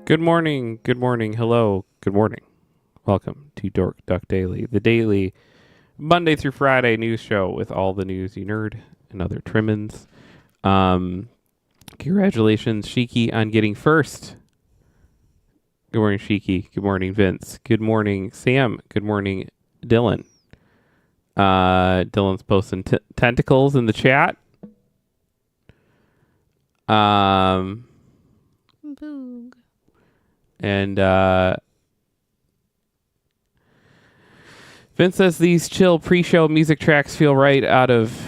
Good morning. Good morning. Hello. Good morning. Welcome to Dork Duck Daily, the daily Monday through Friday news show with all the news you nerd and other trimmins. Congratulations, Shiki, on getting first. Good morning, Shiki. Good morning, Vince. Good morning, Sam. Good morning, Dylan. Dylan's posting tentacles in the chat. Boog. And Vince says these chill pre-show music tracks feel right out of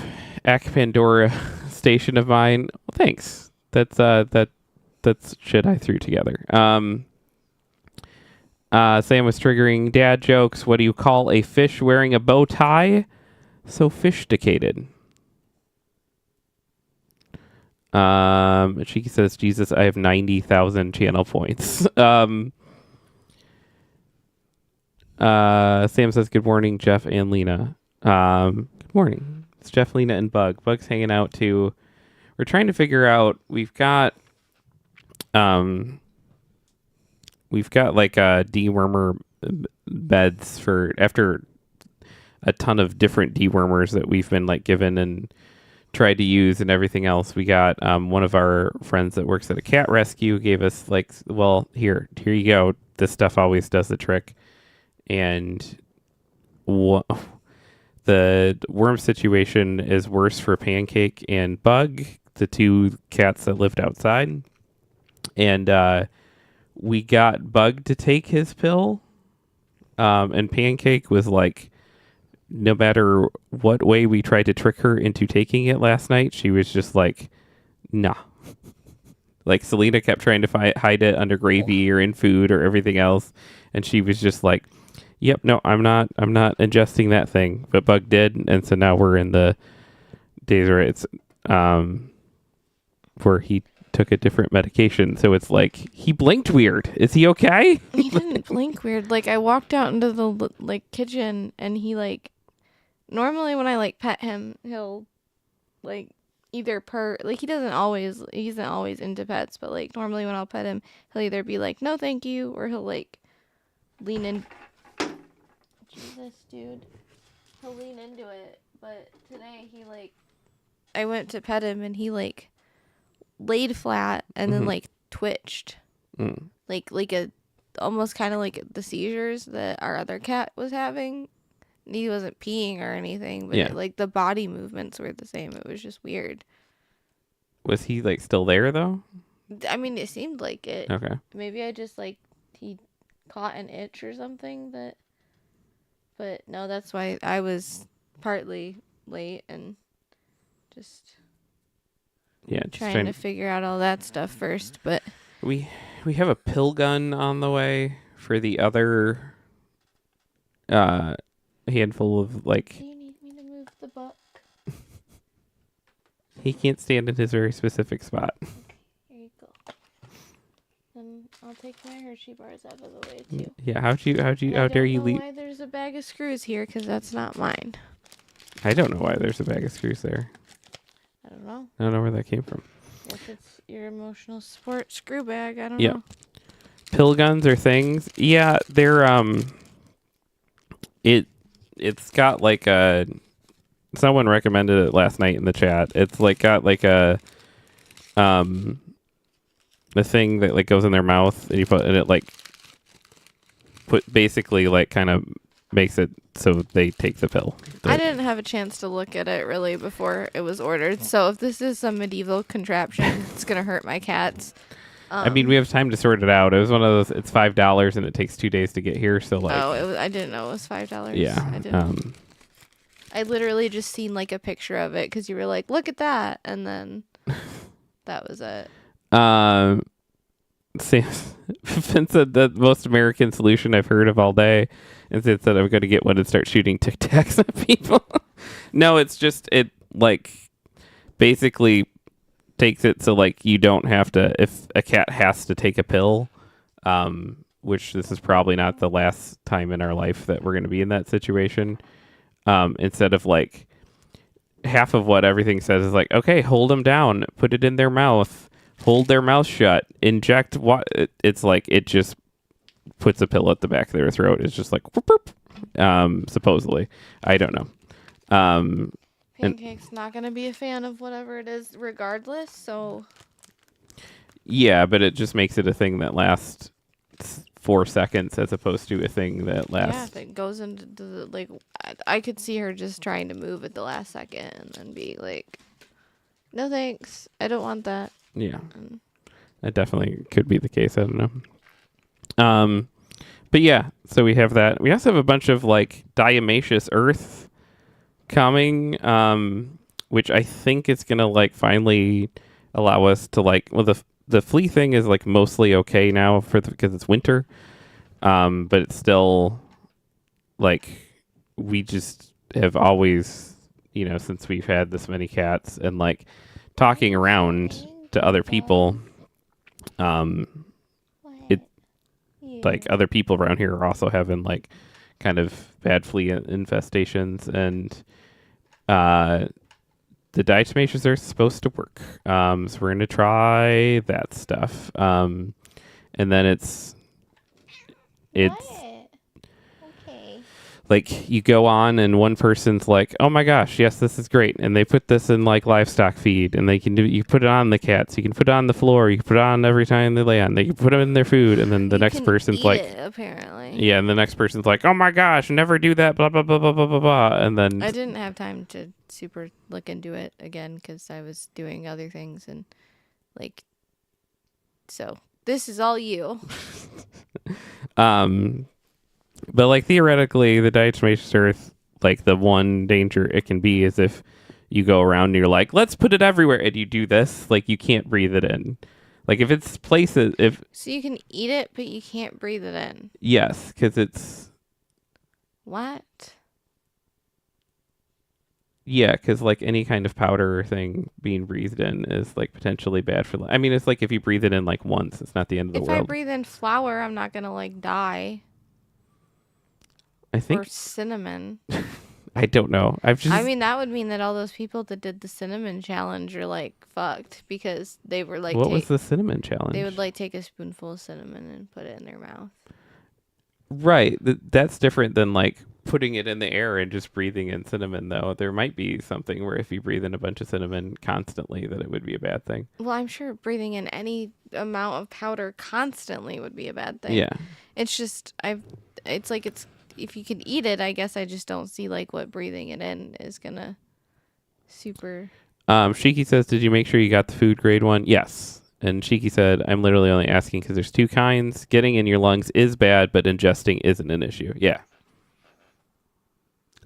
Ac Pandora station of mine. Well, thanks. That's shit I threw together. Sam was triggering dad jokes. What do you call a fish wearing a bow tie? Sophisticated. She says, Jesus, I have 90,000 channel points. Sam says, good morning, Jeff and Lena. Good morning. It's Jeff, Lena, and Bug. Bug's hanging out too. We're trying to figure out, we've got like dewormer beds for after a ton of different dewormers that we've been like given and tried to use and everything else. We got one of our friends that works at a cat rescue gave us like, well, here you go. This stuff always does the trick. And the worm situation is worse for Pancake and Bug, the two cats that lived outside. And we got Bug to take his pill. And Pancake was like, no matter what way we tried to trick her into taking it last night, she was just like, nah. Like Selena kept trying to hide it under gravy or in food or everything else. And she was just like, yep, no, I'm not ingesting that thing. But Bug did. And so now we're in the days where it's, where he took a different medication. So it's like, he blinked weird. Is he okay? He didn't blink weird. Like, I walked out into the like kitchen and he like, normally when I like pet him, he'll like either purr, like he isn't always into pets, but like normally when I'll pet him, he'll either be like, no thank you, or he'll like lean in. Jesus, dude. He'll lean into it. But today he like, I went to pet him and he like laid flat and then like twitched. Like a almost kind of like the seizures that our other cat was having. He wasn't peeing or anything, but Yeah. like the body movements were the same. It was just weird. Was he like still there though? I mean, it seemed like it. Okay. Maybe I just like he caught an itch or something but no, that's why I was partly late and just trying to figure out all that stuff first. But we have a pill gun on the way for the other handful of like. do you need me to move the buck? He can't stand in his very specific spot. Okay, here you go. Then I'll take my Hershey bars out of the way too. Yeah, how dare you leave? Why there's a bag of screws here? Because that's not mine. I don't know why there's a bag of screws there. I don't know. I don't know where that came from. If it's your emotional support screw bag, I don't Yeah. know. Pill guns or things. Yeah, they're it's got like a, someone recommended it last night in the chat. It's like got like a the thing that like goes in their mouth and you put, and it like basically like kind of makes it so they take the pill. I didn't have a chance to look at it really before it was ordered. So if this is some medieval contraption, it's gonna hurt my cats. I mean, we have time to sort it out. It was one of those. It's $5 and it takes 2 days to get here. So like, I didn't know it was $5. Yeah. I didn't. I literally just seen like a picture of it because you were like, look at that, and then that was it. Sam Finn said the most American solution I've heard of all day is it said I'm going to get one and start shooting Tic Tacs at people. No, it's just, it like basically takes it so like you don't have to, if a cat has to take a pill, which this is probably not the last time in our life that we're going to be in that situation, instead of like half of what everything says is like, okay, hold them down, put it in their mouth, hold their mouth shut, inject what it's like it just puts a pill at the back of their throat. It's just like whoop, whoop. Supposedly. I don't know. Pancake's not gonna be a fan of whatever it is regardless, so Yeah, but it just makes it a thing that lasts 4 seconds as opposed to a thing that yeah, lasts. if it goes into the like I could see her just trying to move at the last second and then be like, no thanks, I don't want that. Yeah. And That definitely could be the case. I don't know. But yeah, so we have that. We also have a bunch of like diatomaceous earth coming, which I think is gonna like finally allow us to like. Well, the flea thing is like mostly okay now because it's winter, but it's still like we just have always, since we've had this many cats and like talking around to other people, it like other people around here are also having like kind of bad flea infestations, and the diatomaceous earth is supposed to work. So we're gonna try that stuff, and then it's okay. like you go on and one person's like, oh my gosh, yes, this is great, and they put this in like livestock feed, and you put it on the cats, you can put it on the floor, you can put it on every time they lay on, they can put them in their food, and then the next person's like, apparently, yeah, and the next person's like, oh my gosh, never do that, blah blah blah blah blah blah blah, and then I didn't have time to super look into it again because I was doing other things and like, so this is all you. But like theoretically, the diatomaceous earth, like the one danger it can be is if you go around and you're like, let's put it everywhere, and you do this, like you can't breathe it in. Like if it's places, So you can eat it, but you can't breathe it in. yes, because it's What? yeah, because like any kind of powder or thing being breathed in is like potentially bad for. I mean, it's like if you breathe it in like once, it's not the end of the If world. I breathe in flour, I'm not gonna like die. I think Or cinnamon. I don't know. I mean, that would mean that all those people that did the cinnamon challenge are like fucked because they were like, what was the cinnamon challenge? They would like take a spoonful of cinnamon and put it in their mouth. Right. That's different than like putting it in the air and just breathing in cinnamon, though. There might be something where if you breathe in a bunch of cinnamon constantly, that it would be a bad thing. Well, I'm sure breathing in any amount of powder constantly would be a bad thing. Yeah. It's just, if you can eat it, I guess I just don't see like what breathing it in is gonna super. Shiki says, did you make sure you got the food grade one? Yes. And Shiki said, I'm literally only asking because there's two kinds. Getting in your lungs is bad, but ingesting isn't an issue. Yeah.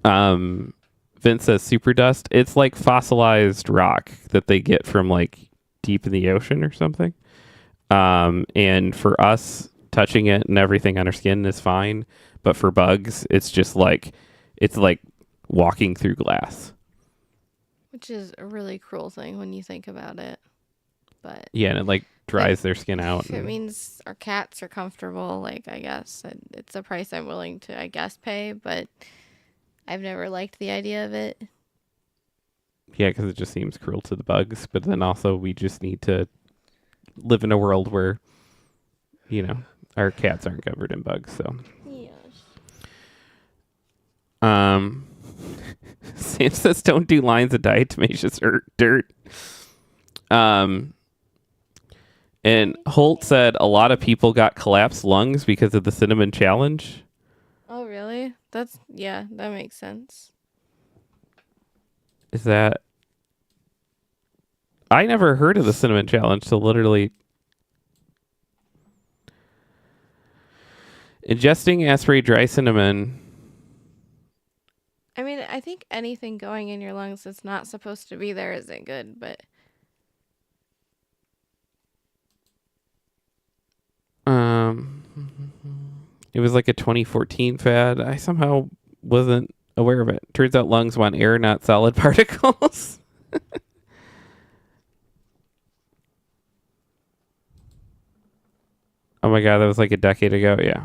Vince says super dust. It's like fossilized rock that they get from like deep in the ocean or something. And for us, touching it and everything on our skin is fine. But for bugs, it's just like, it's like walking through glass. Which is a really cruel thing when you think about it. But yeah, and it like dries their skin out. If it means our cats are comfortable, like I guess it's a price I'm willing to, I guess, pay. But I've never liked the idea of it. Yeah, because it just seems cruel to the bugs. But then also we just need to live in a world where, our cats aren't covered in bugs. So. Yes. Sam says don't do lines of diatomaceous dirt. And Holt said a lot of people got collapsed lungs because of the cinnamon challenge. Oh, really? That makes sense. Is that... I never heard of the cinnamon challenge, so literally... Ingesting aspirate dry cinnamon... I mean, I think anything going in your lungs that's not supposed to be there isn't good, but... It was like a 2014 fad. I somehow wasn't aware of it. Turns out lungs want air, not solid particles. Oh my god, that was like a decade ago. Yeah.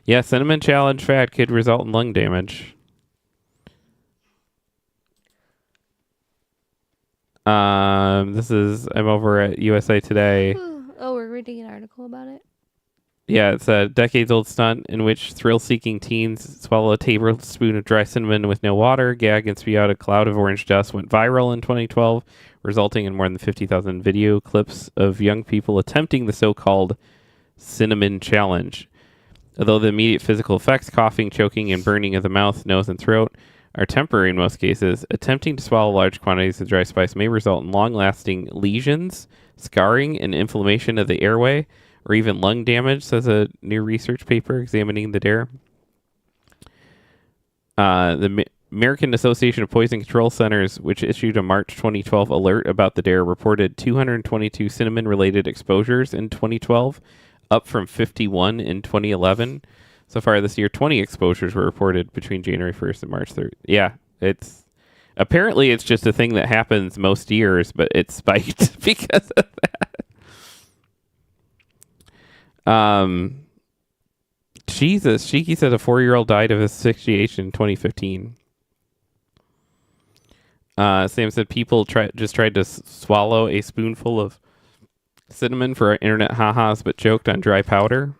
Yeah, cinnamon challenge fad could result in lung damage. I'm over at USA Today. Oh, we're reading an article about it. Yeah, it's a decades-old stunt in which thrill-seeking teens swallow a tablespoon of dry cinnamon with no water, gag, and spew out a cloud of orange dust went viral in 2012, resulting in more than 50,000 video clips of young people attempting the so-called cinnamon challenge. Although the immediate physical effects, coughing, choking, and burning of the mouth, nose, and throat, are temporary in most cases, attempting to swallow large quantities of dry spice may result in long-lasting lesions, scarring, and inflammation of the airway, or even lung damage, says a new research paper examining the dare. The American Association of Poison Control Centers, which issued a March 2012 alert about the dare, reported 222 cinnamon-related exposures in 2012, up from 51 in 2011. So far this year, 20 exposures were reported between January 1st and March 3rd. Yeah, apparently it's just a thing that happens most years, but it spiked because of that. Jesus, Shiki said a 4-year-old died of asphyxiation in 2015. Sam said people tried to swallow a spoonful of cinnamon for our internet ha-has, but choked on dry powder.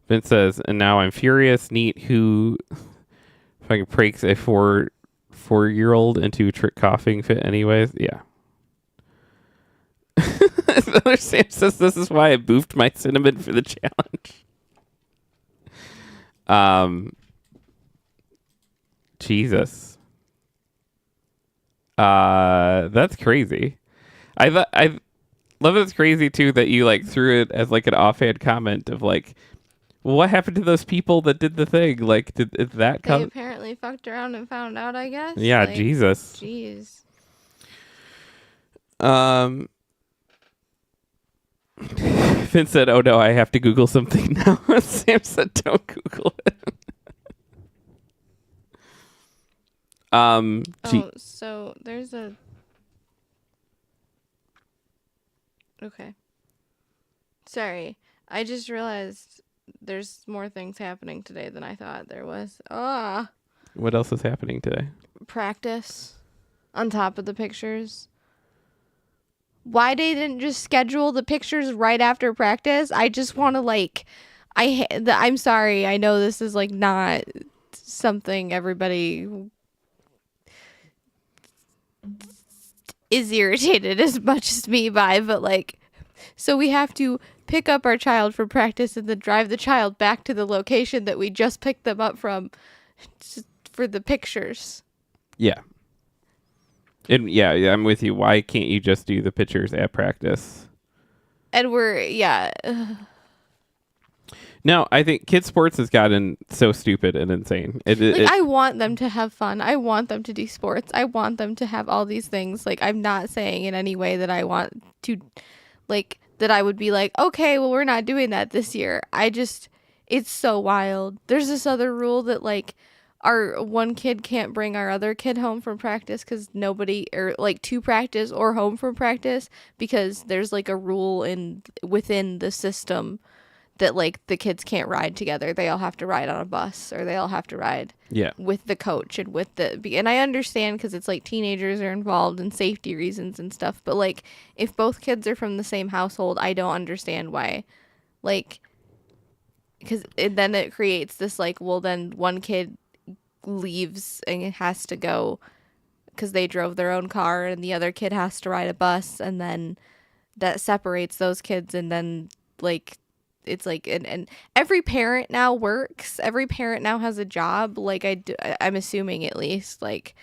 Vince says, and now I'm furious. Neat who fucking pranks a 4-year-old into a trick coughing fit anyways. Yeah. Sam says this is why I boofed my cinnamon for the challenge. Jesus. That's crazy. I love it's crazy too that you like threw it as like an offhand comment of like, well, what happened to those people that did the thing? Like, did that come? They apparently fucked around and found out, I guess. Yeah, like, Jesus. Jeez. Finn said, "Oh no, I have to Google something now." Sam said, "Don't Google it." So there's a. Okay. Sorry, I just realized there's more things happening today than I thought there was. What else is happening today? Practice on top of the pictures. Why they didn't just schedule the pictures right after practice? I just want to like, I'm sorry. I know this is like not something everybody is irritated as much as me by, but like, so we have to pick up our child for practice and then drive the child back to the location that we just picked them up from for the pictures. Yeah. And yeah, I'm with you. Why can't you just do the pictures at practice? And No, I think kids sports has gotten so stupid and insane. I want them to have fun. I want them to do sports. I want them to have all these things. Like, I'm not saying in any way that I want to, like, that I would be like, okay, well, we're not doing that this year. It's so wild. There's this other rule that, like, our one kid can't bring our other kid home from practice because to practice or home from practice because there's, like, a rule within the system that like the kids can't ride together. They all have to ride on a bus or they all have to ride with the coach and and I understand because it's like teenagers are involved in safety reasons and stuff. But like if both kids are from the same household, I don't understand why, like, because then it creates this like, well, then one kid leaves and it has to go because they drove their own car and the other kid has to ride a bus, and then that separates those kids, and then like it's like and every parent now works. Every parent now has a job. Like I'm assuming at least. Like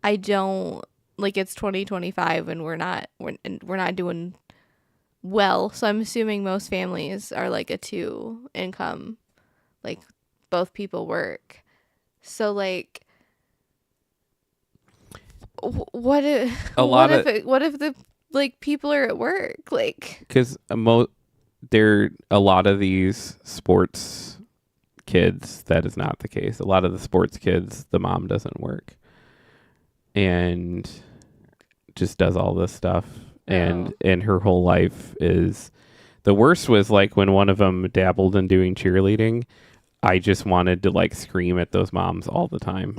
I don't like it's 2025 and we're not doing well. So I'm assuming most families are like a 2 income, like both people work. So like what if the like people are at work, like because there a lot of these sports kids that is not the case. A lot of the sports kids, the mom doesn't work and just does all this stuff, and her whole life is the worst was like when one of them dabbled in doing cheerleading. I just wanted to like scream at those moms all the time.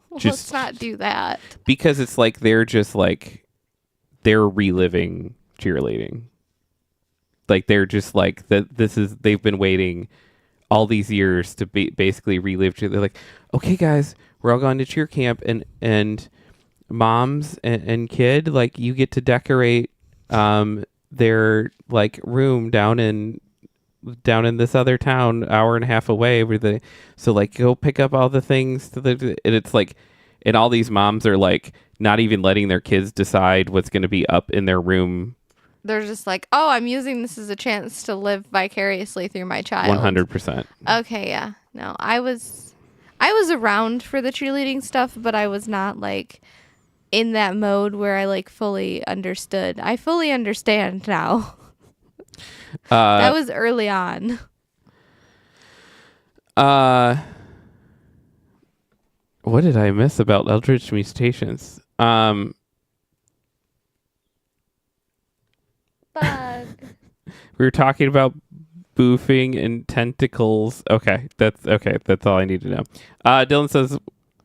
Well, Just let's not do that. because it's like they're just like they're reliving cheerleading. Like they're just like that. They've been waiting all these years to basically relive. They're like, okay, guys, we're all going to cheer camp, and moms and kid, like you get to decorate their like room down in this other town, hour and a half away. So like go pick up all the things and it's like, and all these moms are like not even letting their kids decide what's going to be up in their room. They're just like, oh, I'm using this as a chance to live vicariously through my child. 100%. Okay, yeah. No, I was around for the cheerleading stuff, but I was not like in that mode where I like fully understood. I fully understand now. That was early on. What did I miss about Eldritch Mutations? Bug. We were talking about boofing and tentacles. Okay, that's all I need to know. Dylan says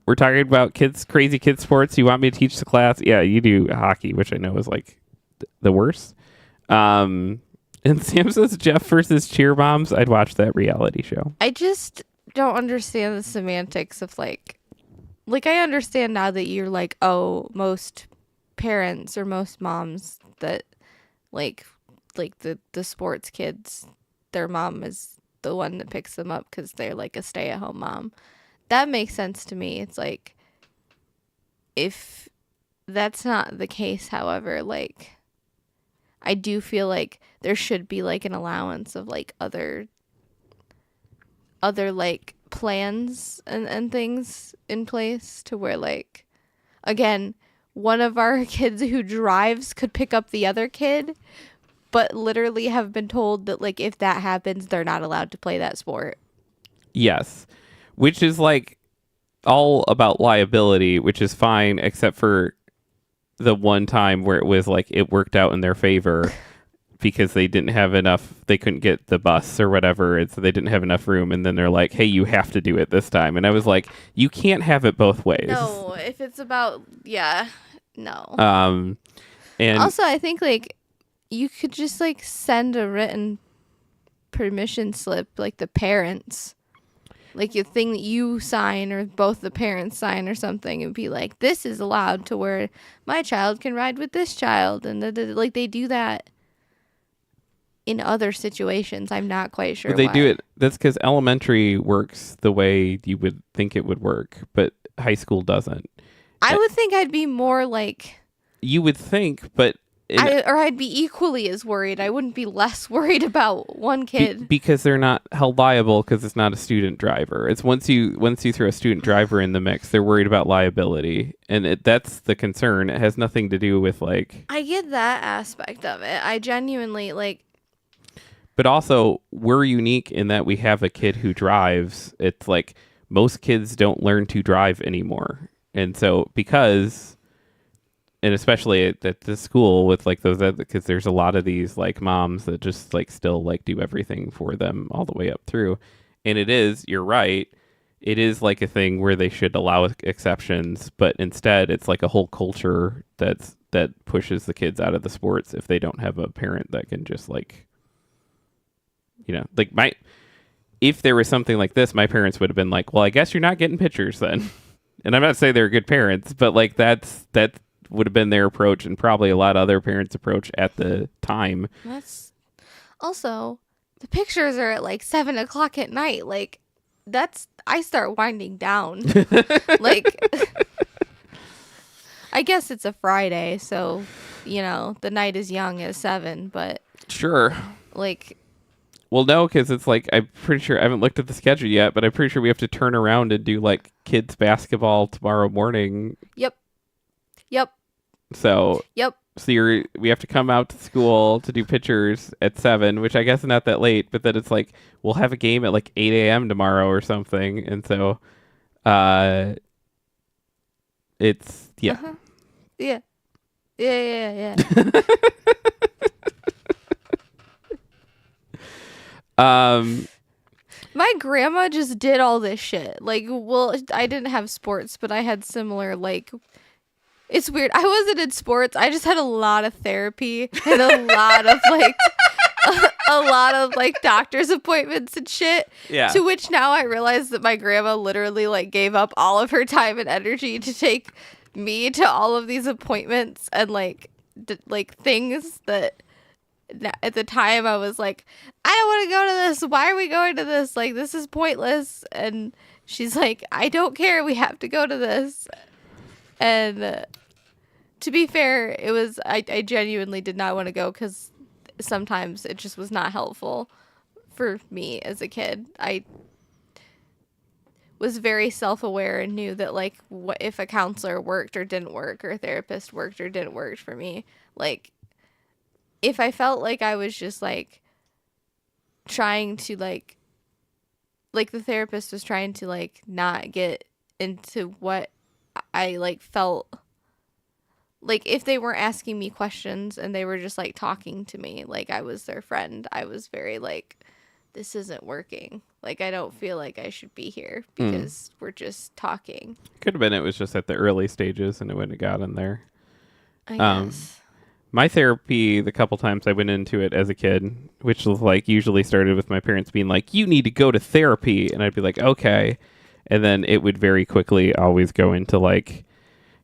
we're talking about crazy kids sports. You want me to teach the class? Yeah, you do hockey, which I know is like the worst. And Sam says Jeff versus cheer moms. I'd watch that reality show. I just don't understand the semantics of like I understand now that you're like, oh, most parents or most moms that like the sports kids, their mom is the one that picks them up because they're like a stay-at-home mom. That makes sense to me. It's like, if that's not the case, however, like I do feel like there should be like an allowance of like other like plans and things in place to where like, again, one of our kids who drives could pick up the other kid, but literally have been told that like if that happens, they're not allowed to play that sport. Yes, which is like all about liability, which is fine, except for the one time where it was like it worked out in their favor because they didn't have enough, they couldn't get the bus or whatever, and so they didn't have enough room, and then they're like, hey, you have to do it this time. And I was like, you can't have it both ways. No, if it's about, yeah, no. And also, I think like you could just like send a written permission slip, like the parents, like a thing that you sign or both the parents sign or something, and be like, this is allowed to where my child can ride with this child, and like they do that in other situations. I'm not quite sure but they why. do it. That's because elementary works the way you would think it would work, but high school doesn't. I would think I'd be more like, you would think, but I'd be equally as worried. I wouldn't be less worried about one kid because they're not held liable because it's not a student driver. It's once you throw a student driver in the mix, they're worried about liability, and that's the concern. It has nothing to do with like. I get that aspect of it. I genuinely like. But also, we're unique in that we have a kid who drives. It's like most kids don't learn to drive anymore, and so because. And especially at the school with like those, because there's a lot of these like moms that just like still like do everything for them all the way up through. And you're right. It is like a thing where they should allow exceptions, but instead it's like a whole culture that pushes the kids out of the sports if they don't have a parent that can just like, like if there was something like this, my parents would have been like, well, I guess you're not getting pitchers then. And I'm not saying they're good parents, but like that would have been their approach, and probably a lot of other parents' approach at the time. That's also, the pictures are at like 7:00 at night. Like I start winding down. Like, I guess it's a Friday, so the night is young as 7, but sure. Like, well, no, because it's like, I'm pretty sure, I haven't looked at the schedule yet, but I'm pretty sure we have to turn around and do like kids basketball tomorrow morning. Yep. So we have to come out to school to do pictures at 7, which I guess is not that late, but then it's like we'll have a game at like 8 a.m. tomorrow or something, and so it's yeah. My grandma just did all this shit. Like, well, I didn't have sports, but I had similar, like, it's weird. I wasn't in sports. I just had a lot of therapy and a lot of, like, a lot of, like, doctor's appointments and shit. Yeah. To which now I realize that my grandma literally, like, gave up all of her time and energy to take me to all of these appointments and, like, things that at the time I was like, I don't want to go to this. Why are we going to this? Like, this is pointless. And she's like, I don't care. We have to go to this. And to be fair, it was, I genuinely did not want to go because sometimes it just was not helpful for me as a kid. I was very self-aware and knew that, like, what if a counselor worked or didn't work, or a therapist worked or didn't work for me. Like, if I felt like I was just, like, trying to, like the therapist was trying to, like, not get into what I, like, felt, like, if they weren't asking me questions and they were just, like, talking to me like I was their friend, I was very, like, this isn't working. Like, I don't feel like I should be here because we're just talking. Could have been it was just at the early stages and it wouldn't have gotten there. I guess. My therapy, the couple times I went into it as a kid, which was, like, usually started with my parents being like, you need to go to therapy. And I'd be like, okay. And then it would very quickly always go into, like,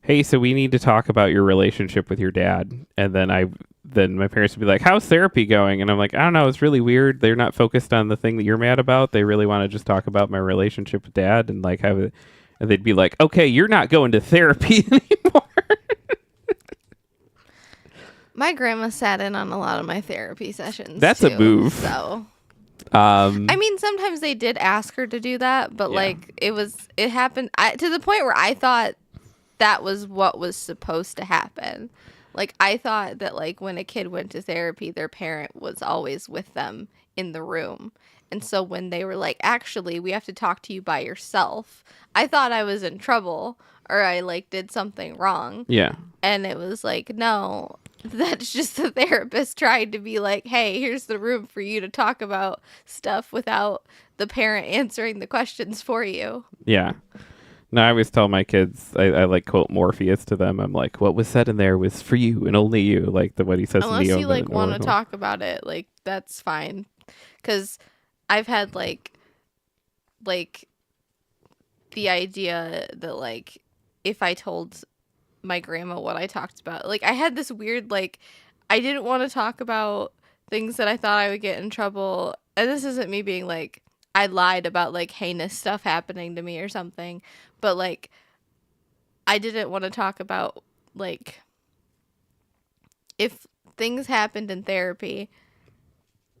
hey, so we need to talk about your relationship with your dad. And then my parents would be like, how's therapy going? And I'm like, I don't know. It's really weird. They're not focused on the thing that you're mad about. They really want to just talk about my relationship with dad and, like, have it. And they'd be like, okay, you're not going to therapy anymore. My grandma sat in on a lot of my therapy sessions. That's too, a move. So, I mean, sometimes they did ask her to do that, but Yeah. like it happened to the point where I thought that was what was supposed to happen. Like, I thought that, like, when a kid went to therapy, their parent was always with them in the room. And so when they were like, actually, we have to talk to you by yourself, I thought I was in trouble or I, like, did something wrong. Yeah. And it was like, no, that's just the therapist trying to be like, hey, here's the room for you to talk about stuff without the parent answering the questions for you. Yeah. No, I always tell my kids, I like quote Morpheus to them. I'm like, what was said in there was for you and only you. Like what he says Unless to Neo. you, like, want to talk about it, like, that's fine. Because I've had, like the idea that, like, if I told my grandma what I talked about, like, I had this weird, like, I didn't want to talk about things that I thought I would get in trouble. And this isn't me being like, I lied about, like, heinous stuff happening to me or something. But, like, I didn't want to talk about, like, if things happened in therapy,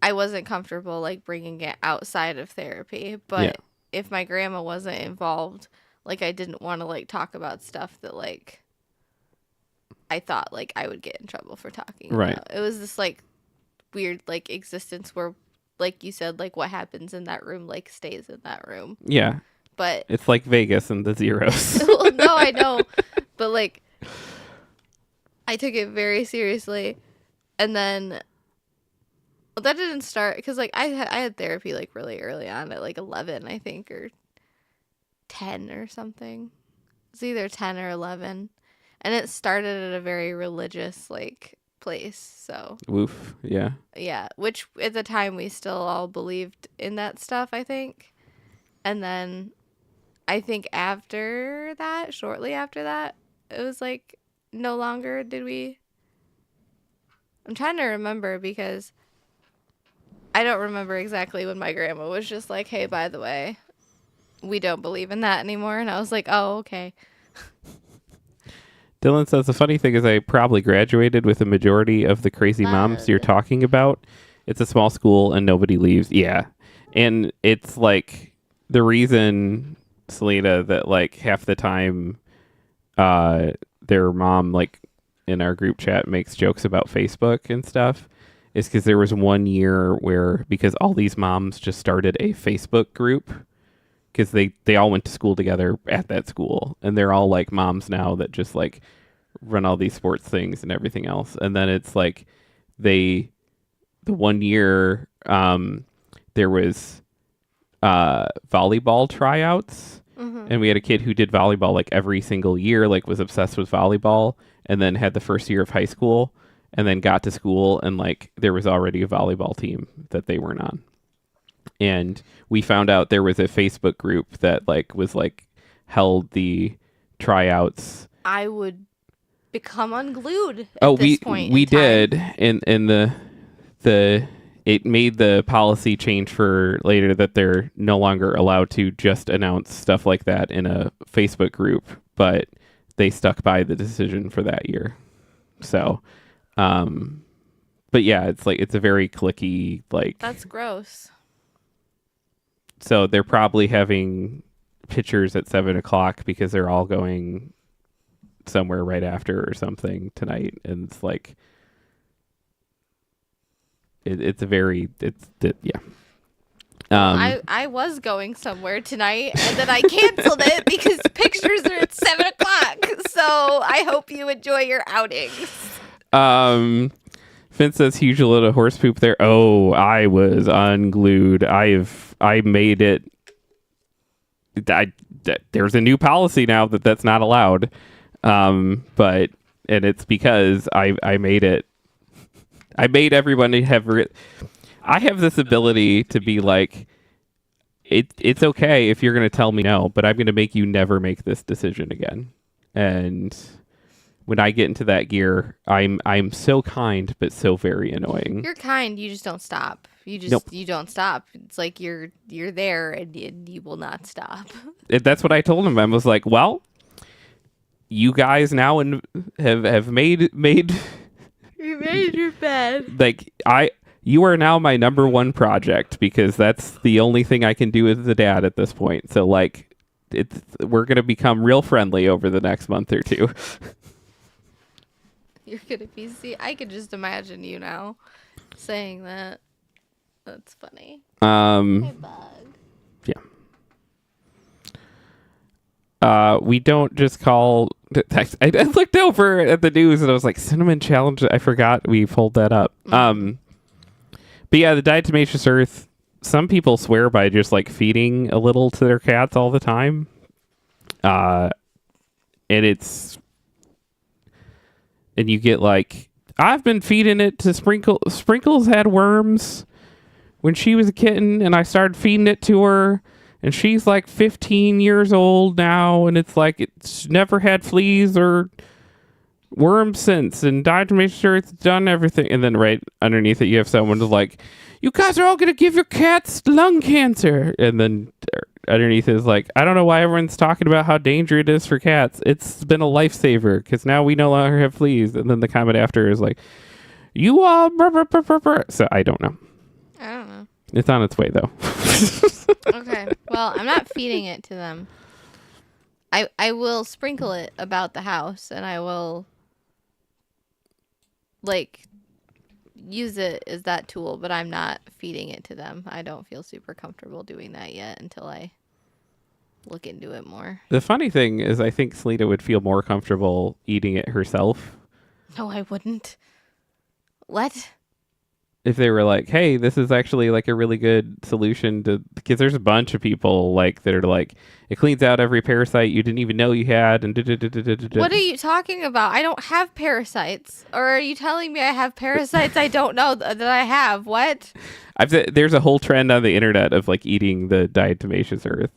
I wasn't comfortable, like, bringing it outside of therapy. But Yeah. if my grandma wasn't involved, like, I didn't want to, like, talk about stuff that, like, I thought, like, I would get in trouble for talking Right. about. It was this, like, weird, like, existence where, like you said, like, what happens in that room, like, stays in that room. Yeah. But It's like Vegas and the zeros. well, no, I know, but, like, I took it very seriously. And then, well, that didn't start because, like, I had therapy, like, really early on at, like, 11, I think, or 10 or something. It was either 10 or 11, and it started at a very religious, like, place. So Woof. Yeah. yeah, which at the time we still all believed in that stuff, I think. And then I think after that, shortly after that, it was like no longer did we. I'm trying to remember because I don't remember exactly when my grandma was just like, hey, by the way, we don't believe in that anymore. And I was like, oh, okay. Dylan says the funny thing is I probably graduated with a majority of the crazy moms you're talking about. It's a small school and nobody leaves. Yeah. And it's like the reason, Selena, that, like, half the time their mom, like, in our group chat makes jokes about Facebook and stuff is because there was one year where, because all these moms just started a Facebook group because they all went to school together at that school, and they're all, like, moms now that just, like, run all these sports things and everything else. And then it's like the one year there was volleyball tryouts. Mm-hmm. And we had a kid who did volleyball like every single year, like was obsessed with volleyball, and then had the first year of high school, and then got to school, and like there was already a volleyball team that they weren't on. And we found out there was a Facebook group that like was like held the tryouts. I would become unglued Oh, at this point we in time. did in the it made the policy change for later that they're no longer allowed to just announce stuff like that in a Facebook group, but they stuck by the decision for that year. So, but yeah, it's like it's a very clicky like. That's gross. So they're probably having pictures at 7:00 because they're all going somewhere right after or something tonight, and it's like it's a very yeah. I was going somewhere tonight, and then I canceled it because pictures are at 7:00. So I hope you enjoy your outings. Finn says huge load of horse poop there. Oh, I was unglued. I made it. There's a new policy now that's not allowed. But it's because I made it. I made everyone have. I have this ability to be like, it's okay if you're going to tell me no, but I'm going to make you never make this decision again. And when I get into that gear, I'm so kind but so very annoying. You're kind. You just don't stop. You don't stop. It's like you're there and you will not stop. That's what I told him. I was like, well, you guys now have made You made your bed. like you are now my number one project because that's the only thing I can do as a dad at this point. So like we're going to become real friendly over the next month or two. You're going to be I could just imagine you now saying that. That's funny. Hey, Bug. Yeah. We don't just call. I looked over at the news and I was like, Cinnamon Challenge. I forgot we pulled that up. But yeah, the diatomaceous earth. Some people swear by just like feeding a little to their cats all the time. And you get like, I've been feeding it to Sprinkle. Sprinkles had worms when she was a kitten, and I started feeding it to her. And she's like 15 years old now, and it's like it's never had fleas or worms since. And died to make sure it's done everything. And then right underneath it, you have someone who's like, you guys are all going to give your cats lung cancer. And then underneath it is like, I don't know why everyone's talking about how dangerous it is for cats. It's been a lifesaver because now we no longer have fleas. And then the comment after is like, you all... So I don't know. I don't know. It's on its way, though. Okay. Well, I'm not feeding it to them. I will sprinkle it about the house, and I will, like, use it as that tool, but I'm not feeding it to them. I don't feel super comfortable doing that yet until I look into it more. The funny thing is I think Selena would feel more comfortable eating it herself. No, I wouldn't. What? If they were like, hey, this is actually like a really good solution to, because there's a bunch of people like that are like, it cleans out every parasite you didn't even know you had. And what are you talking about? I don't have parasites. Or are you telling me I have parasites I don't know that I have? What? There's a whole trend on the internet of like eating the diatomaceous earth.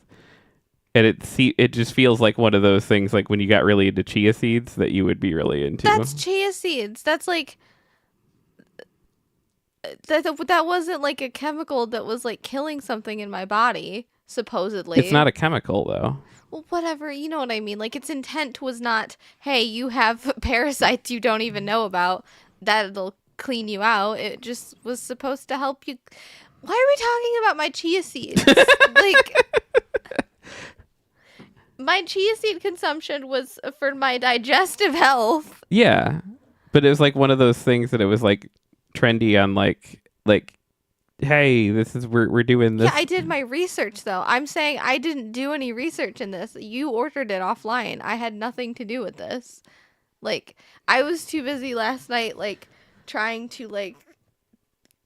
And it just feels like one of those things like when you got really into chia seeds that you would be really into. That's chia seeds. That's like... That wasn't like a chemical that was like killing something in my body, supposedly. It's not a chemical though. Well, whatever, you know what I mean. Like its intent was not, hey, you have parasites you don't even know about, that'll clean you out. It just was supposed to help you. Why are we talking about my chia seeds? Like, my chia seed consumption was for my digestive health. Yeah, but it was like one of those things that it was like trendy on like hey, this is we're doing this. Yeah, I did my research though. I'm saying I didn't do any research in this. You ordered it offline. I had nothing to do with this. Like, I was too busy last night like trying to like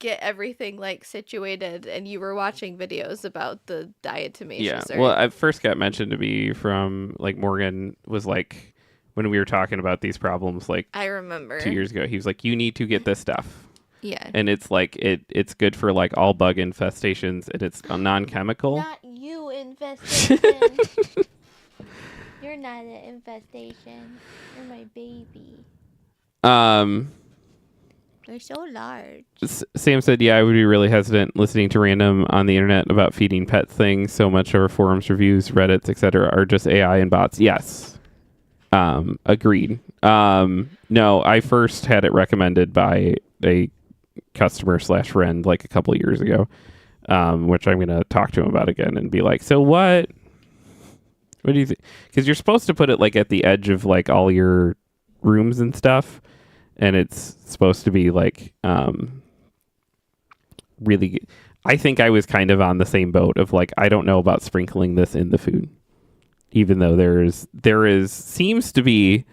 get everything like situated, and you were watching videos about the diatomaceous earth. Well, I first got mentioned to me from like Morgan was like when we were talking about these problems like I remember 2 years ago. He was like, "You need to get this stuff." Yeah. And it's like it's good for like all bug infestations, and it's non-chemical. Not you, infestation. You're not an infestation. You're my baby. They're so large. Sam said, "Yeah, I would be really hesitant listening to random on the internet about feeding pets things. So much of our forums, reviews, Reddits, etc., are just AI and bots." Yes. Agreed. No, I first had it recommended by a customer/friend like a couple years ago, which I'm going to talk to him about again and be like, "So what do you think?" Because you're supposed to put it like at the edge of like all your rooms and stuff, and it's supposed to be like really. I think I was kind of on the same boat of like, I don't know about sprinkling this in the food, even though there is seems to be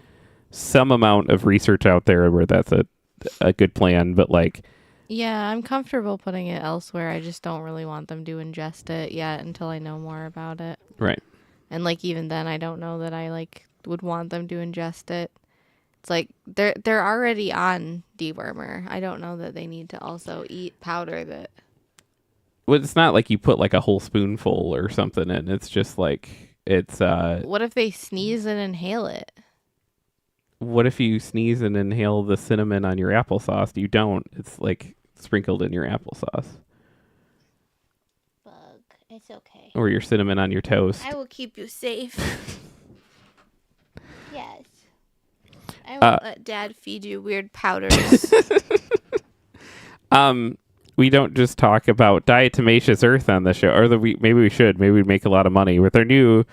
some amount of research out there where that's a good plan, but like, yeah, I'm comfortable putting it elsewhere. I just don't really want them to ingest it yet until I know more about it. Right. And like even then, I don't know that I like would want them to ingest it. It's like they're already on dewormer. I don't know that they need to also eat powder that. Well, it's not like you put like a whole spoonful or something in. It's just like it's. What if they sneeze and inhale it? What if you sneeze and inhale the cinnamon on your applesauce? You don't. It's like sprinkled in your applesauce. Bug. It's okay. Or your cinnamon on your toast. I will keep you safe. Yes. I won't let Dad feed you weird powders. We don't just talk about diatomaceous earth on the show, or maybe we should. Maybe we'd make a lot of money with our new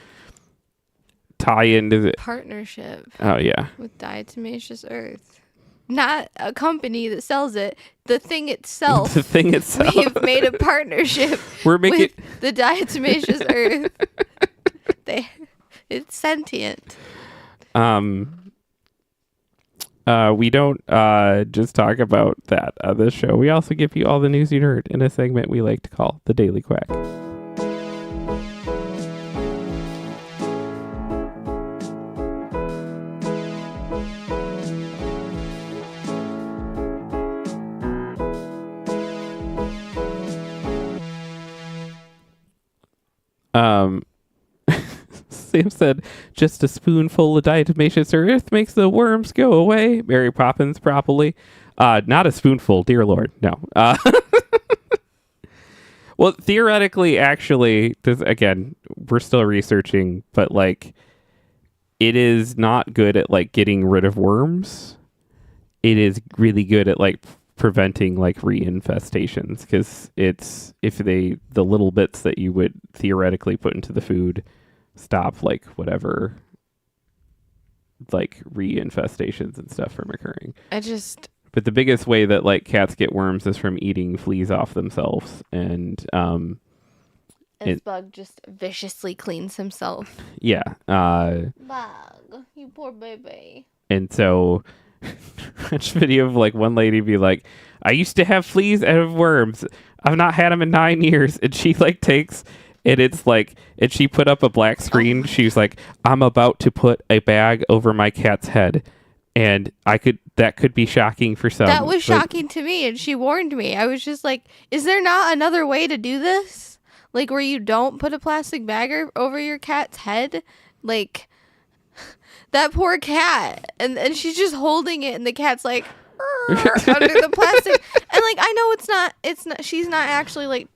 tie into the partnership. Oh yeah, with diatomaceous earth, not a company that sells it. The thing itself. The thing itself. We've made a partnership. We're making with the diatomaceous earth. It's sentient. We don't just talk about that on this show. We also give you all the news you heard in a segment we like to call the Daily Quack. Sam said, "Just a spoonful of diatomaceous earth makes the worms go away." Mary Poppins, probably. Not a spoonful, dear Lord. No. Well, theoretically, actually, this, again, we're still researching, but like, it is not good at like getting rid of worms. It is really good at like preventing like reinfestations, because it's if the little bits that you would theoretically put into the food stop like whatever like reinfestations and stuff from occurring. But the biggest way that like cats get worms is from eating fleas off themselves, and this bug just viciously cleans himself. Yeah. Bug, you poor baby. And so watch a video of like one lady be like, "I used to have fleas out of worms. I've not had them in 9 years." And she like takes, and it's like, and she put up a black screen. She's like, "I'm about to put a bag over my cat's head." And that could be shocking for some. That was shocking to me, and she warned me. I was just like, is there not another way to do this? Like, where you don't put a plastic bag over your cat's head? Like, that poor cat. And she's just holding it, and the cat's like, under the plastic. And, like, I know it's not, she's not actually, like,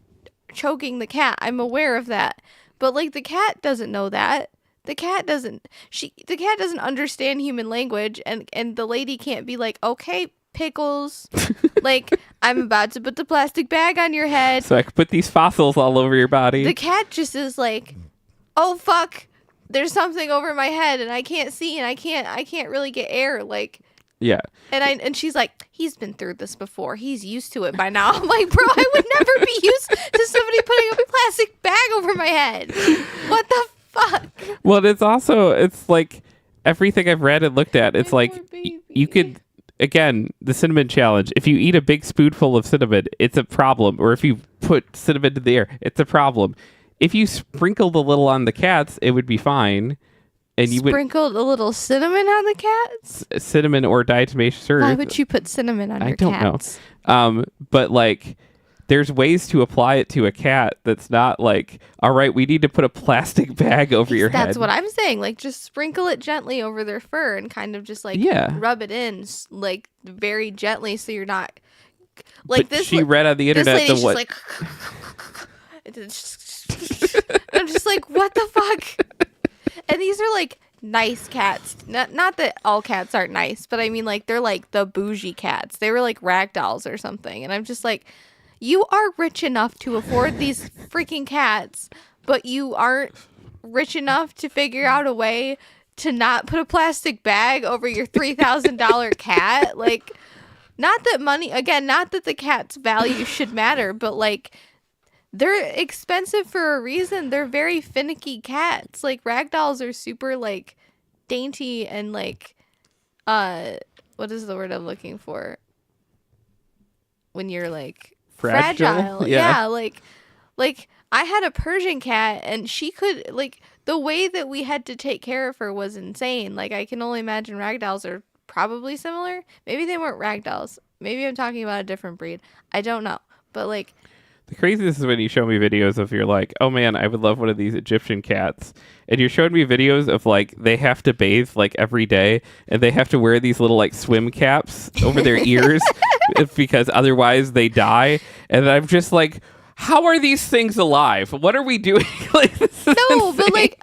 choking the cat. I'm aware of that. But, like, the cat doesn't know that. The cat doesn't understand human language, and the lady can't be like, "Okay, Pickles, like, I'm about to put the plastic bag on your head so I can put these fossils all over your body." The cat just is like, "Oh fuck, there's something over my head and I can't see, and I can't really get air." Like, yeah. And she's like, "He's been through this before. He's used to it by now." I'm like, "Bro, I would never be used to somebody putting a plastic bag over my head. What the fuck?" Well, it's like everything I've read and looked at, it's like you could, again, the cinnamon challenge. If you eat a big spoonful of cinnamon, it's a problem. Or if you put cinnamon in the air, it's a problem. If you sprinkled a little on the cats, it would be fine. And you sprinkled a little cinnamon on the cats? Cinnamon or diatomaceous earth. Why would you put cinnamon on your cats? I don't know. But like, there's ways to apply it to a cat that's not like, all right, we need to put a plastic bag over your head. That's what I'm saying. Like, just sprinkle it gently over their fur and kind of just like rub it in like very gently, so you're not like but this. She read on the internet the what? Like, I'm just like, what the fuck? And these are like nice cats. Not that all cats aren't nice, but I mean like they're like the bougie cats. They were like ragdolls or something. And I'm just like, you are rich enough to afford these freaking cats, but you aren't rich enough to figure out a way to not put a plastic bag over your $3,000 cat. Like, not that the cat's value should matter, but like, they're expensive for a reason. They're very finicky cats. Like, ragdolls are super, like, dainty and, like, what is the word I'm looking for? When you're, like, fragile. Yeah, like, I had a Persian cat, and she could, like, the way that we had to take care of her was insane. Like, I can only imagine ragdolls are probably similar. Maybe they weren't ragdolls. Maybe I'm talking about a different breed. I don't know. But, like, the craziest is when you show me videos of you're like, oh man, I would love one of these Egyptian cats. And you're showing me videos of like, they have to bathe like every day and they have to wear these little like swim caps over their ears because otherwise they die. And I'm just like, how are these things alive? What are we doing? Like, this is insane. But like,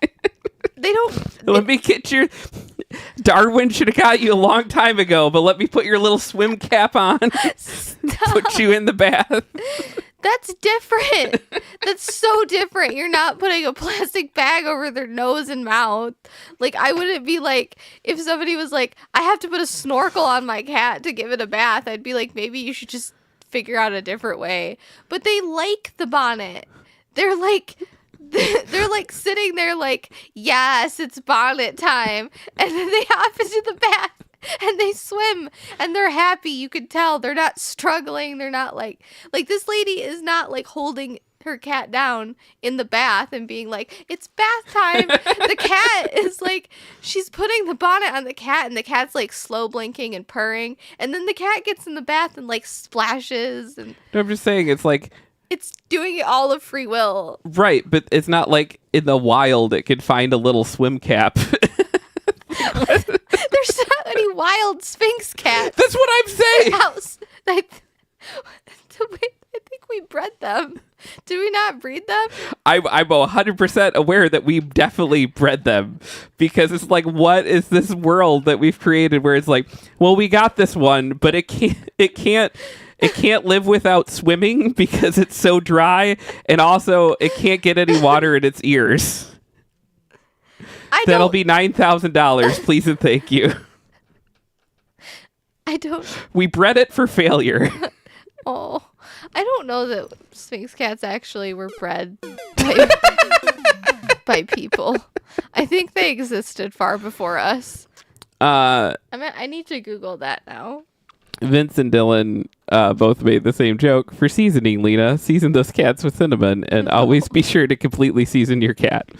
they don't. Let me get your. Darwin should have got you a long time ago, but let me put your little swim cap on. Put you in the bath. That's different. That's so different. You're not putting a plastic bag over their nose and mouth. Like, I wouldn't be like, if somebody was like, I have to put a snorkel on my cat to give it a bath, I'd be like, maybe you should just figure out a different way. But they like the bonnet. They're like sitting there like, yes, it's bonnet time. And then they hop into the bath. And they swim and they're happy. You could tell they're not struggling. They're not like this lady is not like holding her cat down in the bath and being like, it's bath time. The cat is like, she's putting the bonnet on the cat and the cat's like slow blinking and purring. And then the cat gets in the bath and like splashes. And no, I'm just saying it's like, it's doing it all of free will. Right. But it's not like in the wild it could find a little swim cap. There's not any wild Sphinx cats. That's what I'm saying. I think we bred them. Did we not breed them? I'm 100% aware that we definitely bred them because it's like, what is this world that we've created where it's like, well, we got this one, but it can't live without swimming because it's so dry, and also it can't get any water in its ears. That'll be $9,000, please and thank you. We bred it for failure. Oh, I don't know that Sphinx cats actually were bred by people. I think they existed far before us. I need to Google that now. Vince and Dylan both made the same joke. For seasoning, Lena, season those cats with cinnamon and always be sure to completely season your cat.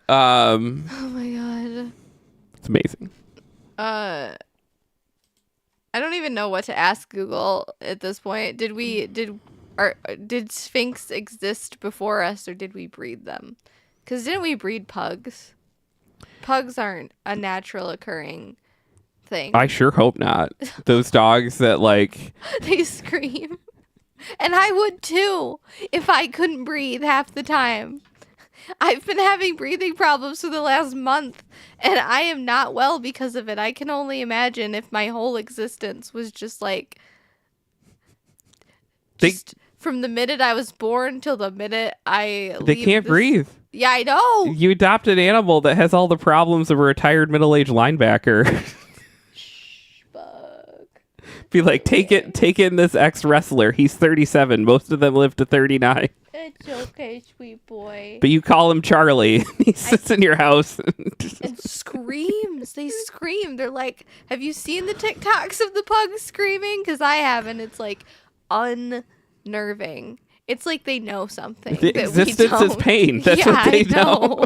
Oh my god. It's amazing. I don't even know what to ask Google at this point. Did Sphinx exist before us or did we breed them? Because didn't we breed pugs? Pugs aren't a natural occurring thing. I sure hope not. Those dogs that like they scream. And I would too if I couldn't breathe half the time. I've been having breathing problems for the last month, and I am not well because of it. I can only imagine if my whole existence was just like... from the minute I was born till the minute I They can't breathe. Yeah, I know. You adopt an animal that has all the problems of a retired middle-aged linebacker. Shh, bug. Be like, take in this ex-wrestler. He's 37. Most of them live to 39. It's okay, sweet boy. But you call him Charlie. He sits in your house. And screams. They scream. They're like, have you seen the TikToks of the pugs screaming? Because I haven't. It's like unnerving. It's like they know something The that existence we don't. is pain. That's yeah, what they I know.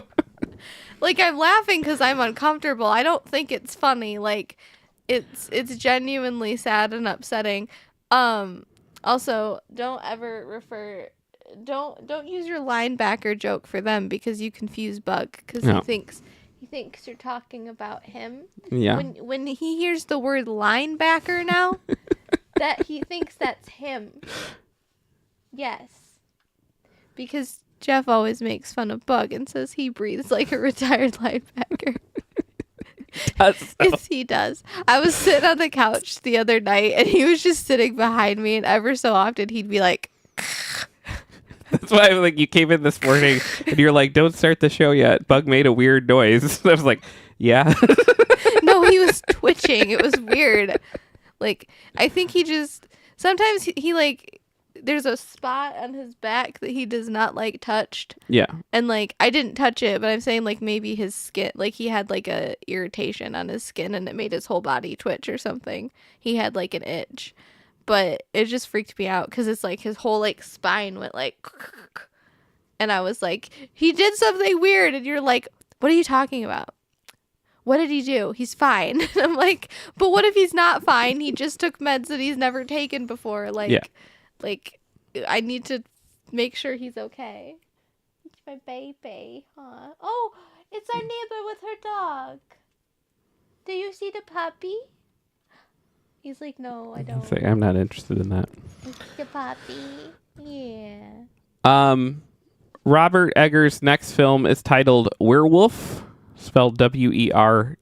Like, I'm laughing because I'm uncomfortable. I don't think it's funny. Like, it's genuinely sad and upsetting. Also, don't ever refer. Don't use your linebacker joke for them because you confuse Bug because No. he thinks you're talking about him. Yeah. When he hears the word linebacker now, that he thinks that's him. Yes. Because Jeff always makes fun of Bug and says he breathes like a retired linebacker. Yes, he does. I was sitting on the couch the other night and he was just sitting behind me, and ever so often he'd be like, That's why like you came in this morning and you're like, don't start the show yet. Bug made a weird noise. I was like, yeah. no, he was twitching. It was weird. Like, I think he just, sometimes he like, there's a spot on his back that he does not like touched. Yeah. And like, I didn't touch it, but I'm saying like maybe his skin, like he had like a irritation on his skin and it made his whole body twitch or something. He had like an itch, but it just freaked me out because it's like his whole like spine went like, and I was like, he did something weird. And you're like, what are you talking about? What did he do? He's fine. And I'm like, but what if he's not fine? He just took meds that he's never taken before. Like, Yeah. Like, I need to make sure he's okay. It's my baby, huh? Oh, it's our neighbor with her dog. Do you see the puppy? He's like, no, I don't. Say, I'm not interested in that. It's the puppy. Yeah. Robert Eggers' next film is titled Werewolf, spelled Werwulf,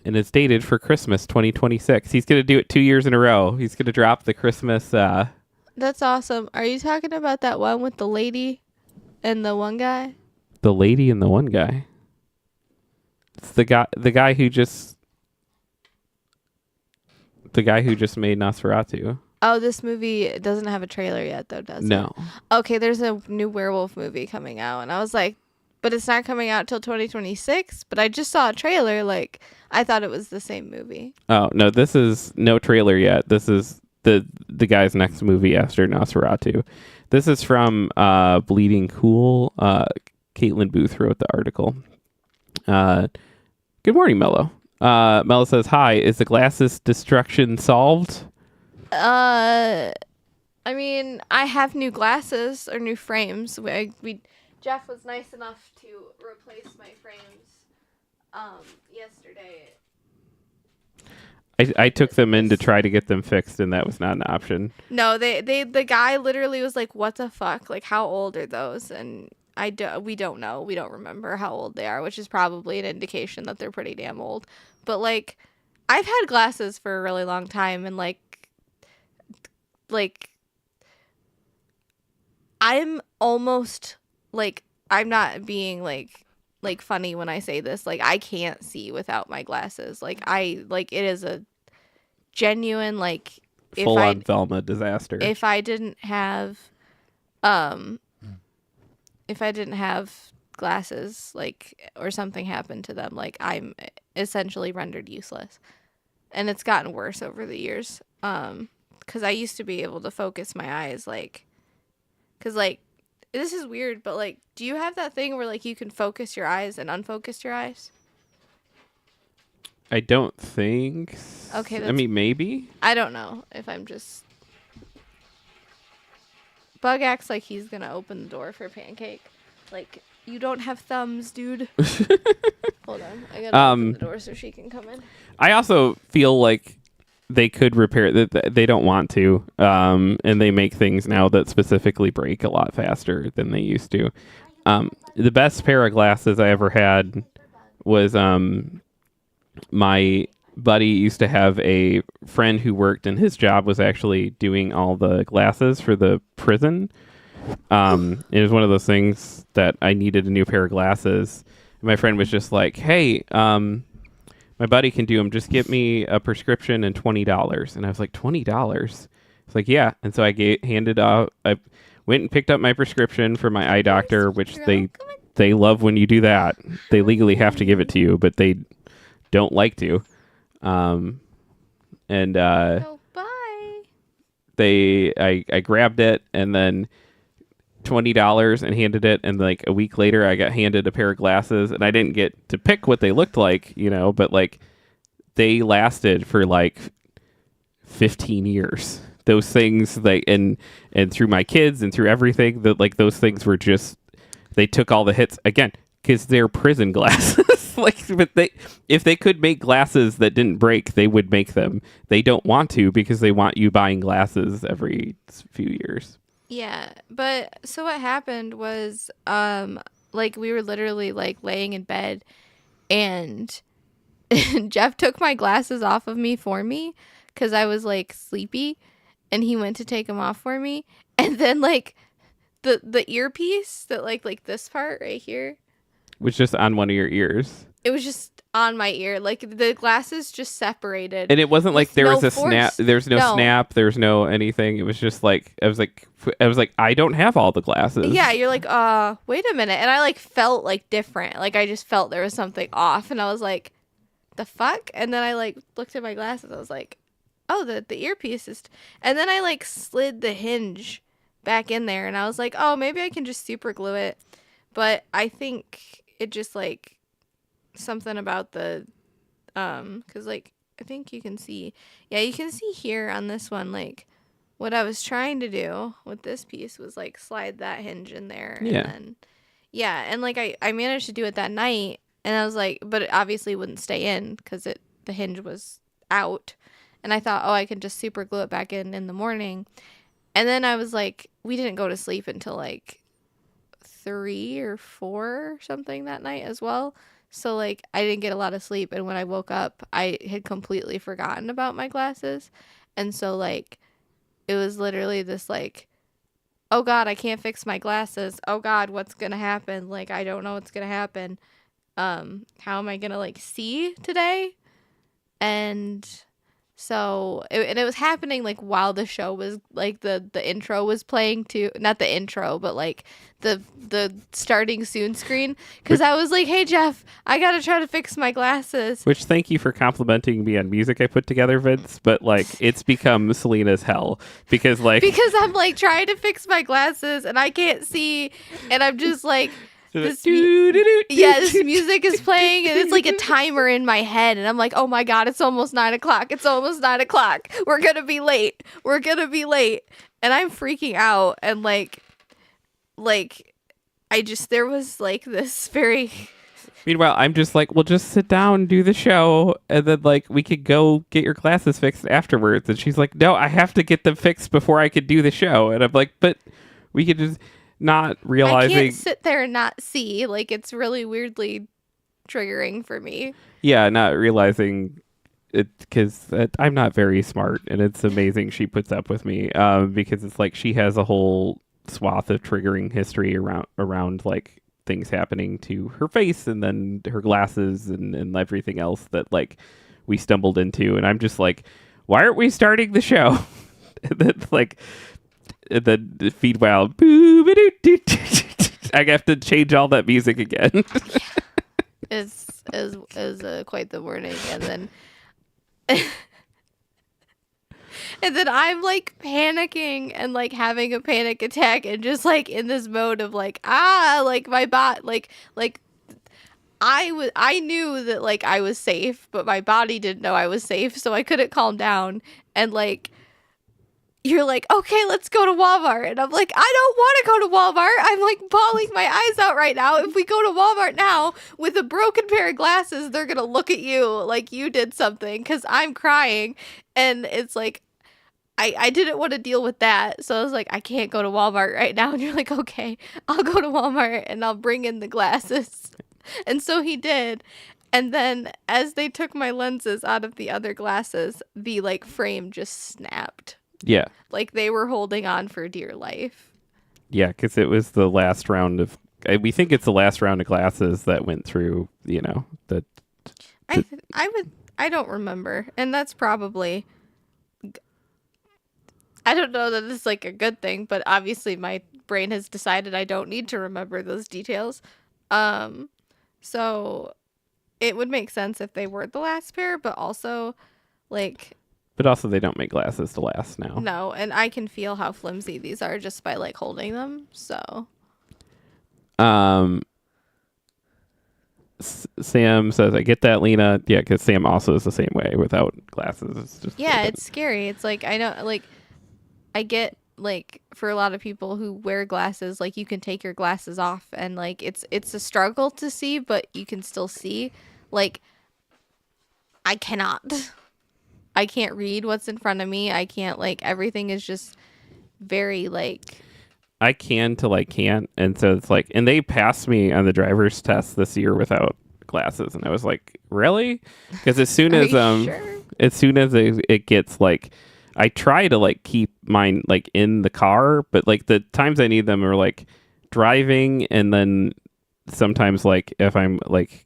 and it's dated for Christmas 2026. He's going to do it 2 years in a row. He's going to drop the Christmas. That's awesome. Are you talking about that one with the lady and the one guy? The lady and the one guy. It's the guy who just made Nosferatu. Oh, this movie doesn't have a trailer yet, though, does it? No. Okay, there's a new werewolf movie coming out, and I was like, but it's not coming out till 2026. But I just saw a trailer. Like, I thought it was the same movie. Oh, no, this is no trailer yet. This is the guy's next movie after Nosferatu. This is from Bleeding Cool. Caitlin Booth wrote the article. Good morning, Mello. Mello says, hi, is the glasses destruction solved? I mean, I have new glasses or new frames. Jeff was nice enough to replace my frames yesterday. I took them in to try to get them fixed, and that was not an option. No, the guy literally was like, "What the fuck? Like, how old are those?" And we don't know. We don't remember how old they are, which is probably an indication that they're pretty damn old. But like, I've had glasses for a really long time, and like I'm almost like, I'm not being like funny when I say this. Like, I can't see without my glasses. Like, it is a genuine like Full on Velma disaster. If I didn't have glasses, like, or something happened to them, like, I'm essentially rendered useless. And it's gotten worse over the years. Because I used to be able to focus my eyes, like, because, like, this is weird, but, like, do you have that thing where, like, you can focus your eyes and unfocus your eyes? I don't think. Okay. I mean, maybe. I don't know if I'm just. Bug acts like he's gonna open the door for Pancake. Like, you don't have thumbs, dude. Hold on, I gotta open the door so she can come in. I also feel like they could repair that. They don't want to, and they make things now that specifically break a lot faster than they used to. The best pair of glasses I ever had was my buddy used to have a friend who worked, and his job was actually doing all the glasses for the prison. It was one of those things that I needed a new pair of glasses. And my friend was just like, hey, my buddy can do them. Just get me a prescription and $20. And I was like, $20? It's like, yeah. And so I handed out, went and picked up my prescription for my eye doctor, which Girl, they come on. they love when you do that. They legally have to give it to you, but they don't like to. And Oh, bye. I grabbed it and then $20 and handed it, and like a week later I got handed a pair of glasses, and I didn't get to pick what they looked like, but like they lasted for like 15 years. Those things, like, and through my kids and through everything, that like those things were just, they took all the hits again because they're prison glasses. Like, but if they could make glasses that didn't break, they would make them. They don't want to because they want you buying glasses every few years. Yeah, but so what happened was, like we were literally like laying in bed, and Jeff took my glasses off of me for me because I was like sleepy, and he went to take them off for me, and then like the earpiece that like this part right here, Was just on one of your ears. it was just on my ear, like the glasses just separated. And it wasn't like With there no was a force. snap. There's no snap. There's no anything. It was just like I was like, I don't have all the glasses. Yeah, you're like, wait a minute. And I like felt like different. Like I just felt there was something off, and I was like, the fuck? And then I like looked at my glasses. I was like, oh, the earpiece is and then I like slid the hinge back in there, and I was like, oh, maybe I can just super glue it. But I think it just like something about the because like I think you can see, yeah, you can see here on this one, like what I was trying to do with this piece was like slide that hinge in there. Yeah. And then and like I managed to do it that night, and I was like, but it obviously wouldn't stay in because the hinge was out, and I thought, oh, I can just super glue it back in the morning. And then I was like, we didn't go to sleep until like 3 or 4 or something that night as well. So like I didn't get a lot of sleep, and when I woke up I had completely forgotten about my glasses. And so like it was literally this like, oh god, I can't fix my glasses. Oh god, what's going to happen? Like I don't know what's going to happen. How am I going to like see today? And so it was happening like while the show was like the intro was playing too, not the intro, but like the starting soon screen, because I was like, hey Jeff, I gotta try to fix my glasses. Which, thank you for complimenting me on music I put together, Vince. But like it's become Selena's hell because I'm like trying to fix my glasses and I can't see, and I'm just like, this music is playing, and it's like a timer in my head, and I'm like, oh my god, it's almost 9 o'clock. It's almost 9 o'clock. We're gonna be late. And I'm freaking out, and like there was like this very. Meanwhile, I'm just like, well, just sit down, do the show, and then like we could go get your glasses fixed afterwards. And she's like, no, I have to get them fixed before I could do the show. And I'm like, but we could just. Not realizing, I can't sit there and not see. Like it's really weirdly triggering for me. Yeah, not realizing it because I'm not very smart, and it's amazing she puts up with me. Because it's like she has a whole swath of triggering history around like things happening to her face, and then her glasses, and everything else that like we stumbled into. And I'm just like, why aren't we starting the show? And then like. And then the feed wow. I have to change all that music again. is quite the morning, and then and then I'm like panicking and like having a panic attack, and just like in this mode of like like my bot like I knew that like I was safe, but my body didn't know I was safe, so I couldn't calm down. And like you're like, okay, let's go to Walmart. And I'm like, I don't want to go to Walmart. I'm like bawling my eyes out right now. If we go to Walmart now with a broken pair of glasses, they're going to look at you like you did something, because I'm crying. And it's like, I didn't want to deal with that. So I was like, I can't go to Walmart right now. And you're like, okay, I'll go to Walmart and I'll bring in the glasses. And so he did. And then as they took my lenses out of the other glasses, the like frame just snapped. Yeah. Like they were holding on for dear life. Yeah, because it was the last round of. We think it's the last round of glasses that went through. I don't remember, and that's probably. I don't know that it's like a good thing, but obviously my brain has decided I don't need to remember those details. So it would make sense if they were the last pair, but also like But also, they don't make glasses to last now. no, and I can feel how flimsy these are just by like holding them. So Sam says, "I get that, Lena." Yeah, because Sam also is the same way without glasses. It's just yeah, it's scary. It's like I know, like I get like for a lot of people who wear glasses, like you can take your glasses off and like it's a struggle to see, but you can still see. Like I cannot. I can't read what's in front of me. I can't like everything is just very like I can till I can't, and so it's like, and they passed me on the driver's test this year without glasses, and I was like, really? Because as soon Are as you sure? as soon as it gets like, I try to like keep mine like in the car, but like the times I need them are like driving, and then sometimes like if I'm like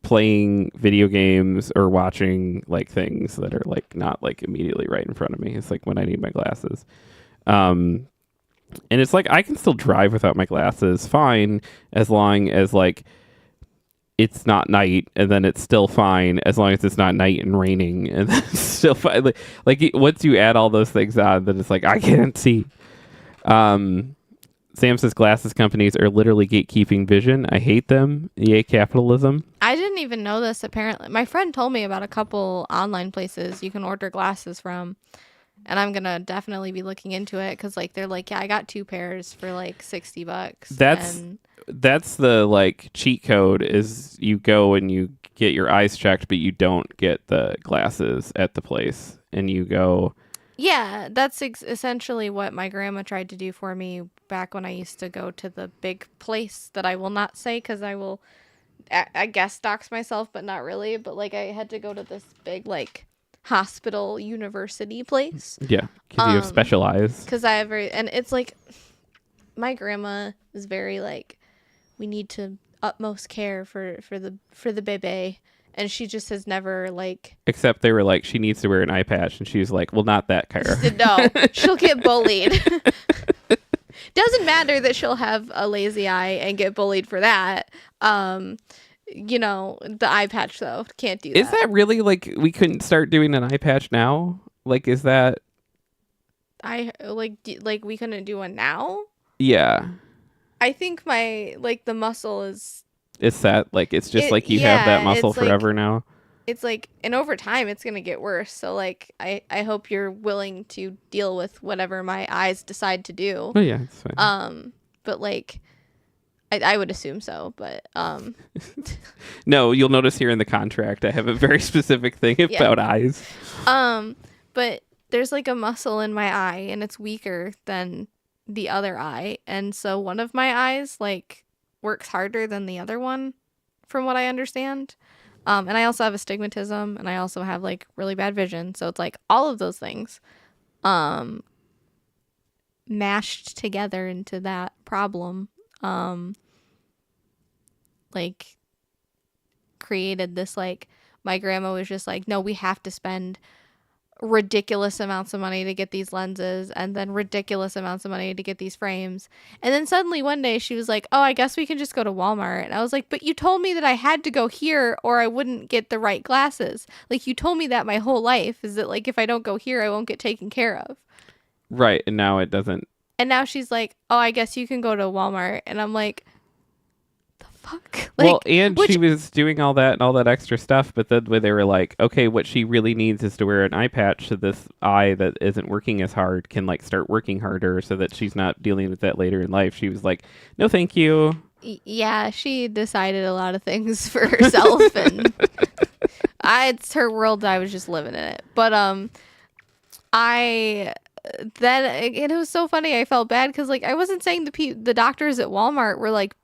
playing video games or watching like things that are like not like immediately right in front of me. It's like when I need my glasses. And it's like I can still drive without my glasses fine, as long as like it's not night, and then it's still fine as long as it's not night and raining, and then it's still fine. Like once you add all those things on, then it's like I can't see. Sam says glasses companies are literally gatekeeping vision. I hate them. Yay, capitalism. I didn't even know this apparently. My friend told me about a couple online places you can order glasses from. And I'm going to definitely be looking into it because like they're like, yeah, I got 2 pairs for like $60. That's the like cheat code is you go and you get your eyes checked, but you don't get the glasses at the place. And you go... Yeah, that's essentially what my grandma tried to do for me back when I used to go to the big place that I will not say because I will, I guess, dox myself, but not really. But like I had to go to this big like hospital university place. Yeah, because you have special eyes. Because I have and it's like my grandma is very like, we need to utmost care for the baby. And she just has never, like... Except they were like, she needs to wear an eye patch. And she was like, well, not that, Kyra. No, she'll get bullied. Doesn't matter that she'll have a lazy eye and get bullied for that. You know, the eye patch, though, can't do that. Is that really, like, we couldn't start doing an eye patch now? Like, is that... Like, we couldn't do one now? Yeah. I think the muscle is... It's set, like, it's just like you have that muscle forever like, now. It's like, and over time, it's going to get worse. So, like, I hope you're willing to deal with whatever my eyes decide to do. Oh, yeah, it's fine. But, like, I would assume so, but... No, you'll notice here in the contract, I have a very specific thing about eyes. But there's, like, a muscle in my eye, and it's weaker than the other eye. And so one of my eyes, like... works harder than the other one from what I understand. And I also have astigmatism and I also have like really bad vision. So it's like all of those things mashed together into that problem like created this like my grandma was just like, no, we have to spend ridiculous amounts of money to get these lenses and then ridiculous amounts of money to get these frames. And then suddenly one day she was like, oh, I guess we can just go to Walmart. And I was like, but you told me that I had to go here or I wouldn't get the right glasses. Like you told me that my whole life is that like if I don't go here I won't get taken care of. Right. And now it doesn't. And now she's like, oh, I guess you can go to Walmart. And I'm like, fuck? Like, well, and she was doing all that extra stuff, but then when they were like, okay, what she really needs is to wear an eye patch so this eye that isn't working as hard can like start working harder so that she's not dealing with that later in life. She was like, no, thank you. Yeah, she decided a lot of things for herself and it's her world. I was just living in it. But it was so funny. I felt bad because like I wasn't saying the doctors at Walmart were like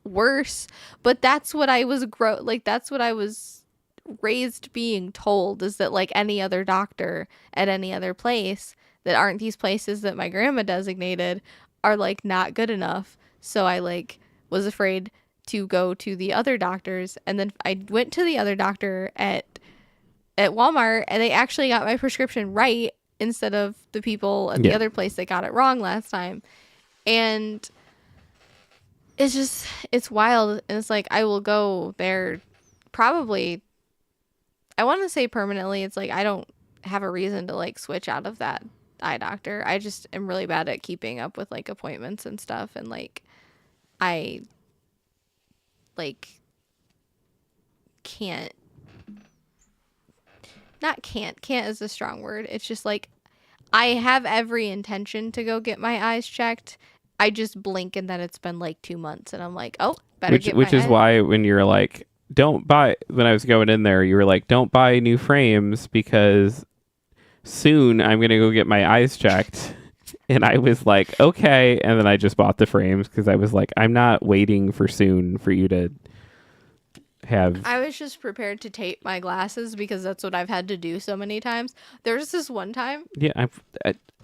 worse, but that's what I was that's what I was raised being told, is that like any other doctor at any other place that aren't these places that my grandma designated are like not good enough. So I like was afraid to go to the other doctors, and then I went to the other doctor at Walmart and they actually got my prescription right instead of the people at the other place that got it wrong last time. And it's wild. And it's like, I will go there probably, I want to say permanently. It's like, I don't have a reason to like switch out of that eye doctor. I just am really bad at keeping up with like appointments and stuff. And like, I like can't, not can't is a strong word. It's just like, I have every intention to go get my eyes checked. I just blink and then it's been like 2 months and I'm like, oh, better get my Which is eye. why when you're like, don't buy, when I was going in there, you were like, don't buy new frames because soon I'm going to go get my eyes checked. And I was like, okay. And then I just bought the frames because I was like, I'm not waiting for soon for you to have. I was just prepared to tape my glasses because that's what I've had to do so many times. There was this one time Yeah.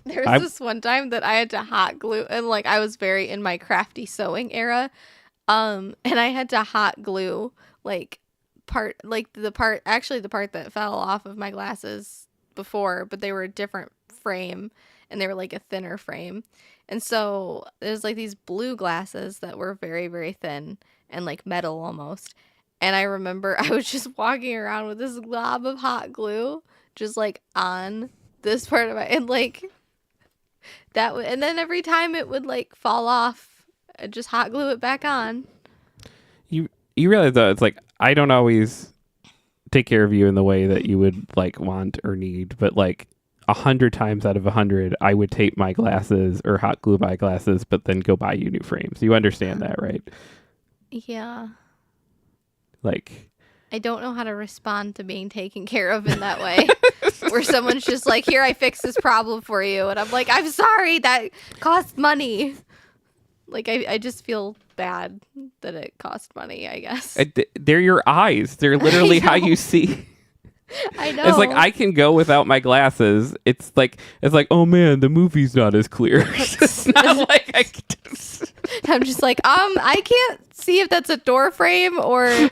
this one time that I had to hot glue, and like I was very in my crafty sewing era. And I had to hot glue like the part that fell off of my glasses before, but they were a different frame and they were like a thinner frame. And so there's like these blue glasses that were very, very thin and like metal almost. And I remember I was just walking around with this glob of hot glue just like on this part of my, and like and then every time it would like fall off, I'd just hot glue it back on. You realize though, it's like, I don't always take care of you in the way that you would like want or need, but like 100 times out of 100, I would tape my glasses or hot glue my glasses, but then go buy you new frames. You understand that, right? Yeah. Like, I don't know how to respond to being taken care of in that way. Where someone's just like, here, I fixed this problem for you. And I'm like, I'm sorry, that costs money. Like, I just feel bad that it cost money, I guess. they're your eyes. They're literally how you see. I know. It's like, I can go without my glasses. It's like, oh man, the movie's not as clear. It's not like I'm just like, I can't see if that's a door frame or...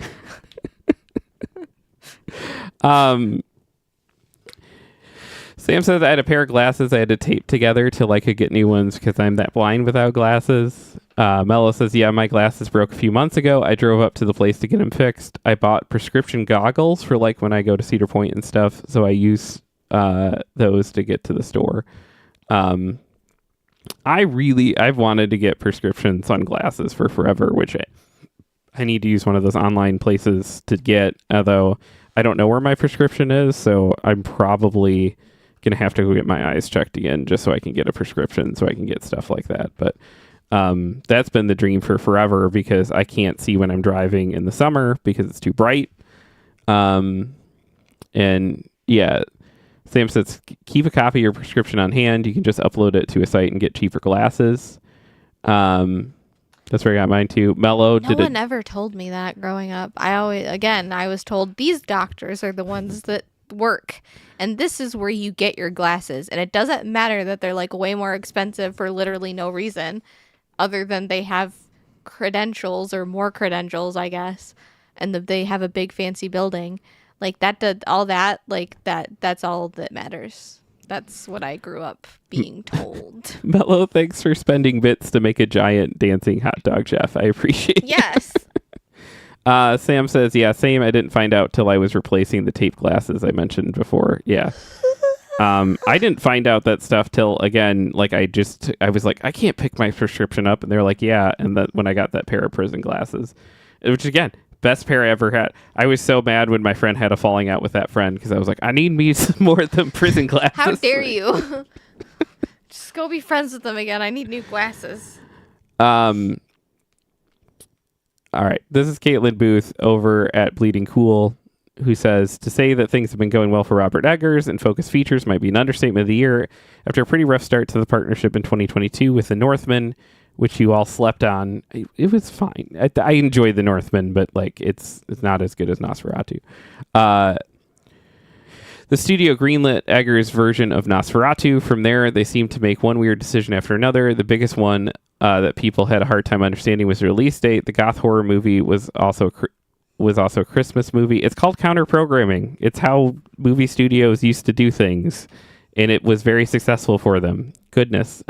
Sam says I had a pair of glasses I had to tape together till I could get new ones because I'm that blind without glasses. Mello says, yeah, my glasses broke a few months ago. I drove up to the place to get them fixed. I bought prescription goggles for like when I go to Cedar Point and stuff. So I use those to get to the store. I've wanted to get prescription sunglasses for forever, which I need to use one of those online places to get, although I don't know where my prescription is. So I'm probably going to have to go get my eyes checked again just so I can get a prescription so I can get stuff like that. But that's been the dream for forever because I can't see when I'm driving in the summer because it's too bright. And yeah, Sam says, keep a copy of your prescription on hand. You can just upload it to a site and get cheaper glasses. That's where I got mine too. Mello No one ever told me that growing up. I was told these doctors are the ones that work and this is where you get your glasses, and it doesn't matter that they're like way more expensive for literally no reason other than they have credentials or more credentials, I guess, and that they have a big fancy building like that. Did all that, like that's all that matters. That's what I grew up being told. Mello, thanks for spending bits to make a giant dancing hot dog chef. I appreciate it. Yes. Sam says, yeah, same. I didn't find out till I was replacing the tape glasses I mentioned before. Yeah. I didn't find out that stuff till, again, like I was like, I can't pick my prescription up. And they're like, yeah. And that when I got that pair of prison glasses, which again, best pair I ever had. I was so mad when my friend had a falling out with that friend because I was like, I need me some more of them prison glasses. How dare you? Just go be friends with them again. I need new glasses. All right. This is Caitlin Booth over at Bleeding Cool, who says, to say that things have been going well for Robert Eggers and Focus Features might be an understatement of the year after a pretty rough start to the partnership in 2022 with The Northman, which you all slept on. It was fine. I enjoyed The Northman, but like it's not as good as Nosferatu. The studio greenlit Eggers' version of Nosferatu. From there, they seemed to make one weird decision after another. The biggest one that people had a hard time understanding was the release date. The goth horror movie was also a Christmas movie. It's called counter-programming. It's how movie studios used to do things, and it was very successful for them. Goodness.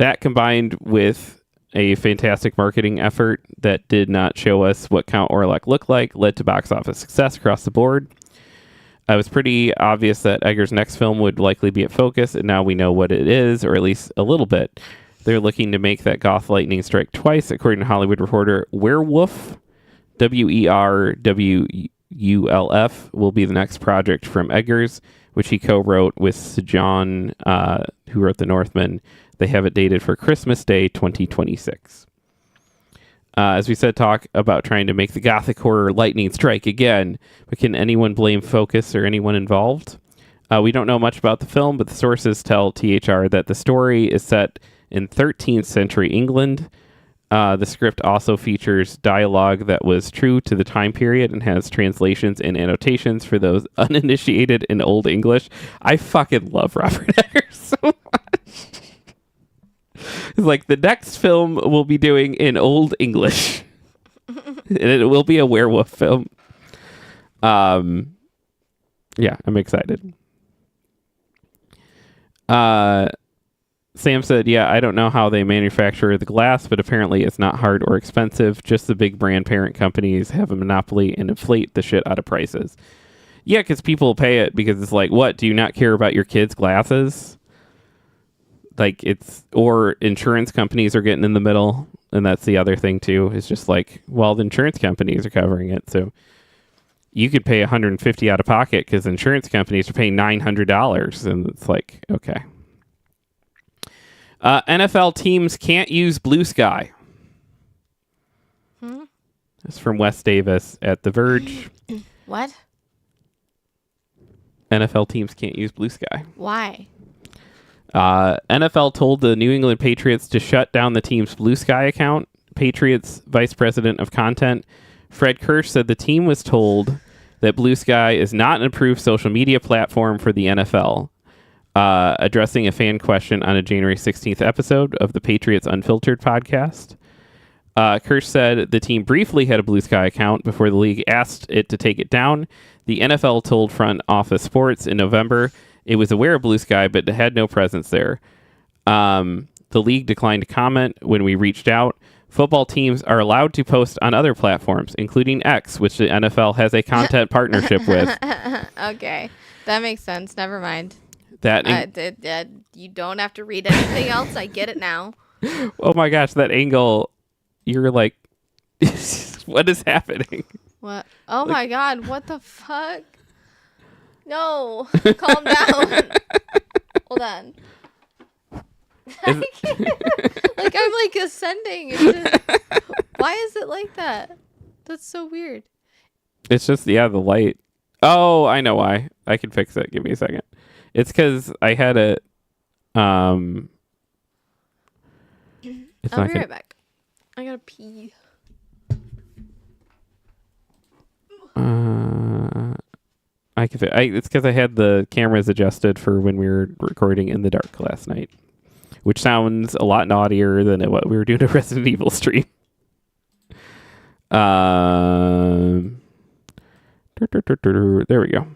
That combined with a fantastic marketing effort that did not show us what Count Orlok looked like led to box office success across the board. It was pretty obvious that Egger's next film would likely be at focus, and now we know what it is, or at least a little bit. They're looking to make that goth lightning strike twice, according to Hollywood Reporter. Werewolf, Werwulf, will be the next project from Eggers, which he co-wrote with John, who wrote The Northman. They have it dated for Christmas Day 2026. As we said, talk about trying to make the gothic horror lightning strike again, but can anyone blame Focus or anyone involved? We don't know much about the film, but the sources tell THR that the story is set in 13th century England. The script also features dialogue that was true to the time period and has translations and annotations for those uninitiated in Old English. I fucking love Robert Eggers so much. It's like the next film we'll be doing in Old English. And it will be a werewolf film. Yeah, I'm excited. Sam said, yeah, I don't know how they manufacture the glass, but apparently it's not hard or expensive. Just the big brand parent companies have a monopoly and inflate the shit out of prices. Yeah, because people pay it because it's like, what? Do you not care about your kids' glasses? Like or insurance companies are getting in the middle. And that's the other thing too, is just like, well, the insurance companies are covering it. So you could pay $150 out of pocket because insurance companies are paying $900. And it's like, okay. NFL teams can't use Blue Sky. That's from Wes Davis at The Verge. What? NFL teams can't use Blue Sky. Why? NFL told the New England Patriots to shut down the team's Blue Sky account. Patriots Vice President of Content Fred Kirsch said the team was told that Blue Sky is not an approved social media platform for the NFL. Addressing a fan question on a January 16th episode of the Patriots Unfiltered podcast. Kirsch said the team briefly had a Blue Sky account before the league asked it to take it down. The NFL told Front Office Sports in November it was aware of Blue Sky, but had no presence there. The league declined to comment when we reached out. Football teams are allowed to post on other platforms, including X, which the NFL has a content partnership with. Okay, that makes sense. Never mind. You don't have to read anything else. I get it now. Oh my gosh, that angle. You're like, what is happening? What? Oh my God, what the fuck? No, calm down. Hold on. Like I'm like ascending. Why is it like that? That's so weird. It's just, the light. Oh, I know why. I can fix it. Give me a second. It's because I had a I'll be right back. I gotta pee. It's because I had the cameras adjusted for when we were recording in the dark last night, which sounds a lot naughtier than what we were doing a Resident Evil stream. There we go.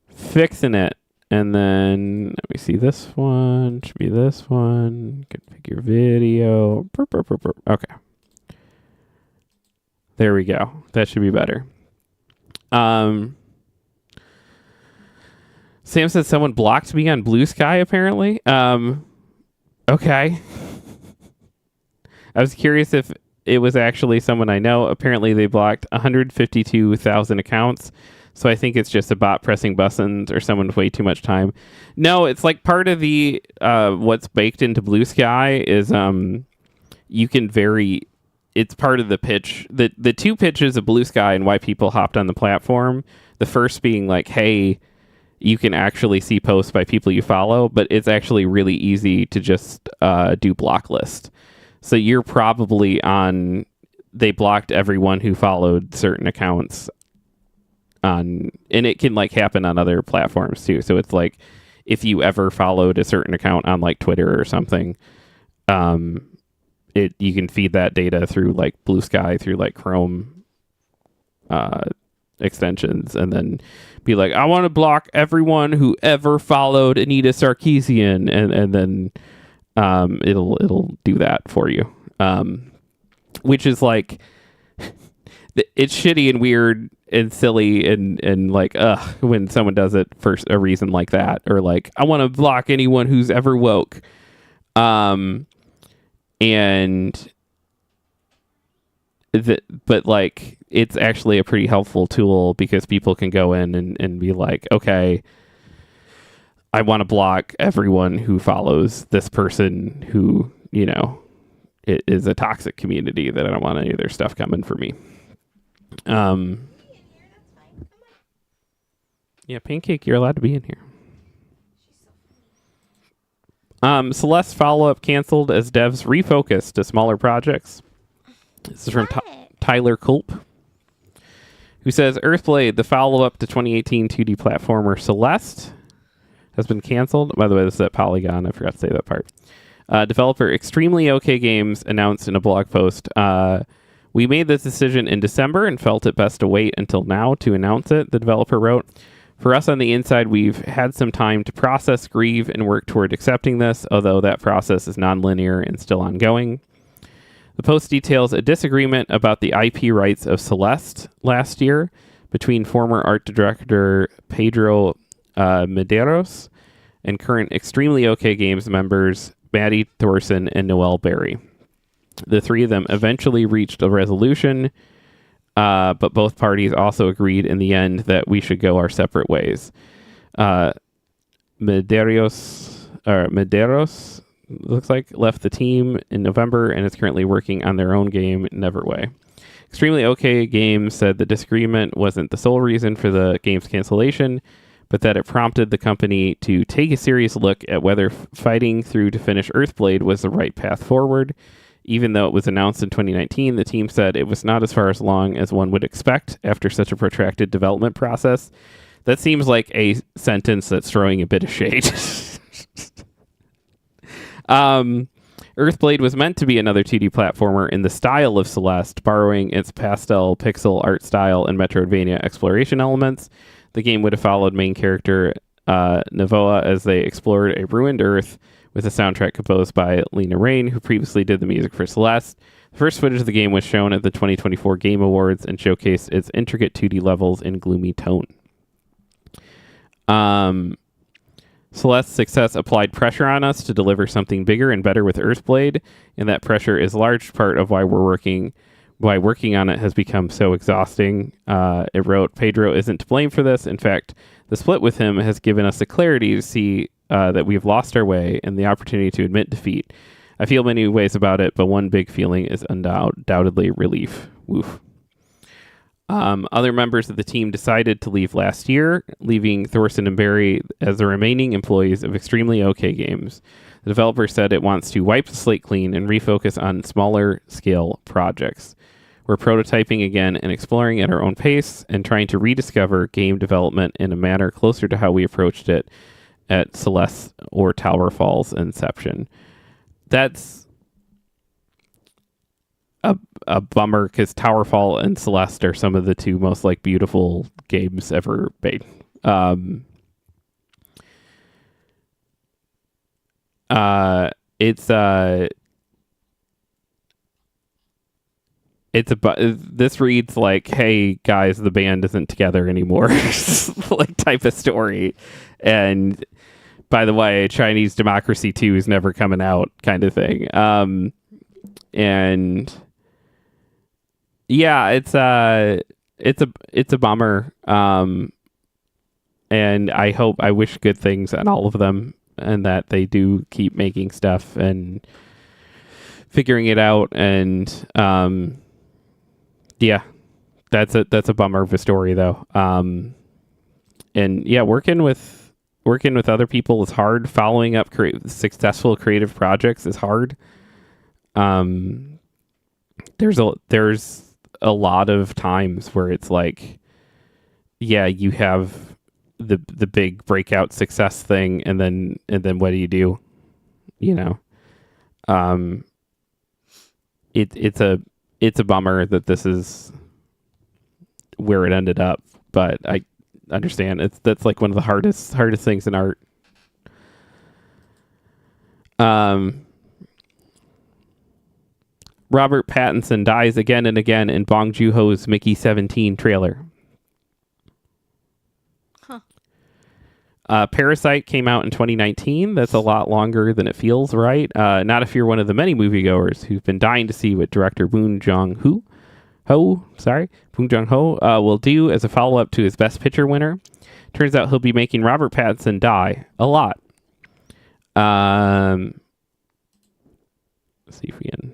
Fixing it. And then let me see, this one should be this one. Configure video. Okay. There we go. That should be better. Sam said someone blocked me on Blue Sky, apparently. Okay. I was curious if it was actually someone I know. Apparently they blocked 152,000 accounts. So I think it's just a bot pressing buttons or someone with way too much time. No, it's like part of the what's baked into Blue Sky is you can vary. It's part of the pitch. The two pitches of Blue Sky and why people hopped on the platform. The first being like, hey, you can actually see posts by people you follow, but it's actually really easy to just do block list. So you're probably on. They blocked everyone who followed certain accounts. And it can like happen on other platforms too. So it's like if you ever followed a certain account on like Twitter or something, you can feed that data through like Blue Sky through like Chrome extensions, and then be like, I want to block everyone who ever followed Anita Sarkeesian, and then it'll do that for you. Which is like, it's shitty and weird and silly and like, when someone does it for a reason like that, or like, I want to block anyone who's ever woke. But like, it's actually a pretty helpful tool because people can go in and be like, okay, I want to block everyone who follows this person who, it is a toxic community that I don't want any of their stuff coming for me. Yeah, Pancake, you're allowed to be in here. Celeste follow-up canceled as devs refocused to smaller projects. This is from Tyler Culp, who says, Earthblade, the follow-up to 2018 2D platformer Celeste, has been canceled. By the way, this is at Polygon. I forgot to say that part. Developer Extremely OK Games announced in a blog post, we made this decision in December and felt it best to wait until now to announce it, the developer wrote. For us on the inside, we've had some time to process, grieve, and work toward accepting this, although that process is non-linear and still ongoing. The post details a disagreement about the IP rights of Celeste last year between former art director Pedro Medeiros and current Extremely OK Games members Maddie Thorson and Noel Berry. The three of them eventually reached a resolution, but both parties also agreed in the end that we should go our separate ways. Medeiros looks like left the team in November and is currently working on their own game, Neverway. Extremely OK Games said the disagreement wasn't the sole reason for the game's cancellation, but that it prompted the company to take a serious look at whether fighting through to finish Earthblade was the right path forward. Even though it was announced in 2019, the team said it was not as far along as one would expect after such a protracted development process. That seems like a sentence that's throwing a bit of shade. Earthblade was meant to be another 2D platformer in the style of Celeste, borrowing its pastel pixel art style and Metroidvania exploration elements. The game would have followed main character Navoa as they explored a ruined Earth, with a soundtrack composed by Lena Raine, who previously did the music for Celeste. The first footage of the game was shown at the 2024 Game Awards and showcased its intricate 2D levels in gloomy tone. Celeste's success applied pressure on us to deliver something bigger and better with Earthblade, and that pressure is a large part of why working on it has become so exhausting. It wrote, Pedro isn't to blame for this. In fact, the split with him has given us the clarity to see that we've lost our way and the opportunity to admit defeat. I feel many ways about it, but one big feeling is undoubtedly relief. Woof. Other members of the team decided to leave last year, leaving Thorson and Barry as the remaining employees of Extremely OK Games. The developer said it wants to wipe the slate clean and refocus on smaller scale projects. We're prototyping again and exploring at our own pace and trying to rediscover game development in a manner closer to how we approached it at Celeste or Tower Fall's inception. That's a bummer because Towerfall and Celeste are some of the two most like beautiful games ever made. This reads like, hey guys, the band isn't together anymore, like type of story. And by the way, Chinese Democracy 2 is never coming out kind of thing. And yeah, it's a bummer. And I wish good things on all of them and that they do keep making stuff and figuring it out. And yeah, that's a bummer of a story though. And yeah, working with other people is hard. Following up successful creative projects is hard. There's a lot of times where it's like, yeah, you have the big breakout success thing, and then what do you do? You know, it's a bummer that this is where it ended up, but I understand that's like one of the hardest things in art. Robert Pattinson dies again and again in Bong Joon-ho's Mickey 17 trailer. Parasite came out in 2019. That's a lot longer than it feels, right? Not if you're one of the many moviegoers who've been dying to see what director Bong Joon-ho will do as a follow-up to his Best Picture winner. Turns out he'll be making Robert Pattinson die a lot. Let's see if we can...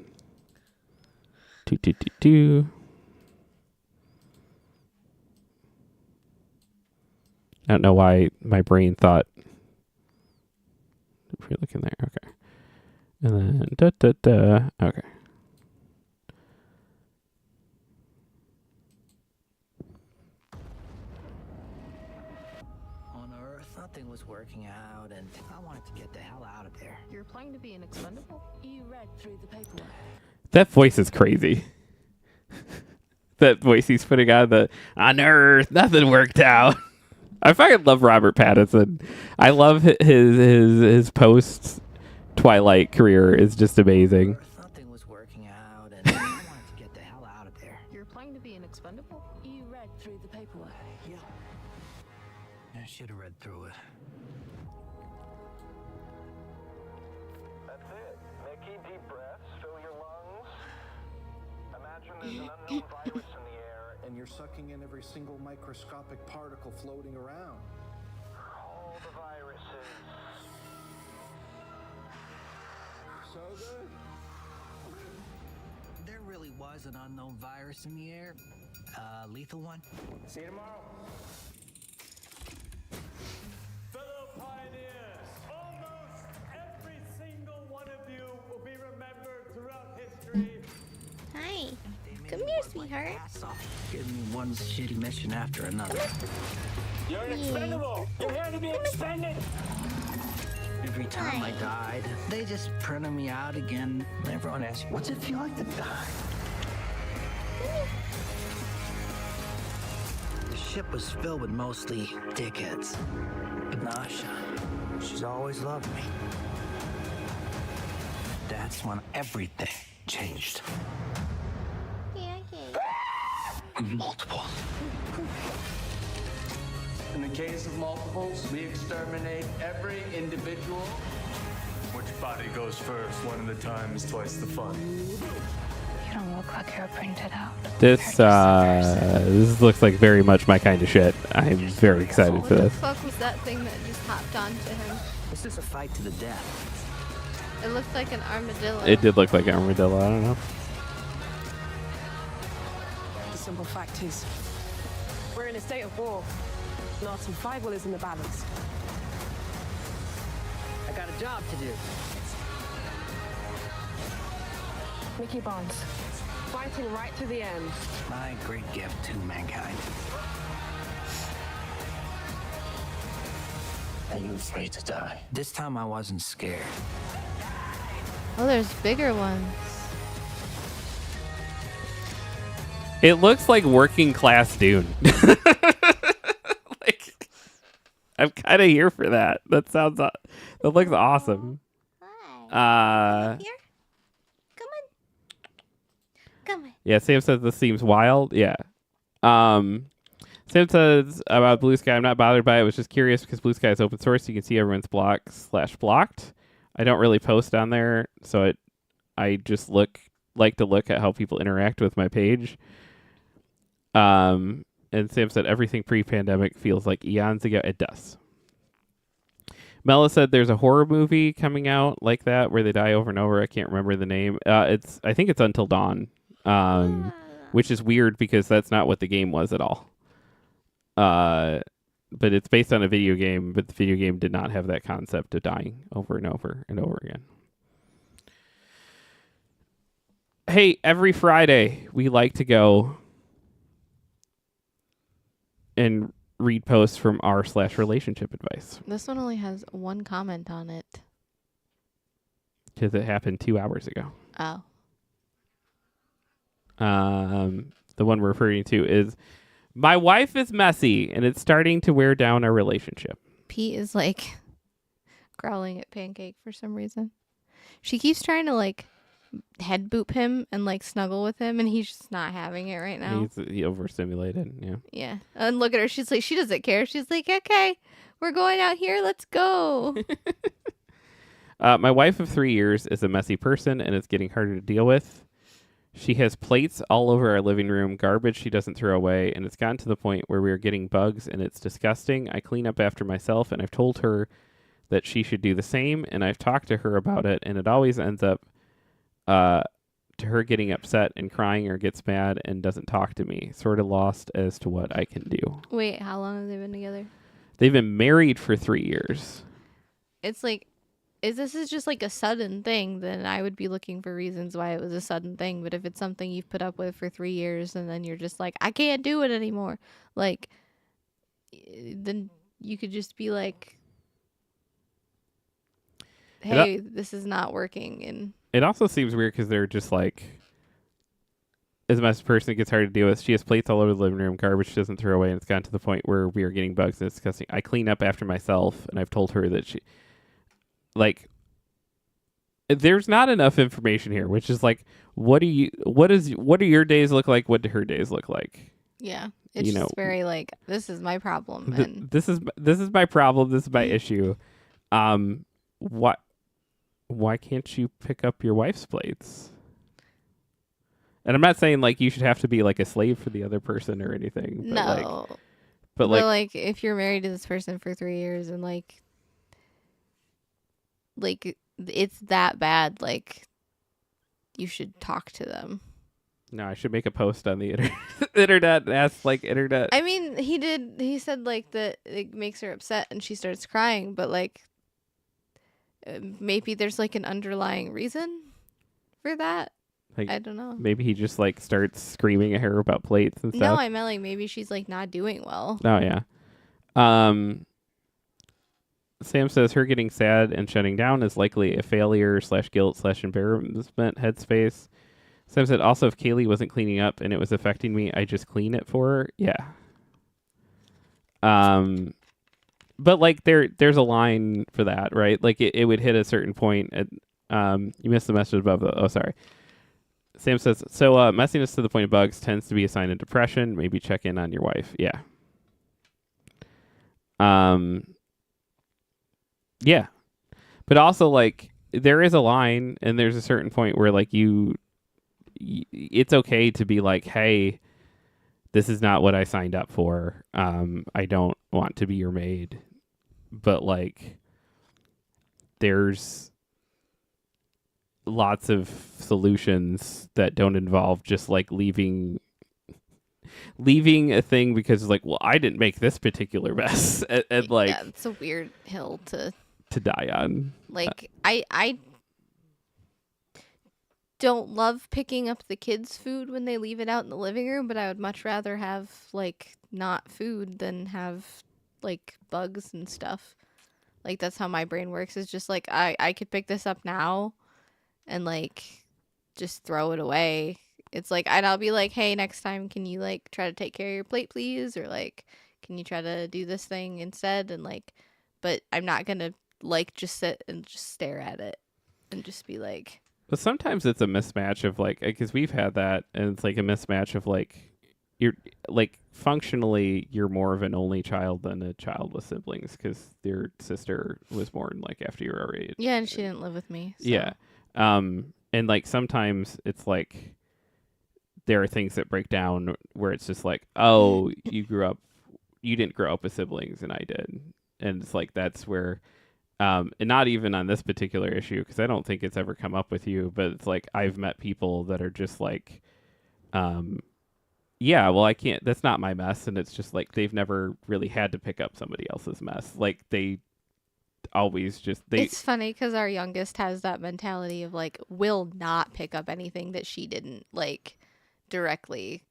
I don't know why my brain thought. If you're looking there, okay. And then okay. On Earth, nothing was working out, and I wanted to get the hell out of there. You're applying to be an expendable? You read through the paperwork. That voice is crazy. That voice he's putting on Earth, nothing worked out. I fucking love Robert Pattinson. I love his post Twilight career is just amazing. Nothing was working out, and I wanted to get the hell out of there. You're applying to be an expendable? You read through the paperwork. Yeah. I should have read through it. That's it. Mickey, deep breaths, fill your lungs. Imagine there's an unknown virus in the air, And you're sucking in every single microscopic particle floating around. all the viruses. So good. There really was an unknown virus in the air. Lethal one. See you tomorrow. Fellow pioneers, almost every single one of you will be remembered throughout history. Hi. They made Come me here, work my sweetheart. ass off, giving me one shitty mission after another. You're an expendable. You're here to be expended. Every time I died, they just printed me out again. Everyone asks, what's it feel like to die? The ship was filled with mostly dickheads. But Nasha, she's always loved me. That's when everything changed. Yeah, okay. Multiple. In the case of multiples, we exterminate every individual. Which body goes first? One at a time is twice the fun. You don't look like you're printed out. This looks like very much my kind of shit. I'm very excited for What the this. fuck was that thing that just hopped onto him? This is a fight to the death. It looked like an armadillo. It did look like an armadillo. I don't know. The simple fact is, we're in a state of war, and our survival is in the balance. I got a job to do. Mickey Barnes, fighting right to the end. My great gift to mankind. Are you afraid to die? This time I wasn't scared. Oh, there's bigger ones. It looks like working class Dune. Like, I'm kind of here for that. That looks awesome. Hi. Here? Come on. Come on. Yeah, Sam says this seems wild. Yeah. Sam says about Blue Sky, I'm not bothered by it. I was just curious because Blue Sky is open source. You can see everyone's blocked. I don't really post on there, so I just like to look at how people interact with my page. And Sam said everything pre-pandemic feels like eons ago. It does. Mela said there's a horror movie coming out like that where they die over and over. I can't remember the name. I think it's Until Dawn, which is weird because that's not what the game was at all. But it's based on a video game, but the video game did not have that concept of dying over and over and over again. Hey, every Friday we like to go and read posts from r/relationship advice This one only has one comment on it. because it happened 2 hours ago. Oh. The one we're referring to is, my wife is messy and it's starting to wear down our relationship. Pete is like growling at Pancake for some reason. She keeps trying to like head boop him and like snuggle with him, and he's just not having it right now. He's overstimulated. Yeah. Yeah. And look at her. She's like, she doesn't care. She's like, okay, we're going out here. Let's go. My wife of 3 years is a messy person, and it's getting harder to deal with. She has plates all over our living room, garbage she doesn't throw away, and it's gotten to the point where we are getting bugs, and it's disgusting. I clean up after myself, and I've told her that she should do the same, and I've talked to her about it, and it always ends up to her getting upset and crying or gets mad and doesn't talk to me. Sort of lost as to what I can do. Wait, how long have they been together? They've been married for 3 years. It's like, if this is just like a sudden thing, then I would be looking for reasons why it was a sudden thing. But if it's something you've put up with for 3 years and then you're just like, I can't do it anymore, like, then you could just be like, hey, this is not working. And it also seems weird because they're just like, as a messy person, it gets hard to deal with. She has plates all over the living room, garbage she doesn't throw away, and it's gotten to the point where we are getting bugs and it's disgusting. I clean up after myself, and I've told her that she, like, there's not enough information here, which is like, what do your days look like? What do her days look like? yeah, it's just very like, this is my problem. And This is my problem. This is my issue. Why can't you pick up your wife's plates? And I'm not saying like you should have to be like a slave for the other person or anything. But no. But like if you're married to this person for 3 years and like it's that bad, like you should talk to them. No, I should make a post on the internet and ask like internet. I mean, he said like that it makes her upset and she starts crying, but like maybe there's like an underlying reason for that. Like, I don't know. Maybe he just like starts screaming at her about plates and stuff. No, I meant like maybe she's like not doing well. Oh yeah. Sam says her getting sad and shutting down is likely a failure / guilt / embarrassment headspace. Sam said also if Kaylee wasn't cleaning up and it was affecting me, I just clean it for her. Yeah. But like there's a line for that, right? Like it would hit a certain point at you missed the message above the sorry. Sam says, so messiness to the point of bugs tends to be a sign of depression. Maybe check in on your wife. Yeah. Yeah. But also, like, there is a line, and there's a certain point where, like, it's okay to be like, hey, this is not what I signed up for. I don't want to be your maid. But, like, there's lots of solutions that don't involve just like leaving a thing because like, well, I didn't make this particular mess and like yeah, it's a weird hill to die on. Like I don't love picking up the kids' food when they leave it out in the living room, but I would much rather have like not food than have like bugs and stuff. Like that's how my brain works. Is just like I could pick this up now and like just throw it away. It's like, and I'll be like, hey, next time can you like try to take care of your plate, please? Or like, can you try to do this thing instead? And like, but I'm not gonna like just sit and just stare at it and just be like. But sometimes it's a mismatch of like, because we've had that, and it's like a mismatch of like, you're like functionally you're more of an only child than a child with siblings because your sister was born like after you were already. Yeah, and she didn't live with me. So. Yeah. And like sometimes it's like there are things that break down where it's just like, oh, you didn't grow up with siblings and I did. And it's like, that's where, and not even on this particular issue, because I don't think it's ever come up with you, but it's like, I've met people that are just like, yeah, well, I can't, that's not my mess. And it's just like, they've never really had to pick up somebody else's mess. Like they always just it's funny because our youngest has that mentality of like will not pick up anything that she didn't like directly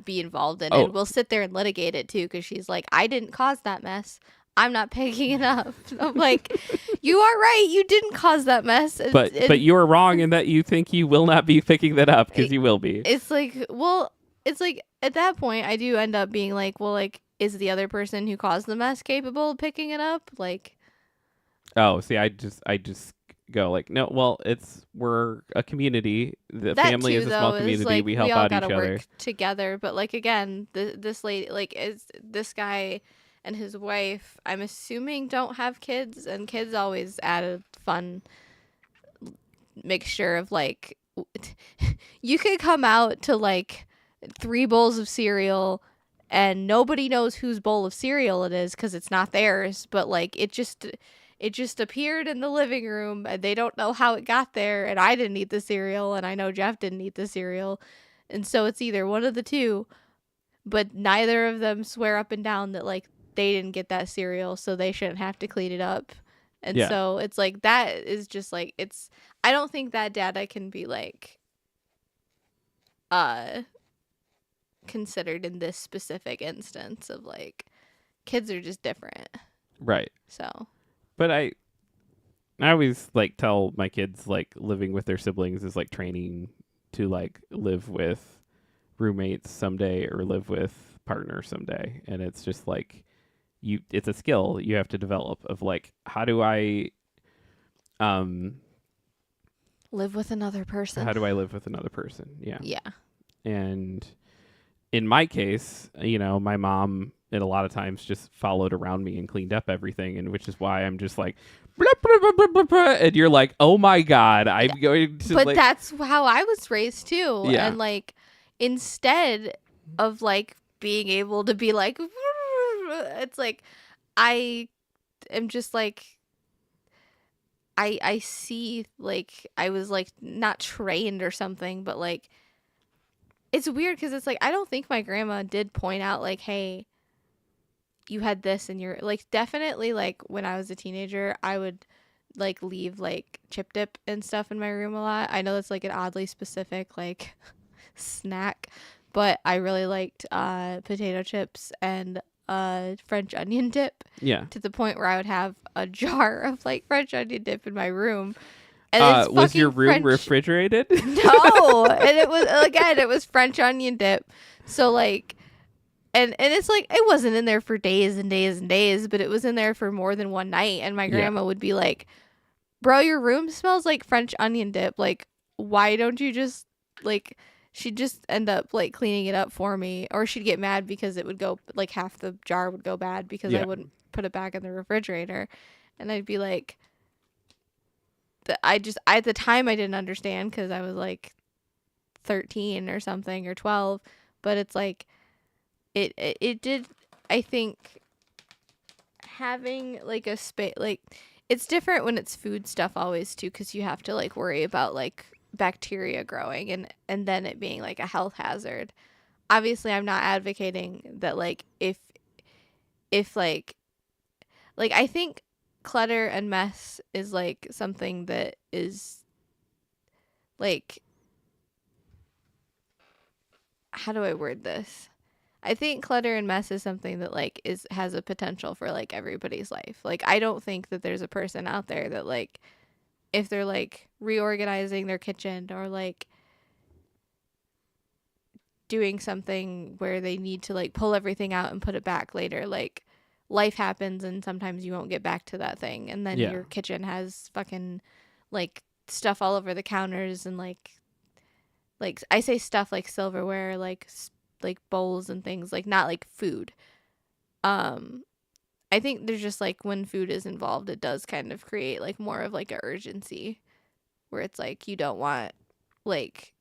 be involved in, and we'll sit there and litigate it too because she's like, I didn't cause that mess, I'm not picking it up. I'm like, you are right, you didn't cause that mess, but you are wrong in that you think you will not be picking that up because you will be. It's like, well, it's like at that point I do end up being like, well, like, is the other person who caused the mess capable of picking it up? Like, oh, see, I just go like, no, well, we're a community. The That family too, is a small though, community. is like We help all out each gotta other. work together. But like again, this lady, like, is this guy and his wife, I'm assuming, don't have kids, and kids always add a fun mixture of like you could come out to like 3 bowls of cereal and nobody knows whose bowl of cereal it is because it's not theirs, but like it just appeared in the living room and they don't know how it got there, and I didn't eat the cereal and I know Jeff didn't eat the cereal, and so it's either one of the two, but neither of them swear up and down that like they didn't get that cereal, so they shouldn't have to clean it up. And Yeah. so it's like that is just like I don't think that data can be like considered in this specific instance of like kids are just different. Right. So But I always like tell my kids like living with their siblings is like training to like live with roommates someday or live with partners someday, and it's just like it's a skill you have to develop of like, how do I live with another person. how do I live with another person? Yeah. Yeah. And in my case, my mom at a lot of times just followed around me and cleaned up everything, and which is why I'm just like blah, blah, blah, blah, blah, blah, and you're like, oh my god, I'm going to But like, that's how I was raised too. Yeah. And like instead of like being able to be like it's like I am just like I see like I was like not trained or something, but like it's weird because it's like I don't think my grandma did point out like, hey, you had this and you're like, definitely like when I was a teenager I would like leave like chip dip and stuff in my room a lot. I know that's like an oddly specific like snack, but I really liked potato chips and French onion dip. yeah. To the point where I would have a jar of like French onion dip in my room. And it's Was your fucking room French- refrigerated? No, and it was French onion dip. So like, and it's like it wasn't in there for days and days and days, but it was in there for more than one night. And my Yeah. grandma would be like, "Bro, your room smells like French onion dip. Like, why don't you just like?" She'd just end up like cleaning it up for me, or she'd get mad because it would go like half the jar would go bad because Yeah. I wouldn't put it back in the refrigerator, and I'd be like, I at the time I didn't understand because I was like 13 or something or 12, but it's like it did. I think having like a space, like it's different when it's food stuff always too, because you have to like worry about like bacteria growing and then it being like a health hazard. Obviously I'm not advocating that like if like I think clutter and mess is like something that is like, how do I word this? I think clutter and mess is something that like has a potential for like everybody's life. Like I don't think that there's a person out there that like if they're like reorganizing their kitchen or like doing something where they need to like pull everything out and put it back later, like life happens and sometimes you won't get back to that thing, and then Yeah. your kitchen has fucking like stuff all over the counters and like I say stuff like silverware, like bowls and things, like not like food. I think there's just like when food is involved, it does kind of create like more of like a urgency where it's like you don't want like,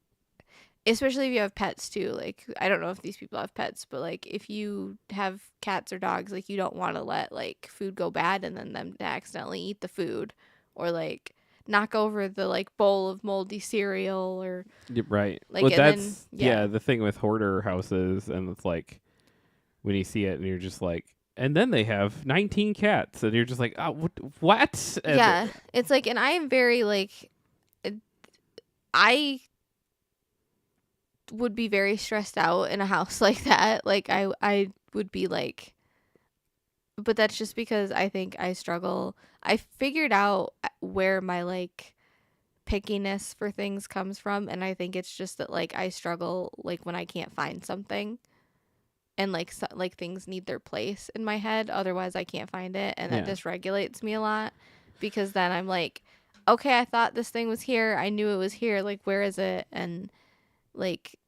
especially if you have pets too. Like I don't know if these people have pets, but like if you have cats or dogs, like you don't want to let like food go bad and then them to accidentally eat the food or like knock over the like bowl of moldy cereal or Right. like, Well, and then- that's yeah. the thing with hoarder houses, and it's like when you see it and you're just like, and then they have 19 cats, and you're just like, oh, what? And yeah, it's like, and I am very like, I would be very stressed out in a house like that. Like I would be like, but that's just because I think I struggle. I figured out where my like pickiness for things comes from, and I think it's just that like I struggle like when I can't find something and like like things need their place in my head, otherwise I can't find it, and that Yeah. dysregulates me a lot because then I'm like okay, I thought this thing was here. I knew it was here. Like, where is it? And like,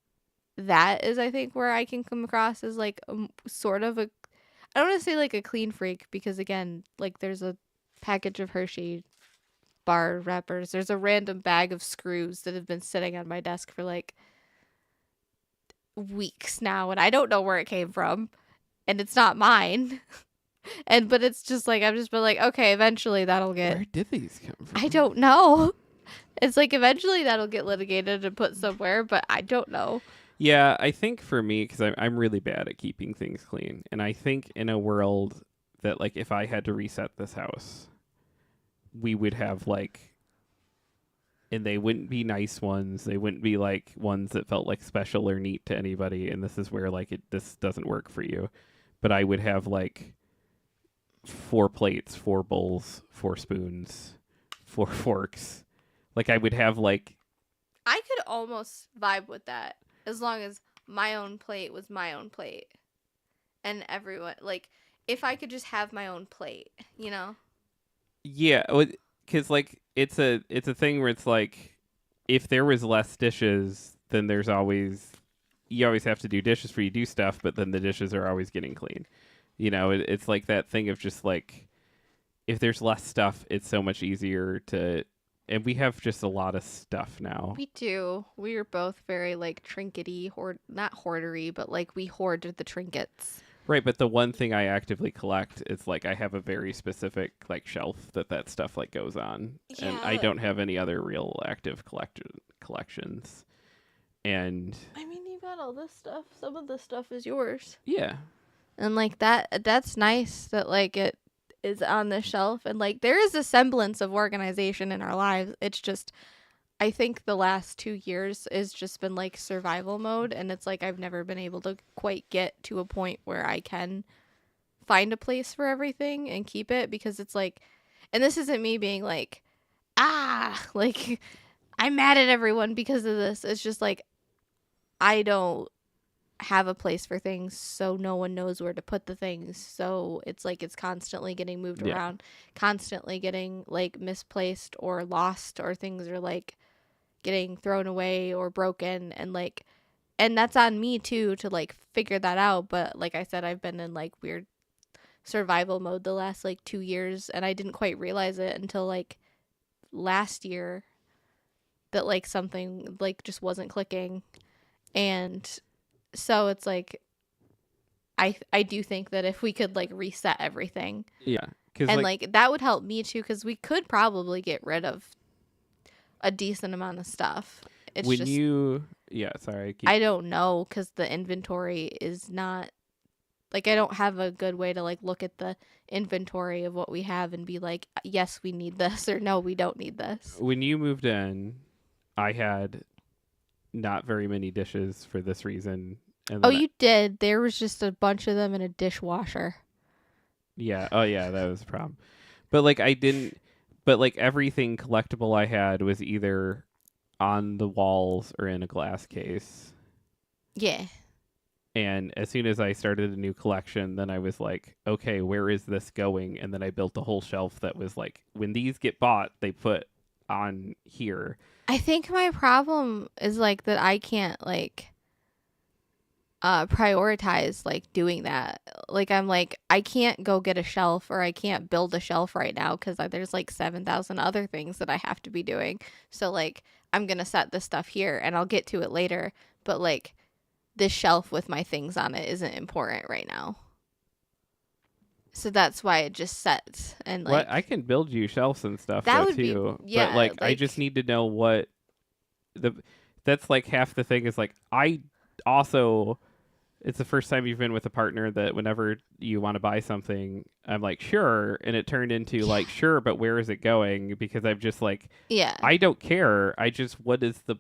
that is, I think, where I can come across as like sort of a, I don't want to say like a clean freak, because again, like there's a package of Hershey bar wrappers. There's a random bag of screws that have been sitting on my desk for like weeks now, and I don't know where it came from, and it's not mine. And but it's just like I've just been like, okay, eventually that'll get. Where did these come from? I don't know. It's like eventually that'll get litigated and put somewhere, but I don't know. Yeah, I think for me, because I'm really bad at keeping things clean, and I think in a world that like if I had to reset this house, we would have like, and they wouldn't be nice ones. They wouldn't be like ones that felt like special or neat to anybody. And this is where like this doesn't work for you. But I would have like 4 plates, 4 bowls, 4 spoons, 4 forks. Like I would have like, I could almost vibe with that as long as my own plate was my own plate. And everyone, like, if I could just have my own plate, you know? yeah, because like it's a thing where it's like if there was less dishes, then there's always, you always have to do dishes for you do stuff, but then the dishes are always getting clean. You know, it's like that thing of just like if there's less stuff, it's so much easier to, and we have just a lot of stuff now. We do. We are both very, like, trinkety, not hoardery, but, like, we hoard the trinkets. Right, but the one thing I actively collect is like I have a very specific like shelf that stuff like goes on, and I don't have any other real active collections. And I mean, you got all this stuff. Some of this stuff is yours. yeah, And like that's nice that like it is on the shelf, and like there is a semblance of organization in our lives. It's just I think the last 2 years has just been like survival mode, and it's like I've never been able to quite get to a point where I can find a place for everything and keep it, because it's like, and this isn't me being like, like I'm mad at everyone because of this. It's just like I don't have a place for things, so no one knows where to put the things, so it's like it's constantly getting moved around, constantly getting like misplaced or lost, or things are like getting thrown away or broken, and like, and that's on me too to like figure that out. But like I said, I've been in like weird survival mode the last like 2 years, and I didn't quite realize it until like last year that like something like just wasn't clicking. And so it's like I do think that if we could like reset everything, yeah, because and like that would help me too, because we could probably get rid of a decent amount of stuff. It's when just sorry, I don't know, because the inventory is not like, I don't have a good way to like look at the inventory of what we have and be like, yes, we need this, or no, we don't need this. when you moved in, I had not very many dishes for this reason. And Oh, then you did. There was just a bunch of them in a dishwasher. yeah, oh yeah, that was a problem. But like I didn't, but like everything collectible I had was either on the walls or in a glass case. Yeah. And as soon as I started a new collection, then I was like, okay, where is this going? And then I built a whole shelf that was like, when these get bought, they put on here. I think my problem is like that I can't like prioritize like doing that. Like I'm like, I can't go get a shelf, or I can't build a shelf right now because there's like 7,000 other things that I have to be doing. So like I'm gonna set this stuff here and I'll get to it later, but like this shelf with my things on it isn't important right now. So that's why it just sets. And like, I can build you shelves and stuff that though, would too. be, yeah, but like I just need to know what that's like half the thing is like I also, it's the first time you've been with a partner that whenever you want to buy something, I'm like, sure. And it turned into like, sure, but where is it going? Because I'm just like, yeah, I don't care. I just, what is the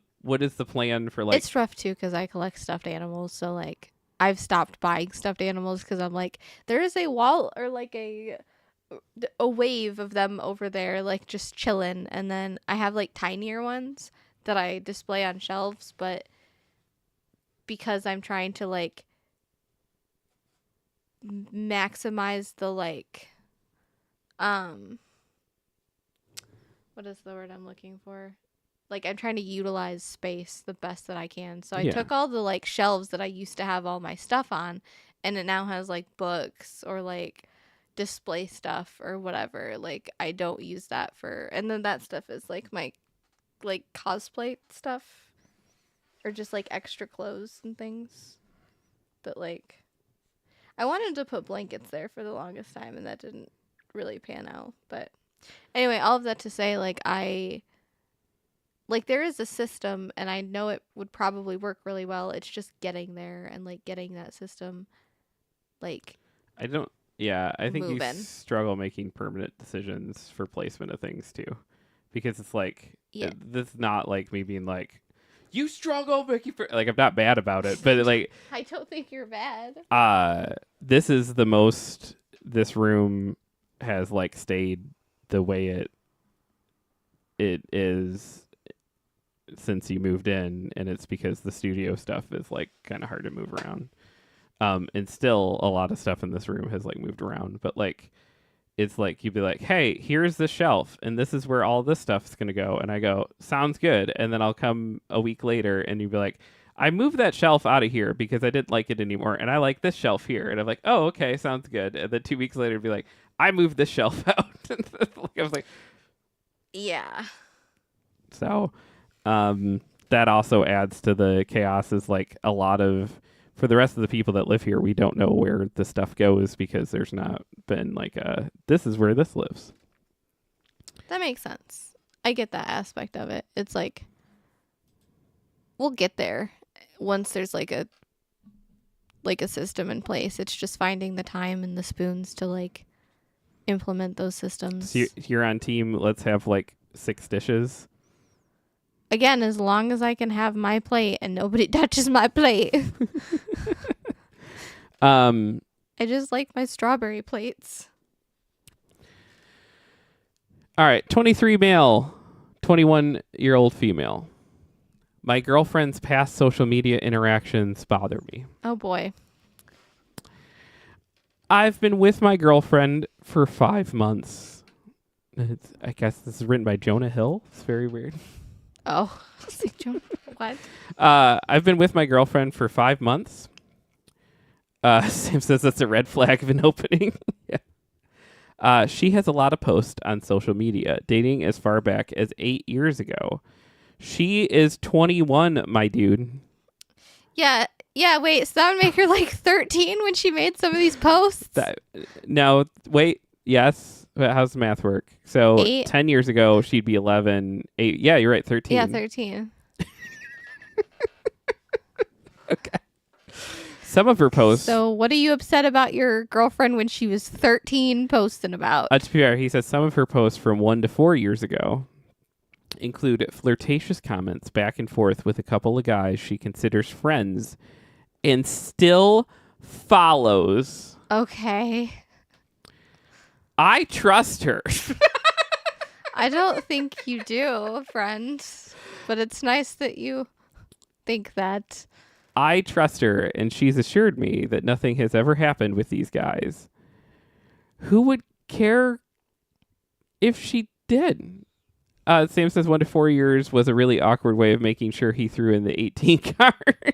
plan for like, it's rough too because I collect stuffed animals. So like I've stopped buying stuffed animals because I'm like, there is a wall or like a wave of them over there, like just chilling. And then I have like tinier ones that I display on shelves, but because I'm trying to like maximize the like what is the word I'm looking for? Like, I'm trying to utilize space the best that I can. So I Yeah. took all the like shelves that I used to have all my stuff on, and it now has like books or like display stuff or whatever. Like, I don't use that for, and then that stuff is like my like cosplay stuff or just like extra clothes and things. But like, I wanted to put blankets there for the longest time, and that didn't really pan out. But anyway, all of that to say, like, there is a system, and I know it would probably work really well. It's just getting there and like getting that system, like. I don't. Yeah, I think you moving. struggle making permanent decisions for placement of things too, because it's like this is not like me being like, you struggle making like I'm not bad about it, but like I don't think you're bad. this is the most this room has like stayed the way it is since you moved in, and it's because the studio stuff is like kind of hard to move around. And still a lot of stuff in this room has like moved around, but like it's like you'd be like, hey, here's the shelf and this is where all this stuff's gonna go, and I go, sounds good, and then I'll come a week later and you'd be like, I moved that shelf out of here because I didn't like it anymore, and I like this shelf here, and I'm like, oh, okay, sounds good, and then 2 weeks later it'd be like, I moved this shelf out. I was like, yeah. So that also adds to the chaos, is like a lot of, for the rest of the people that live here, we don't know where the stuff goes because there's not been like this is where this lives. That makes sense. I get that aspect of it. It's like, we'll get there once there's like a system in place. It's just finding the time and the spoons to like implement those systems. So you're on team, let's have like 6 dishes. Again, as long as I can have my plate and nobody touches my plate. I just like my strawberry plates. All right, 23 male, 21-year-old female. My girlfriend's past social media interactions bother me. Oh boy. I've been with my girlfriend for 5 months. I guess this is written by Jonah Hill. It's very weird. Oh, what? I've been with my girlfriend for 5 months. Sam says that's a red flag of an opening. Yeah. She has a lot of posts on social media, dating as far back as 8 years ago. She is 21, my dude. Yeah, wait, so that would make her like 13 when she made some of these posts? No, wait, yes. But how's the math work? So 8. 10 years ago, she'd be 11. 8, yeah, you're right, 13. Yeah, 13. Okay. Some of her posts. So what are you upset about your girlfriend when she was 13 posting about? To be fair, he says some of her posts from 1 to 4 years ago include flirtatious comments back and forth with a couple of guys she considers friends and still follows. Okay. I trust her. I don't think you do, friend. But it's nice that you think that. I trust her, and she's assured me that nothing has ever happened with these guys. Who would care if she did? Sam says 1 to 4 years was a really awkward way of making sure he threw in the 18 card.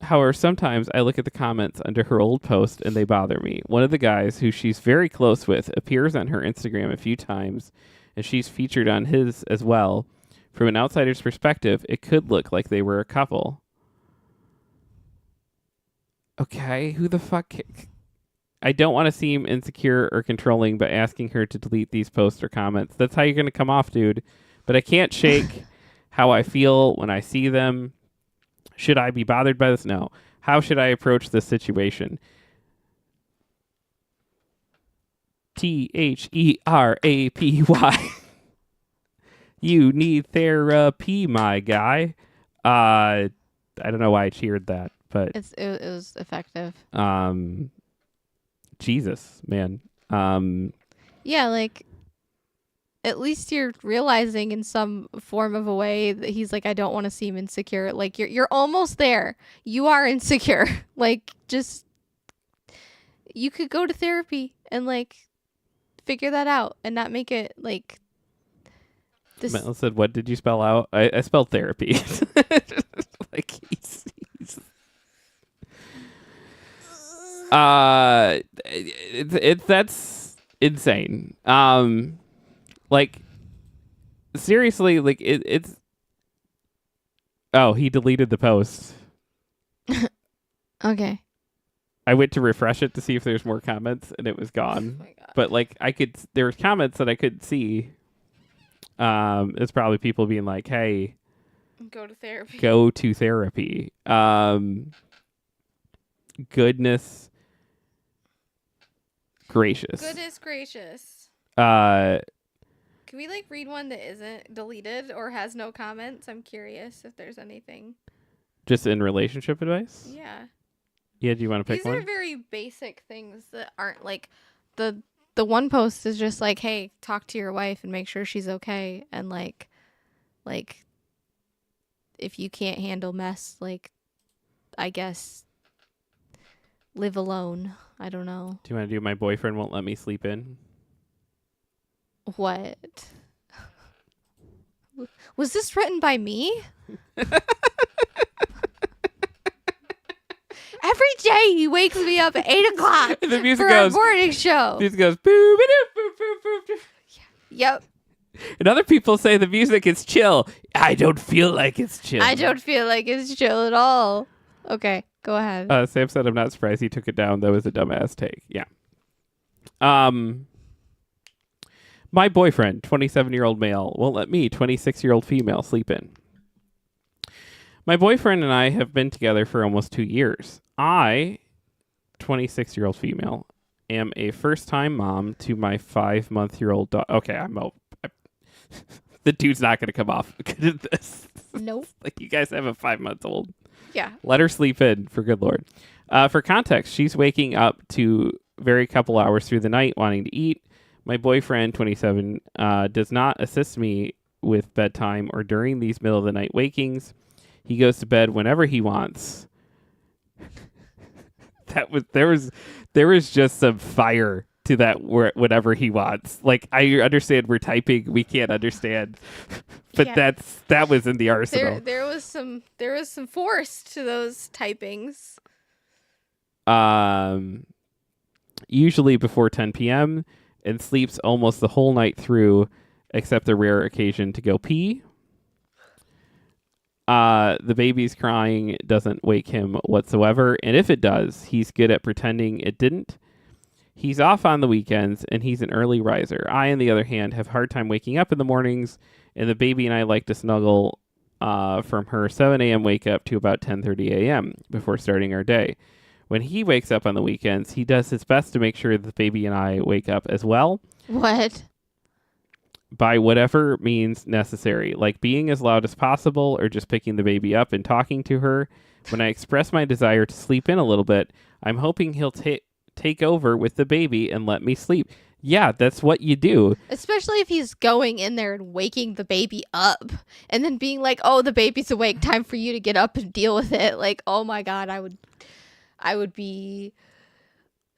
However, sometimes I look at the comments under her old post and they bother me. One of the guys who she's very close with appears on her Instagram a few times, and she's featured on his as well. From an outsider's perspective, it could look like they were a couple. Okay, who the fuck? I don't want to seem insecure or controlling by asking her to delete these posts or comments. That's how you're going to come off, dude. But I can't shake how I feel when I see them. Should I be bothered by this? No. How should I approach this situation? THERAPY. You need therapy, my guy. I don't know why I cheered that, but It was effective. Jesus, man. Yeah, like, at least you're realizing in some form of a way that he's like, I don't want to seem insecure. Like, you're almost there. You are insecure. Like, just you could go to therapy and like figure that out and not make it like this. Metal said, "What did you spell out?" I spelled therapy. Like he's that's insane. Like seriously, like it's. Oh, he deleted the post. Okay. I went to refresh it to see if there's more comments, and it was gone. Oh my God. But like there were comments that I could see. It's probably people being like, "Hey, Go to therapy. go to therapy." Goodness gracious. Goodness gracious. Uh, Can we like read one that isn't deleted or has no comments? I'm curious if there's anything. just in relationship advice. Yeah. Yeah, do you want to pick These are one? very basic things that aren't like the one post is just like, hey, talk to your wife and make sure she's okay, and like if you can't handle mess, like I guess live alone. I don't know. Do you want to do my boyfriend won't let me sleep in? What? Was this written by me? Every day he wakes me up at 8 o'clock And the music for goes. a morning show. Music goes. Boop, boop, boop, boop, boop, boop. Yep. And other people say the music is chill. I don't feel like it's chill. I don't feel like it's chill at all. Okay, go ahead. Sam said, "I'm not surprised he took it down. That was a dumbass take." Yeah. My boyfriend, 27-year-old male, won't let me, 26-year-old female, sleep in. My boyfriend and I have been together for almost 2 years. I, 26-year-old female, am a first-time mom to my 5-month-old daughter. Okay, the dude's not going to come off good at this. Nope. Like, you guys have a 5-month-old. Yeah. Let her sleep in, for good Lord. For context, she's waking up to very couple hours through the night wanting to eat. My boyfriend, 27, does not assist me with bedtime or during these middle of the night wakings. He goes to bed whenever he wants. There was just some fire to that whatever he wants. Like, I understand we're typing, we can't understand. But Yeah. that was in the arsenal. There was some force to those typings. Usually before 10 p.m. and sleeps almost the whole night through, except the rare occasion to go pee. The baby's crying doesn't wake him whatsoever, and if it does, he's good at pretending it didn't. He's off on the weekends, and he's an early riser. I, on the other hand, have a hard time waking up in the mornings, and the baby and I like to snuggle from her 7 a.m. wake up to about 10:30 a.m. before starting our day. When he wakes up on the weekends, he does his best to make sure the baby and I wake up as well. What? By whatever means necessary, like being as loud as possible or just picking the baby up and talking to her. When I express my desire to sleep in a little bit, I'm hoping he'll take over with the baby and let me sleep. Yeah, that's what you do. Especially if he's going in there and waking the baby up and then being like, "Oh, the baby's awake. Time for you to get up and deal with it." Like, oh my God, I would be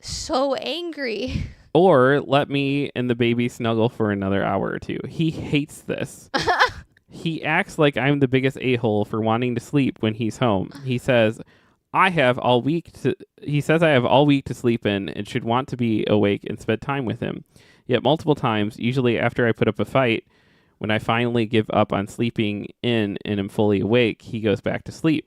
so angry. Or let me and the baby snuggle for another hour or two. He hates this. He acts like I'm the biggest a-hole for wanting to sleep when he's home. He says I have all week to sleep in and should want to be awake and spend time with him. Yet multiple times, usually after I put up a fight, when I finally give up on sleeping in and am fully awake, he goes back to sleep.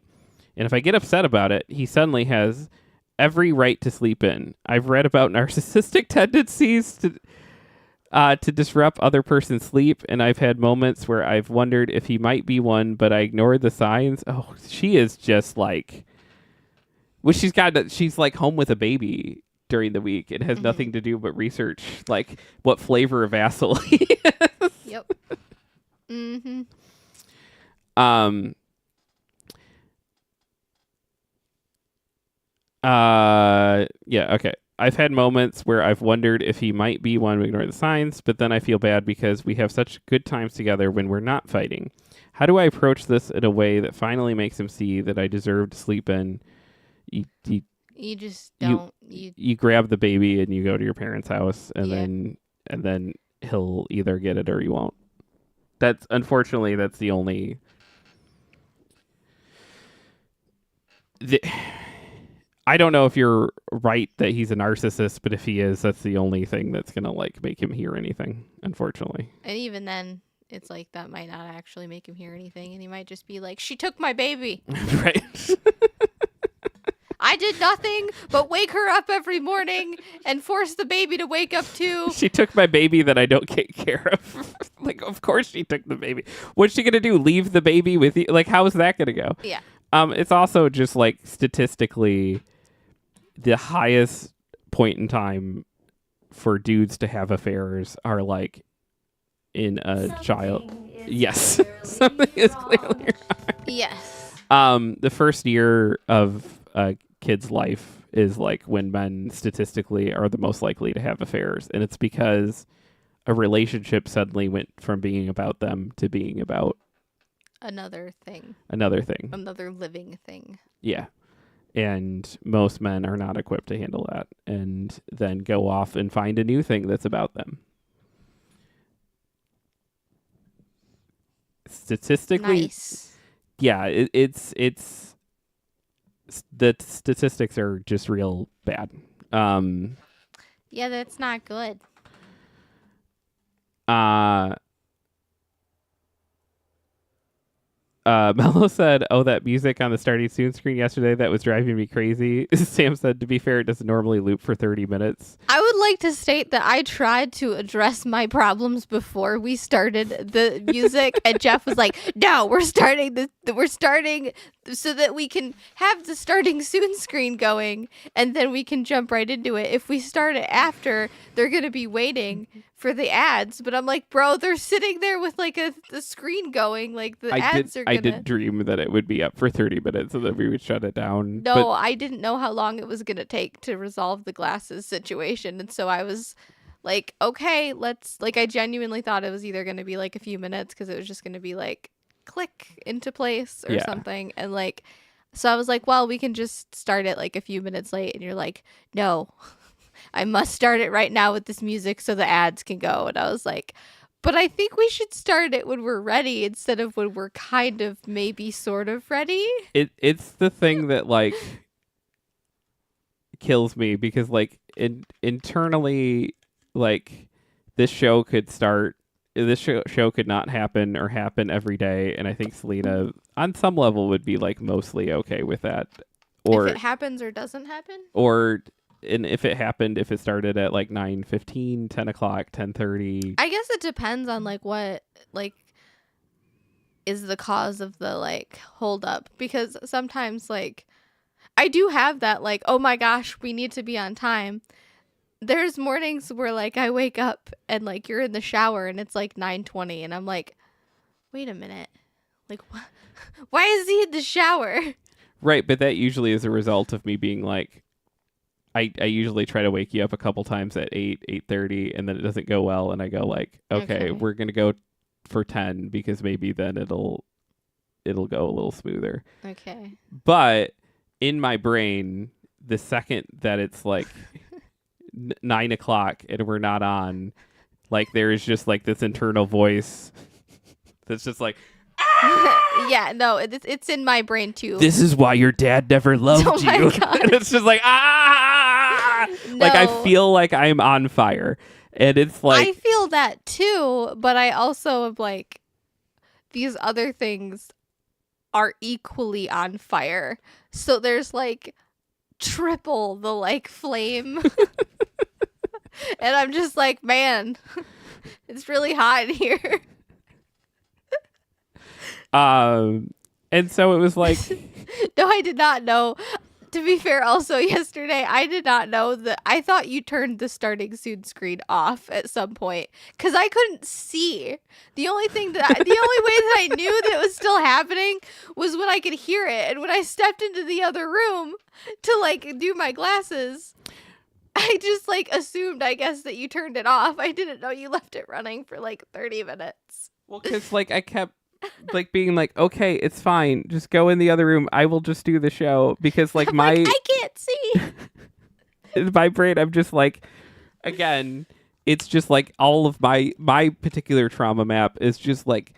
And if I get upset about it, he suddenly has every right to sleep in. I've read about narcissistic tendencies to disrupt other person's sleep, and I've had moments where I've wondered if he might be one, but I ignored the signs. Oh, she is just like, well, she's like home with a baby during the week. It has nothing to do but research, like what flavor of asshole he is. Yep. Mm-hmm. Yeah, okay. I've had moments where I've wondered if he might be one to ignore the signs, but then I feel bad because we have such good times together when we're not fighting. How do I approach this in a way that finally makes him see that I deserve to sleep in? You just You- don't. You You grab the baby and you go to your parents' house, and Yeah. then he'll either get it or you won't. That's unfortunately that's the only. I don't know if you're right that he's a narcissist, but if he is, that's the only thing that's gonna like make him hear anything. Unfortunately, and even then, it's like that might not actually make him hear anything, and he might just be like, "She took my baby. right? I did nothing but wake her up every morning and force the baby to wake up too." She took my baby that I don't take care of. Like, of course she took the baby. What's she gonna do? Leave the baby with you? Like, how is that gonna go? Yeah. It's also just like statistically, the highest point in time for dudes to have affairs are like in a child. Yes, something is clearly wrong. Yes. The first year of a kid's life is like when men statistically are the most likely to have affairs, and it's because a relationship suddenly went from being about them to being about Another thing. another thing. Another living thing. Yeah. And most men are not equipped to handle that and then go off and find a new thing that's about them. Statistically, Nice. yeah, it's the statistics are just real bad. Yeah, that's not good. Mello said, "Oh, that music on the starting soon screen yesterday that was driving me crazy." Sam said, "To be fair, it doesn't normally loop for 30 minutes." I would like to state that I tried to address my problems before we started the music, and Jeff was like, "No, we're starting so that we can have the starting soon screen going, and then we can jump right into it. If we start it after, they're gonna be waiting for the ads." But I'm like, bro, they're sitting there with like the screen going, like the ads are gonna. I did dream that it would be up for 30 minutes and then we would shut it down. No, but I didn't know how long it was going to take to resolve the glasses situation. And so I was like, okay, I genuinely thought it was either going to be like a few minutes because it was just going to be like click into place or Yeah. something. And like, so I was like, well, we can just start it like a few minutes late. And you're like, no, I must start it right now with this music so the ads can go. And I was like, but I think we should start it when we're ready instead of when we're kind of maybe sort of ready. it's the thing that like kills me because like internally, like this show could not happen or happen every day, and I think Selena on some level would be like mostly okay with that. Or if it happens or doesn't happen. And if it happened, if it started at like 9:15, 10 o'clock, 10:30. I guess it depends on like what like is the cause of the like hold up, because sometimes like I do have that like, oh my gosh, we need to be on time. There's mornings where like I wake up and like you're in the shower and it's like 9:20 and I'm like, wait a minute, like what? Why is he in the shower? Right, but that usually is a result of me being like, I usually try to wake you up a couple times at 8:30, and then it doesn't go well, and I go like, okay. We're gonna go for 10 because maybe then it'll go a little smoother. Okay. But in my brain, the second that it's like 9 o'clock and we're not on, like there is just like this internal voice that's just like, Yeah, no, it's in my brain too. this is why your dad never loved Oh my you. God. And it's just like, like I No. feel like I'm on fire. And it's like, I feel that too, but I also am like, these other things are equally on fire. So there's like triple the like flame. And I'm just like, man, it's really hot in here. and so it was like, No, I did not know. To be fair, also yesterday, I did not know that. I thought you turned the starting soon screen off at some point because I couldn't see. The only way that I knew that it was still happening was when I could hear it, and when I stepped into the other room to like do my glasses, I just like assumed, I guess, that you turned it off. I didn't know you left it running for like 30 minutes. well, because like I kept like being like, okay, it's fine, just go in the other room, I will just do the show, because like I'm my like, I can't see. In my brain, I'm just like, again, it's just like all of my particular trauma map is just like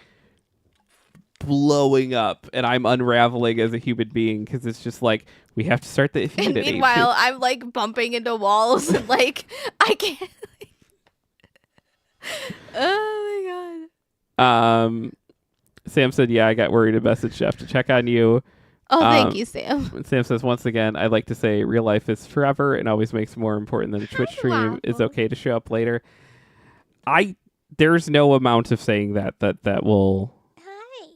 blowing up, and I'm unraveling as a human being because it's just like we have to start the if And unit. meanwhile, I'm like bumping into walls and like I can't. Oh my god. Sam said, "Yeah, I got worried and messaged Jeff to check on you." Oh, thank you, Sam. Sam says, once again, I like to say real life is forever and always makes more important than a Twitch stream. Is okay to show up later. There's no amount of saying that will. Hi.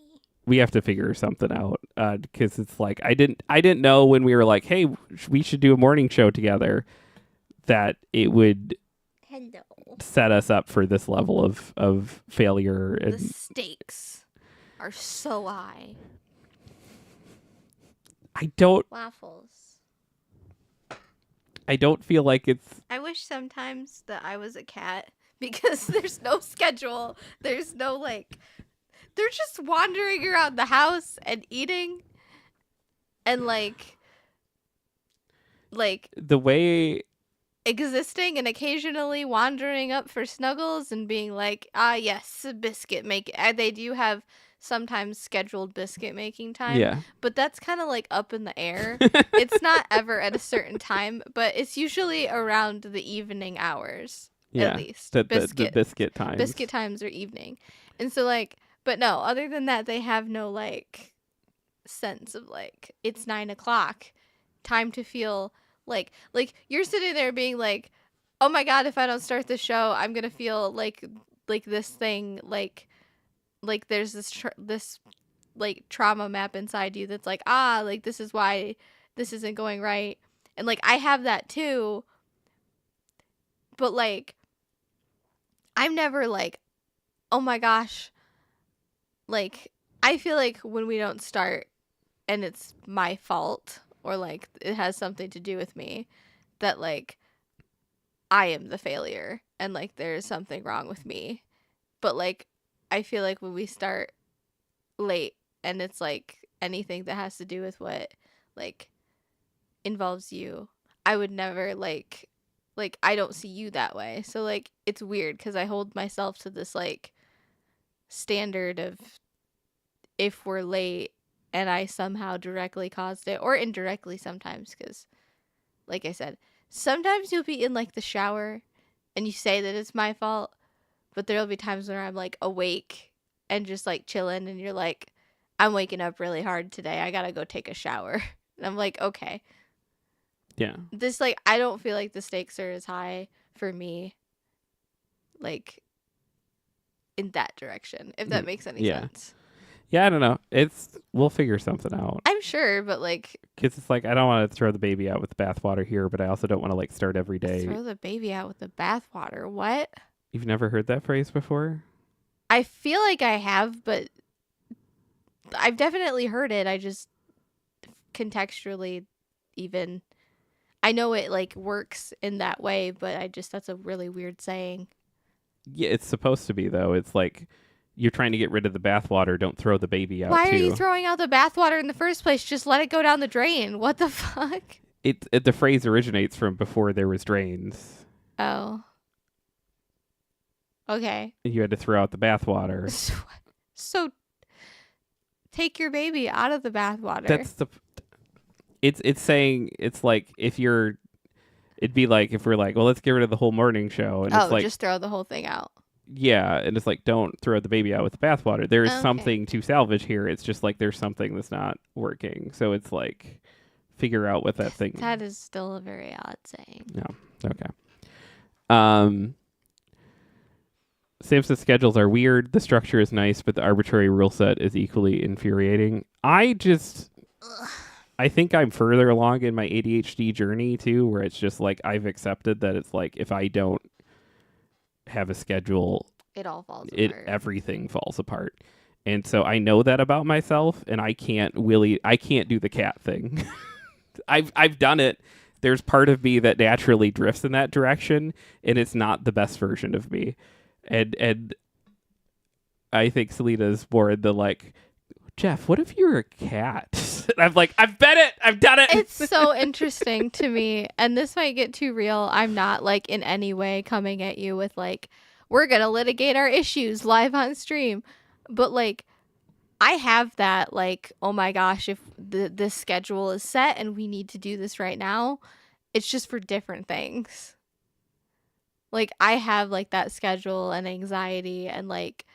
We have to figure something out because it's like I didn't know when we were like, hey, we should do a morning show together, that it would set us up for this level of failure. The And stakes are so high. I don't feel like it's. I wish sometimes that I was a cat because there's no schedule. There's no like. They're just wandering around the house and eating, and like The way existing and occasionally wandering up for snuggles and being like, yes, biscuit make. They do have sometimes scheduled biscuit making time. Yeah. But that's kind of like up in the air. It's not ever at a certain time, but it's usually around the evening hours. Yeah, At least. the biscuit times. Biscuit times are evening. And so like, but no, other than that, they have no like sense of like, it's 9:00, time to feel like you're sitting there being like, oh my God, if I don't start the show, I'm going to feel like this thing, like there's this like trauma map inside you that's like, like this is why this isn't going right. And like, I have that too, but like, I'm never like, oh my gosh, like, I feel like when we don't start and it's my fault or like it has something to do with me, that like I am the failure and like there's something wrong with me. But like, I feel like when we start late and it's like anything that has to do with what like involves you, I would never like I don't see you that way. So like, it's weird because I hold myself to this like standard of if we're late and I somehow directly caused it, or indirectly sometimes, because like I said, sometimes you'll be in like the shower and you say that it's my fault, but there'll be times where I'm like awake and just like chilling and you're like, I'm waking up really hard today, I gotta go take a shower. And I'm like, okay. Yeah. This like, I don't feel like the stakes are as high for me like in that direction, if that makes any sense. Yeah, I don't know. We'll figure something out. I'm sure, but like, Because it's like, I don't want to throw the baby out with the bathwater here, but I also don't want to like start every day. throw the baby out with the bathwater. What? You've never heard that phrase before? I feel like I have, but I've definitely heard it. I just contextually even, I know it like works in that way, but that's a really weird saying. Yeah, it's supposed to be though. It's like, you're trying to get rid of the bathwater. Don't throw the baby out. Why too. are you throwing out the bathwater in the first place? Just let it go down the drain. What the fuck? The phrase originates from before there was drains. Oh. Okay. You had to throw out the bathwater. So take your baby out of the bathwater. That's it's saying, it's like it'd be like if we're like, well, let's get rid of the whole morning show, and it's like, just throw the whole thing out. Yeah, and it's like, don't throw the baby out with the bathwater. There is Okay. something to salvage here. It's just like there's something that's not working. So it's like, figure out what that thing. That is still a very odd saying. No. Okay. Samson's schedules are weird. The structure is nice, but the arbitrary rule set is equally infuriating. I think I'm further along in my ADHD journey too, where it's just like I've accepted that it's like if I don't have a schedule, it all falls apart. Everything falls apart. And so I know that about myself, and I can't do the cat thing. I've done it. There's part of me that naturally drifts in that direction, and it's not the best version of me. And I think Selena's more in the like, Jeff, what if you're a cat? I'm like, I've bet it. I've done it. It's so interesting to me, and this might get too real. I'm not like in any way coming at you with like, we're gonna litigate our issues live on stream, but like, I have that like, oh my gosh, if this schedule is set and we need to do this right now, it's just for different things. Like, I have like that schedule and anxiety, and like,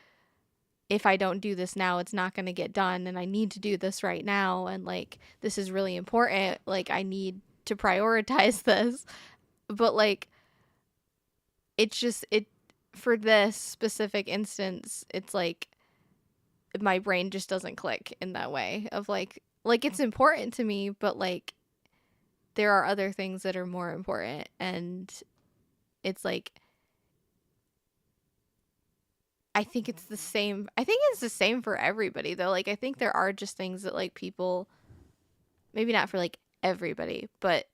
if I don't do this now, it's not going to get done, and I need to do this right now, and like, this is really important. Like, I need to prioritize this. But like, it's just, for this specific instance, it's like, my brain just doesn't click in that way of like it's important to me, but like, there are other things that are more important, and it's like, I think it's the same. I think it's the same for everybody though. Like, I think there are just things that like people, maybe not for like everybody, but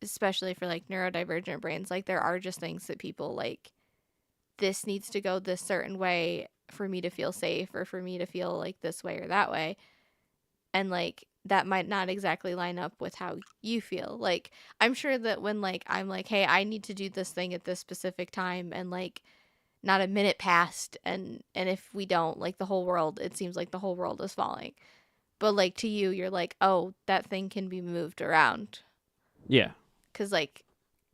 especially for like neurodivergent brains, like there are just things that people like, this needs to go this certain way for me to feel safe, or for me to feel like this way or that way. And like, that might not exactly line up with how you feel. Like, I'm sure that when like, I'm like, hey, I need to do this thing at this specific time, and like, not a minute passed, and if we don't, like, the whole world, it seems like the whole world is falling. But like, to you, you're like, oh, that thing can be moved around. Yeah. Because like,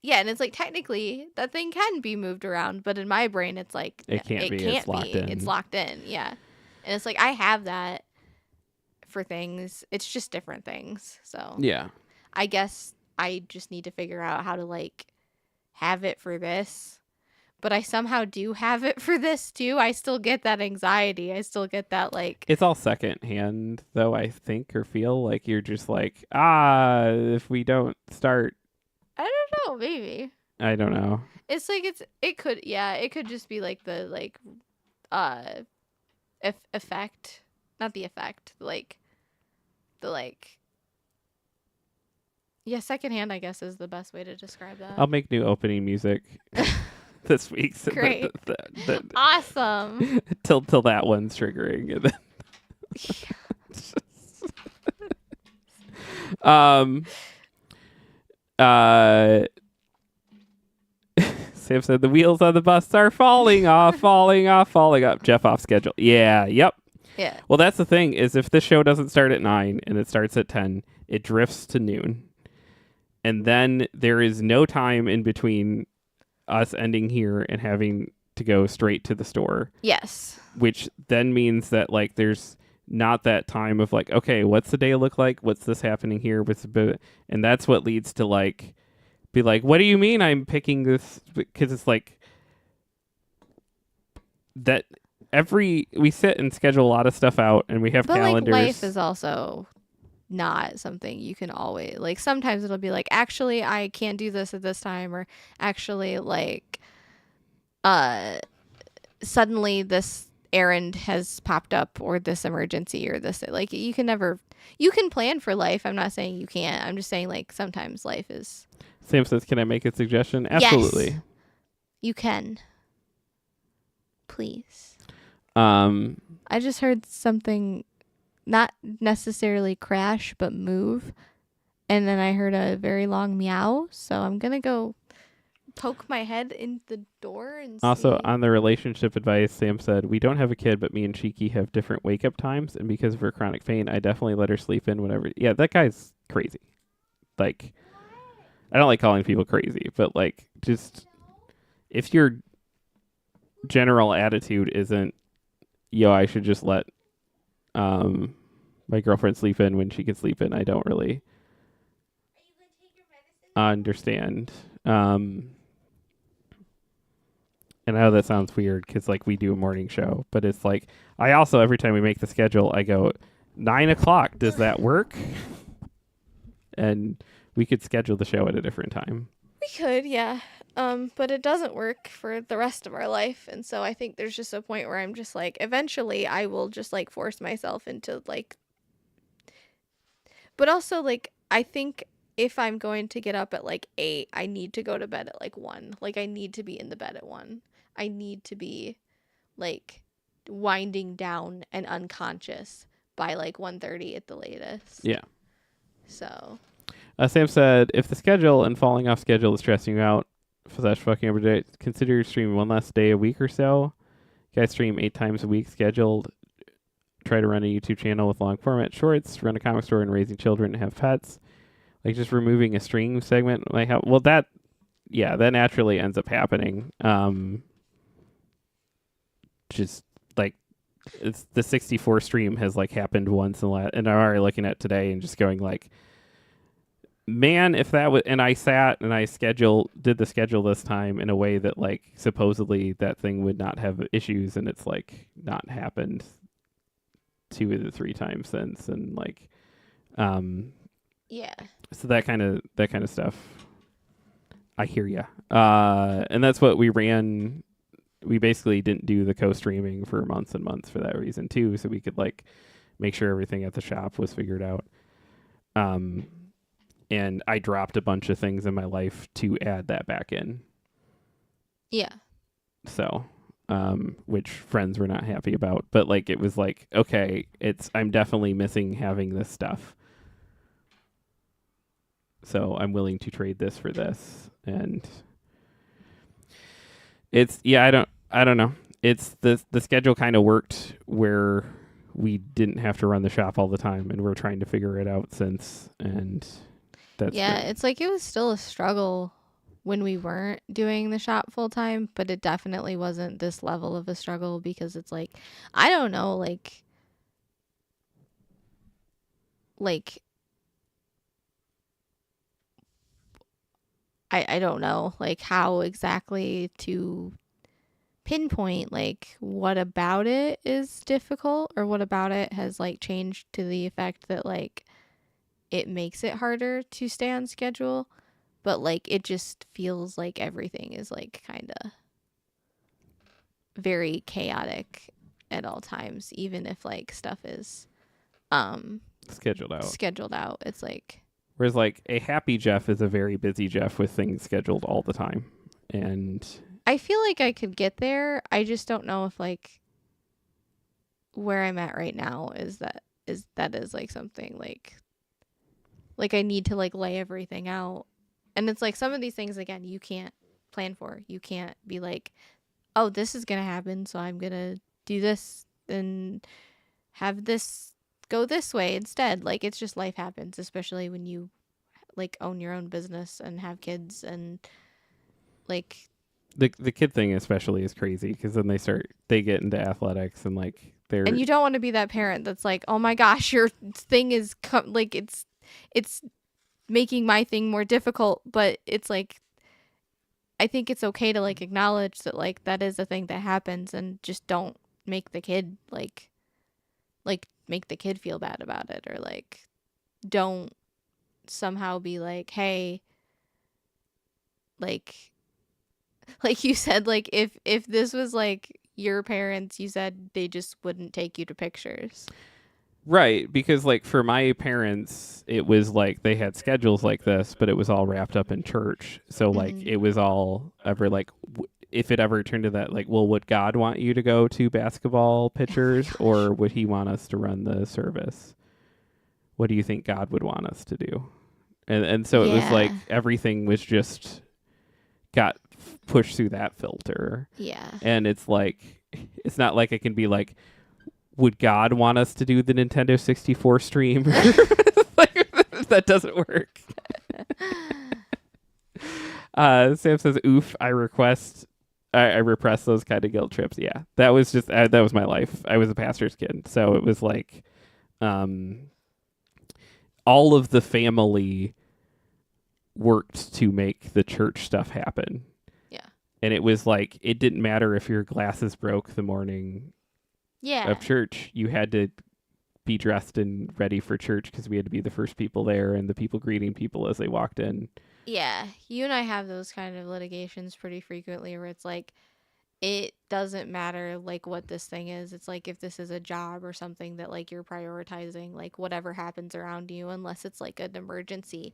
yeah, and it's like, technically that thing can be moved around, but in my brain it's like, It can't be. It's locked in. It's locked in. Yeah. And it's like, I have that for things. It's just different things. So Yeah. I guess I just need to figure out how to like have it for this. But I somehow do have it for this too. I still get that anxiety. I still get that like, It's all secondhand though, I think, or feel like you're just like, if we don't start, I don't know, maybe. I don't know. It's like, it could just be like the like effect, not the effect, like the like, yeah, secondhand, I guess, is the best way to describe that. I'll make new opening music this week. So Great. Awesome. till that one's triggering. And then Sam said the wheels on the bus are falling off, falling off, falling off. Jeff off schedule. Yeah. Yep. Yeah. Well, that's the thing, is if this show doesn't start at 9 and it starts at 10, it drifts to noon. And then there is no time in between us ending here and having to go straight to the store. Yes. Which then means that like there's not that time of like, okay, what's the day look like? What's this happening here? And that's what leads to like, be like, what do you mean I'm picking this? Because it's like that we sit and schedule a lot of stuff out, and we have but calendars. Like, life is also not something you can always, like, sometimes it'll be like, actually I can't do this at this time, or actually like suddenly this errand has popped up, or this emergency, or this, like, you can plan for life. I'm not saying you can't. I'm just saying like, sometimes life is. Sam says, can I make a suggestion? Absolutely. Yes, you can. Please. I just heard something, not necessarily crash, but move. And then I heard a very long meow. So I'm going to go poke my head in the door and also, see. on the relationship advice, Sam said, we don't have a kid, but me and Cheeky have different wake up times. And because of her chronic pain, I definitely let her sleep in whenever. Yeah, that guy's crazy. Like, I don't like calling people crazy, but like, just if your general attitude isn't, yo, I should just let my girlfriend sleep in when she can sleep in, I don't really understand. And I know that sounds weird because like we do a morning show, but it's like, I also, every time we make the schedule, I go 9:00. Does that work? And we could schedule the show at a different time. We could, yeah. But it doesn't work for the rest of our life. And so I think there's just a point where I'm just like, eventually I will just like force myself into like, but also like, I think if I'm going to get up at like 8, I need to go to bed at like 1. Like, I need to be in the bed at 1. I need to be like winding down and unconscious by like 1:30 at the latest. Yeah. So. Sam said, if the schedule and falling off schedule is stressing you out, fucking every day, consider streaming one less day a week or so. You guys stream 8 times a week scheduled. Try to run a YouTube channel with long format shorts, run a comic store and raising children and have pets. Like just removing a stream segment. Like how, well, that naturally ends up happening. Just like it's the 64 stream has like happened once and I'm already looking at today and just going like, man, if that was, and I sat and I did the schedule this time in a way that like supposedly that thing would not have issues, and it's like not happened 2 of the 3 times since, and like, Yeah. so that kind of stuff. I hear ya. And that's what we ran. We basically didn't do the co-streaming for months and months for that reason too, so we could like make sure everything at the shop was figured out. And I dropped a bunch of things in my life to add that back in. Yeah. So, which friends were not happy about, but like, it was like, okay, I'm definitely missing having this stuff. So I'm willing to trade this for this. And I don't know. It's the schedule kind of worked where we didn't have to run the shop all the time, and we're trying to figure it out since, and that's great. It's like it was still a struggle when we weren't doing the shop full time, but it definitely wasn't this level of a struggle because it's like, I don't know, like I don't know like how exactly to pinpoint like what about it is difficult or what about it has like changed to the effect that like it makes it harder to stay on schedule, but like it just feels like everything is like kind of very chaotic at all times, even if like stuff is scheduled out. It's like, whereas like a happy Jeff is a very busy Jeff with things scheduled all the time, and I feel like I could get there. I just don't know if like where I'm at right now is like something like I need to like lay everything out. And it's like some of these things again you can't plan for. You can't be like, oh, this is gonna happen, so I'm gonna do this and have this go this way instead. Like it's just life happens, especially when you like own your own business and have kids, and like the kid thing especially is crazy because then they get into athletics and like and you don't want to be that parent that's like, oh my gosh, your thing is like it's making my thing more difficult. But it's like, I think it's okay to like acknowledge that like that is a thing that happens, and just don't make the kid like make the kid feel bad about it, or like don't somehow be like, hey, like you said, like if this was like your parents, you said they just wouldn't take you to pictures. Right, because like for my parents, it was like they had schedules like this, but it was all wrapped up in church. So like it was all ever like, if it ever turned to that, like, well, would God want you to go to basketball pictures, or would he want us to run the service? What do you think God would want us to do? And so it was like everything was just got pushed through that filter. Yeah. And it's like, it's not like it can be like, would God want us to do the Nintendo 64 stream? Like, that doesn't work. Sam says, oof, I repress those kind of guilt trips. Yeah, that was just, that was my life. I was a pastor's kid. So it was like, all of the family worked to make the church stuff happen. Yeah. And it was like, it didn't matter if your glasses broke the morning of church. You had to be dressed and ready for church because we had to be the first people there and the people greeting people as they walked in. Yeah, you and I have those kind of litigations pretty frequently where it's like, it doesn't matter like what this thing is. It's like if this is a job or something that like you're prioritizing, like whatever happens around you, unless it's like an emergency,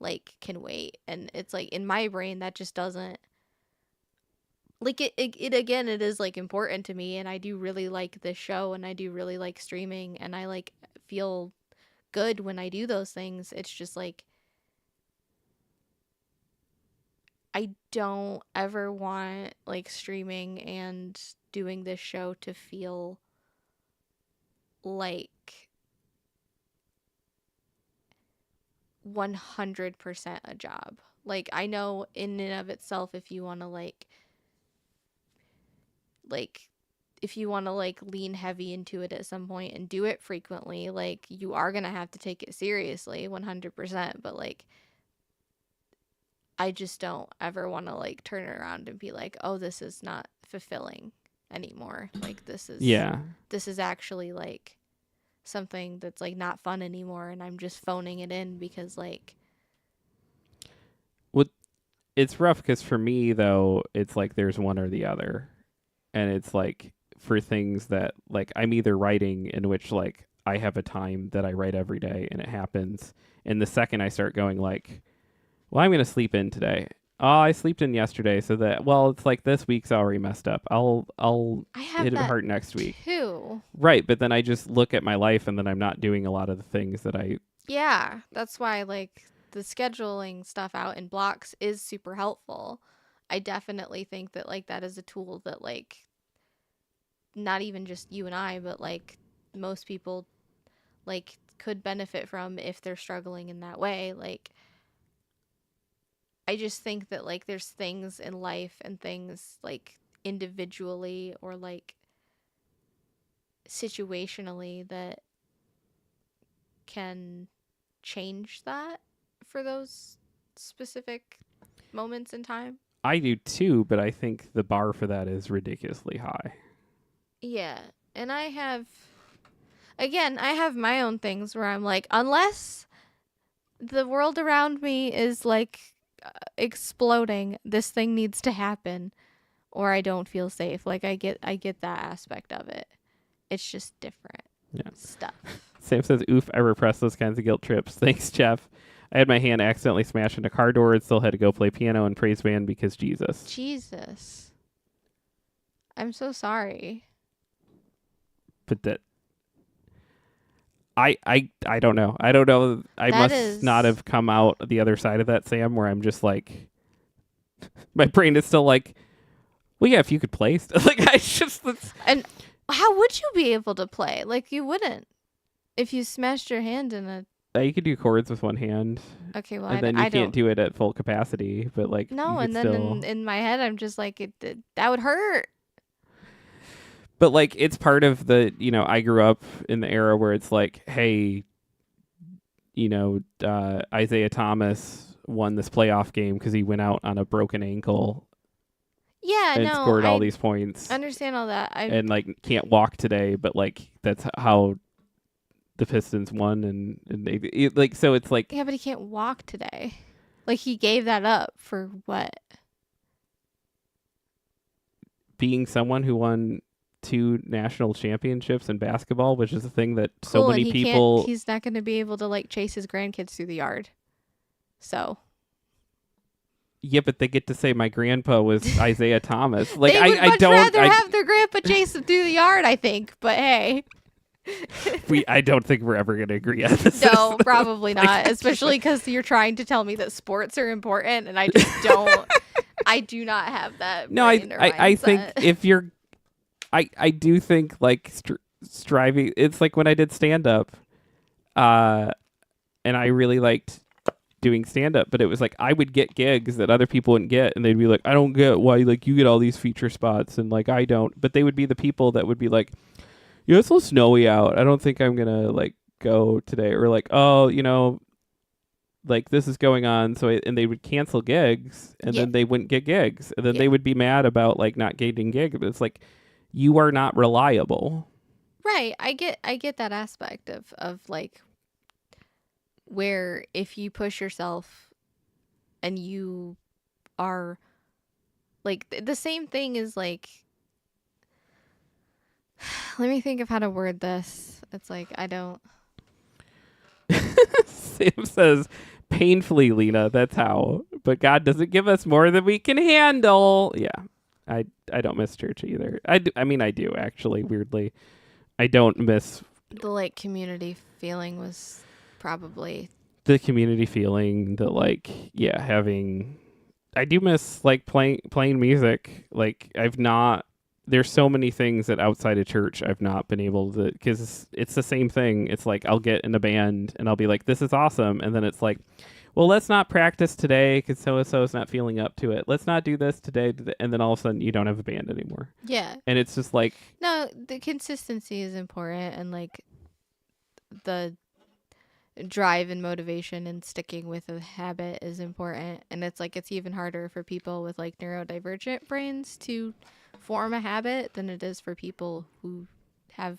like can wait. And it's like in my brain that just doesn't like it again, it is like important to me, and I do really like this show, and I do really like streaming, and I like feel good when I do those things. It's just like I don't ever want like streaming and doing this show to feel like 100% a job. Like I know in and of itself, if you want to like if you want to like lean heavy into it at some point and do it frequently, like you are going to have to take it seriously 100%, but like I just don't ever want to like turn it around and be like, "Oh, this is not fulfilling anymore." Like this is actually like something that's like not fun anymore, and I'm just phoning it in because like it's rough because for me though, it's like there's one or the other, and it's like for things that like I'm either writing in which like I have a time that I write every day and it happens, and the second I start going like, well, I'm gonna sleep in today. Oh, I slept in yesterday, so that it's like this week's already messed up. I'll I have hit it that hard next week. too. Right, but then I just look at my life and then I'm not doing a lot of the things that I. Yeah, that's why like the scheduling stuff out in blocks is super helpful. I definitely think that like that is a tool that like not even just you and I, but like most people like could benefit from if they're struggling in that way. Like I just think that like there's things in life and things like individually or like situationally that can change that for those specific moments in time. I do too, but I think the bar for that is ridiculously high. Yeah, and I have my own things where I'm like, unless the world around me is like exploding, this thing needs to happen or I don't feel safe. Like I get that aspect of it. It's just different stuff. Sam says, oof, I repress those kinds of guilt trips. Thanks, Jeff. I had my hand accidentally smashed into a car door and still had to go play piano and praise band because Jesus. I'm so sorry. But that I don't know. I don't know. I must not have come out the other side of that, Sam, where I'm just like my brain is still like, well, yeah, if you could play like I just And how would you be able to play? Like you wouldn't if you smashed your hand in a. You could do chords with one hand. Okay, well, and then you can't do it at full capacity, but like no, and then in my head, I'm just like that would hurt. But like it's part of the I grew up in the era where it's like, hey, Isaiah Thomas won this playoff game because he went out on a broken ankle. Yeah, and scored all these points. I understand all that. And like can't walk today, but like that's how the Pistons won, and they like so it's like yeah, but he can't walk today. Like he gave that up for what? Being someone who won 2 national championships in basketball, which is a thing that cool, so many people. He's not going to be able to like chase his grandkids through the yard. So. Yeah, but they get to say my grandpa was Isaiah Thomas. Like they would I much rather have their grandpa chase them through the yard, I think. But hey. I don't think we're ever going to agree on this. No, probably not. Especially because you're trying to tell me that sports are important, and I just don't. I do not have that. No, I think if you're, I do think like striving. It's like when I did stand up, and I really liked doing stand up, but it was like I would get gigs that other people wouldn't get, and they'd be like, I don't get why like you get all these feature spots and like I don't. But they would be the people that would be like, yeah, it's a little snowy out. I don't think I'm gonna like go today, or like, oh, like this is going on. So and they would cancel gigs, and then they wouldn't get gigs, and then they would be mad about like not getting gigs. But it's like you are not reliable. Right. I get that aspect of like where if you push yourself and you are like the same thing is like. Let me think of how to word this. It's like, I don't. Sam says, painfully, Lena, that's how. But God doesn't give us more than we can handle. Yeah, I don't miss church either. I mean, I do, actually, weirdly. I don't miss. The, like, community feeling was probably the community feeling, the like, yeah, having. I do miss like playing music. Like there's so many things that outside of church I've not been able to, because it's the same thing. It's like I'll get in a band and I'll be like, this is awesome, and then it's like, well, let's not practice today because so and so is not feeling up to it. Let's not do this today, and then all of a sudden you don't have a band anymore. Yeah. And it's just like, no, the consistency is important, and like the drive and motivation and sticking with a habit is important. And it's like it's even harder for people with like neurodivergent brains to form a habit than it is for people who have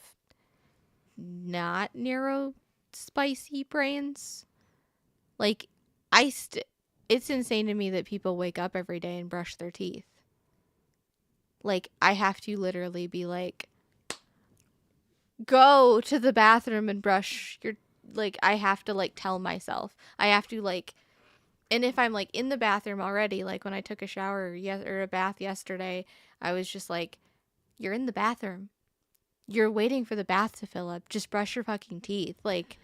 not spicy brains. Like it's insane to me that people wake up every day and brush their teeth. Like I have to literally be like, go to the bathroom and brush your, like I have to like tell myself. I have to like, and if I'm like in the bathroom already, like when I took a shower or a bath yesterday, I was just like, you're in the bathroom. You're waiting for the bath to fill up. Just brush your fucking teeth. Like,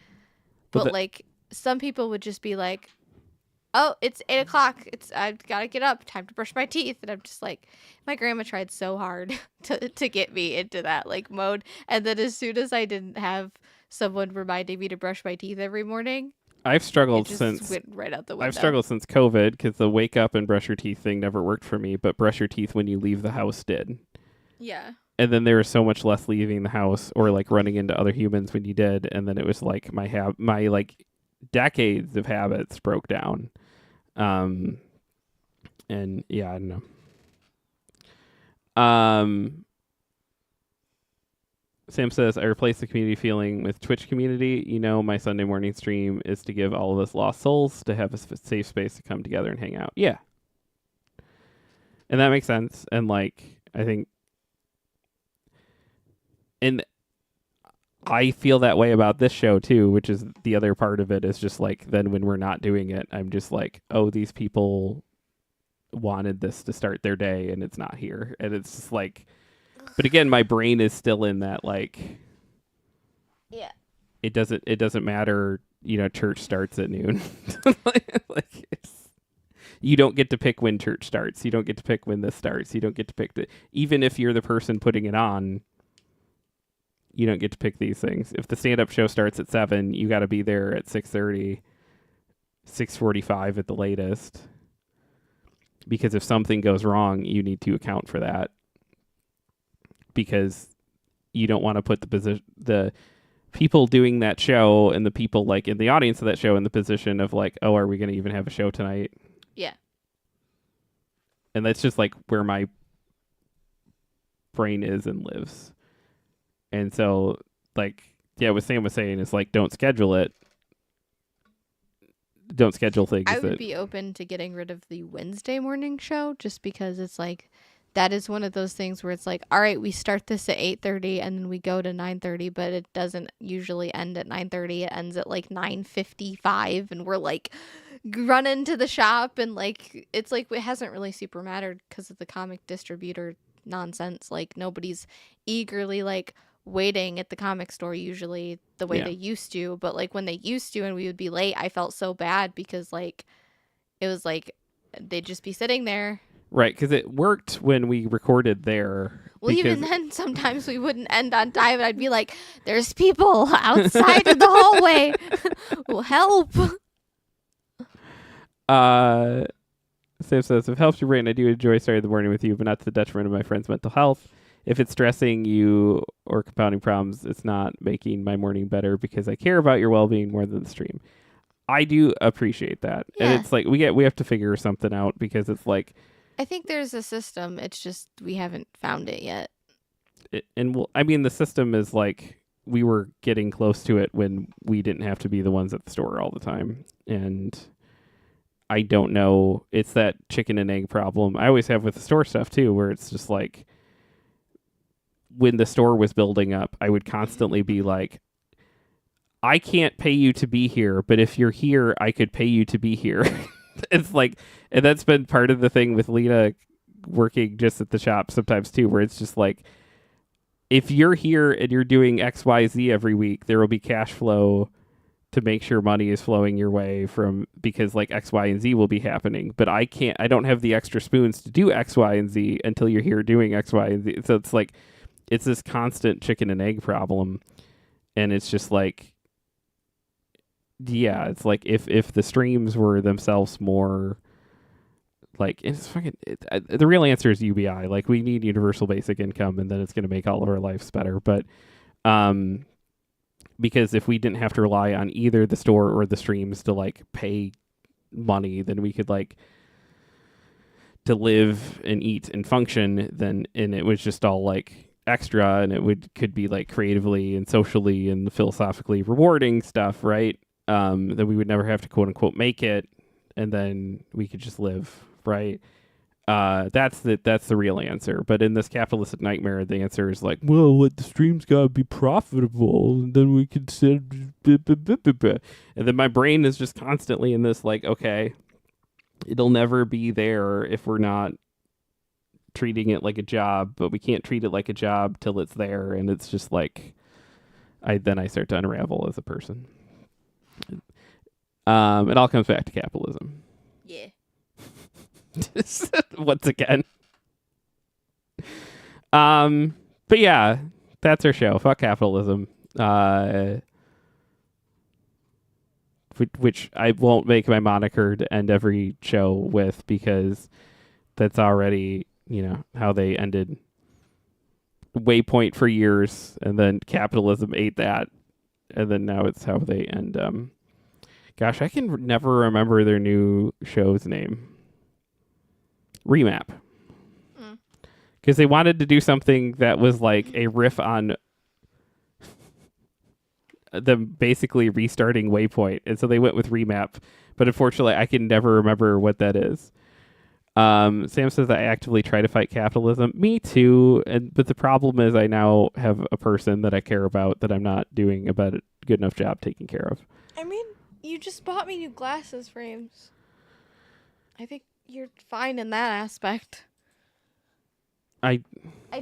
but like some people would just be like, oh, it's 8:00. I've got to get up. Time to brush my teeth. And I'm just like, my grandma tried so hard to get me into that like mode. And then as soon as I didn't have someone reminding me to brush my teeth every morning, I've struggled went right out the window. I've struggled since COVID because the wake up and brush your teeth thing never worked for me, but brush your teeth when you leave the house did. Yeah. And then there was so much less leaving the house or like running into other humans when you did, and then it was like my like decades of habits broke down. And yeah, I don't know. Sam says, I replaced the community feeling with Twitch community. You know, my Sunday morning stream is to give all of us lost souls to have a safe space to come together and hang out. Yeah. And that makes sense. And like, I think, and I feel that way about this show too, which is the other part of it is just like, then when we're not doing it, I'm just like, oh, these people wanted this to start their day and it's not here. And it's just like, but again, my brain is still in that like, yeah, it doesn't matter, you know, church starts at noon. like you don't get to pick when church starts. You don't get to pick when this starts. You don't get to pick even if you're the person putting it on, you don't get to pick these things. If the stand-up show starts at 7, you got to be there at 6:30, 6:45 at the latest. Because if something goes wrong, you need to account for that. Because you don't want to put the people doing that show and the people like in the audience of that show in the position of like, oh, are we going to even have a show tonight? Yeah. And that's just like where my brain is and lives. And so, like, yeah, what Sam was saying is like, don't schedule it. Don't schedule things. I would be open to getting rid of the Wednesday morning show just because it's like, that is one of those things where it's like, all right, we start this at 8:30 and then we go to 9:30, but it doesn't usually end at 9:30. It ends at like 9:55 and we're like running to the shop and like, it's like, it hasn't really super mattered because of the comic distributor nonsense. Like nobody's eagerly like waiting at the comic store usually the way they used to, but like when they used to and we would be late, I felt so bad because like, it was like, they'd just be sitting there. Right, because it worked when we recorded there. Well, even then, sometimes we wouldn't end on time, and I'd be like, there's people outside in the hallway. Well, help. Sam says, if it helps your brain, I do enjoy starting the morning with you, but not to the detriment of my friend's mental health. If it's stressing you or compounding problems, it's not making my morning better because I care about your well-being more than the stream. I do appreciate that. Yeah. And it's like, we have to figure something out because it's like, I think there's a system. It's just we haven't found it yet. The system is like we were getting close to it when we didn't have to be the ones at the store all the time. And I don't know. It's that chicken and egg problem I always have with the store stuff too, where it's just like when the store was building up, I would constantly be like, I can't pay you to be here, but if you're here, I could pay you to be here. It's like, and that's been part of the thing with Lena working just at the shop sometimes too, where it's just like, if you're here and you're doing XYZ every week, there will be cash flow to make sure money is flowing your way because like X, Y, and Z will be happening. But I don't have the extra spoons to do X, Y, and Z until you're here doing X, Y, and Z. So it's like, it's this constant chicken and egg problem. And it's just like, yeah, it's like if the streams were themselves more like, it's fucking, the real answer is UBI. Like, we need universal basic income, and then it's going to make all of our lives better. But, because if we didn't have to rely on either the store or the streams to like pay money, then we could like to live and eat and function, and it was just all like extra, and could be like creatively and socially and philosophically rewarding stuff, right? That we would never have to quote unquote make it, and then we could just live, right? That's the real answer. But in this capitalistic nightmare, the answer is like, well, the stream's gotta be profitable, and then we could sit, and then my brain is just constantly in this like, okay, it'll never be there if we're not treating it like a job, but we can't treat it like a job till it's there, and it's just like, I start to unravel as a person. It all comes back to capitalism. Yeah. Once again. But yeah, that's our show. Fuck capitalism. Which I won't make my moniker to end every show with, because that's already, how they ended Waypoint for years, and then capitalism ate that, and then now it's how they end. Gosh, I can never remember their new show's name. Remap. Because they wanted to do something that was like a riff on them basically restarting Waypoint, and so they went with Remap. But unfortunately, I can never remember what that is. Sam says, I actively try to fight capitalism. Me too. But the problem is I now have a person that I care about that I'm not doing a good enough job taking care of. I mean, you just bought me new glasses frames. I think you're fine in that aspect. I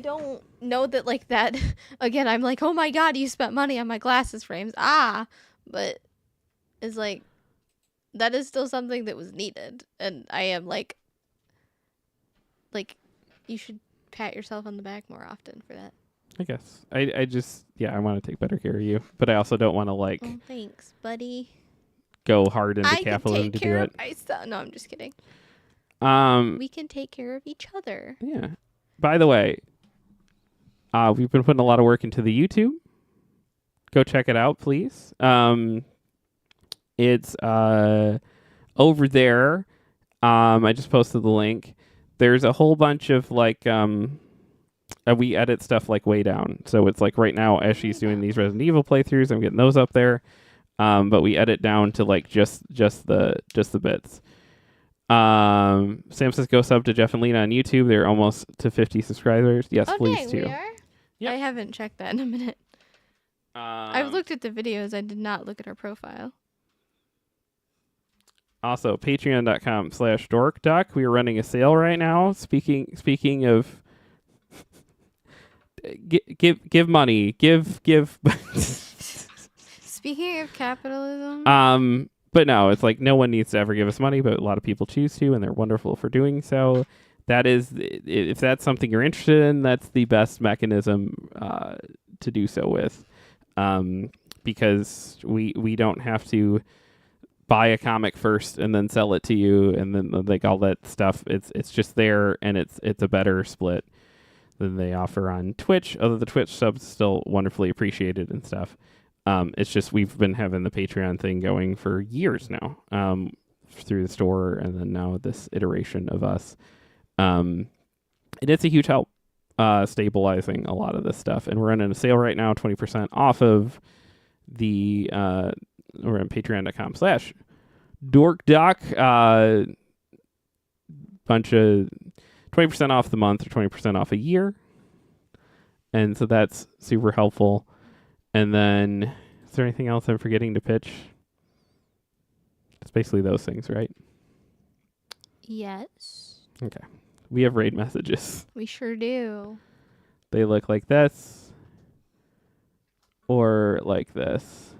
don't know that like that. Again, I'm like, oh my god, you spent money on my glasses frames. But it's like, that is still something that was needed. And I am like, you should pat yourself on the back more often for that. I guess. I just, I want to take better care of you. But I also don't want to like... Oh, thanks, buddy. Go hard into capitalism to do it. No, I'm just kidding. We can take care of each other. Yeah. By the way, we've been putting a lot of work into the YouTube. Go check it out, please. It's over there. I just posted the link. There's a whole bunch of like we edit stuff like way down. So it's like right now as she's doing these Resident Evil playthroughs, I'm getting those up there. But we edit down to like just the bits. Sam says go sub to Jeff and Lena on YouTube. They're almost to 50 subscribers. Yes, please too. We are? Yep. I haven't checked that in a minute. I've looked at the videos. I did not look at our profile. Also, patreon.com/dorkduck. We are running a sale right now. Speaking of give money. Give Speaking of capitalism. But no, it's like no one needs to ever give us money, but a lot of people choose to, and they're wonderful for doing so. That is, if that's something you're interested in, that's the best mechanism to do so with, because we don't have to buy a comic first and then sell it to you, and then like all that stuff. It's just there, and it's a better split than they offer on Twitch. Although the Twitch subs still wonderfully appreciated and stuff. It's just we've been having the Patreon thing going for years now, through the store, and then now this iteration of us. And it's a huge help stabilizing a lot of this stuff. And we're running a sale right now, 20% off of the we're on patreon.com/dorkdoc. Bunch of 20% off the month or 20% off a year. And so that's super helpful. And then, is there anything else I'm forgetting to pitch? It's basically those things, right? Yes. Okay. We have raid messages. We sure do. They look like this. or like this.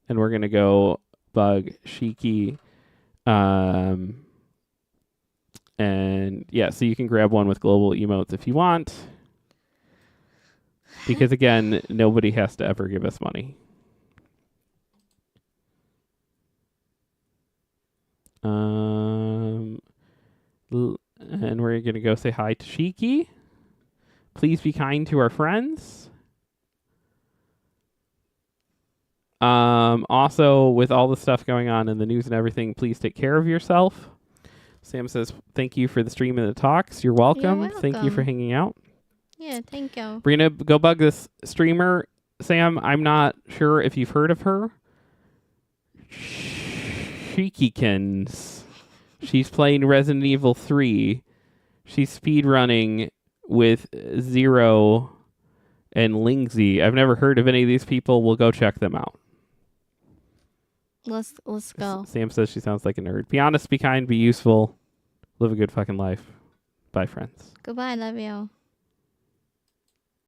And we're going to go Bug, Shiki. And yeah, so you can grab one with global emotes if you want. Because again, nobody has to ever give us money. And we're going to go say hi to Shiki. Please be kind to our friends. Also, with all the stuff going on in the news and everything, please take care of yourself. Sam says, thank you for the stream and the talks. You're welcome. Thank you for welcome. hanging out. Yeah, thank you. We're going to go bug this streamer. Sam, I'm not sure if you've heard of her. Shikikins. She's playing Resident Evil 3. She's speedrunning with Zero and Lingsy. I've never heard of any of these people. We'll go check them out. Let's go. Sam says she sounds like a nerd. Be honest, be kind, be useful. Live a good fucking life. Bye, friends. Goodbye, love you.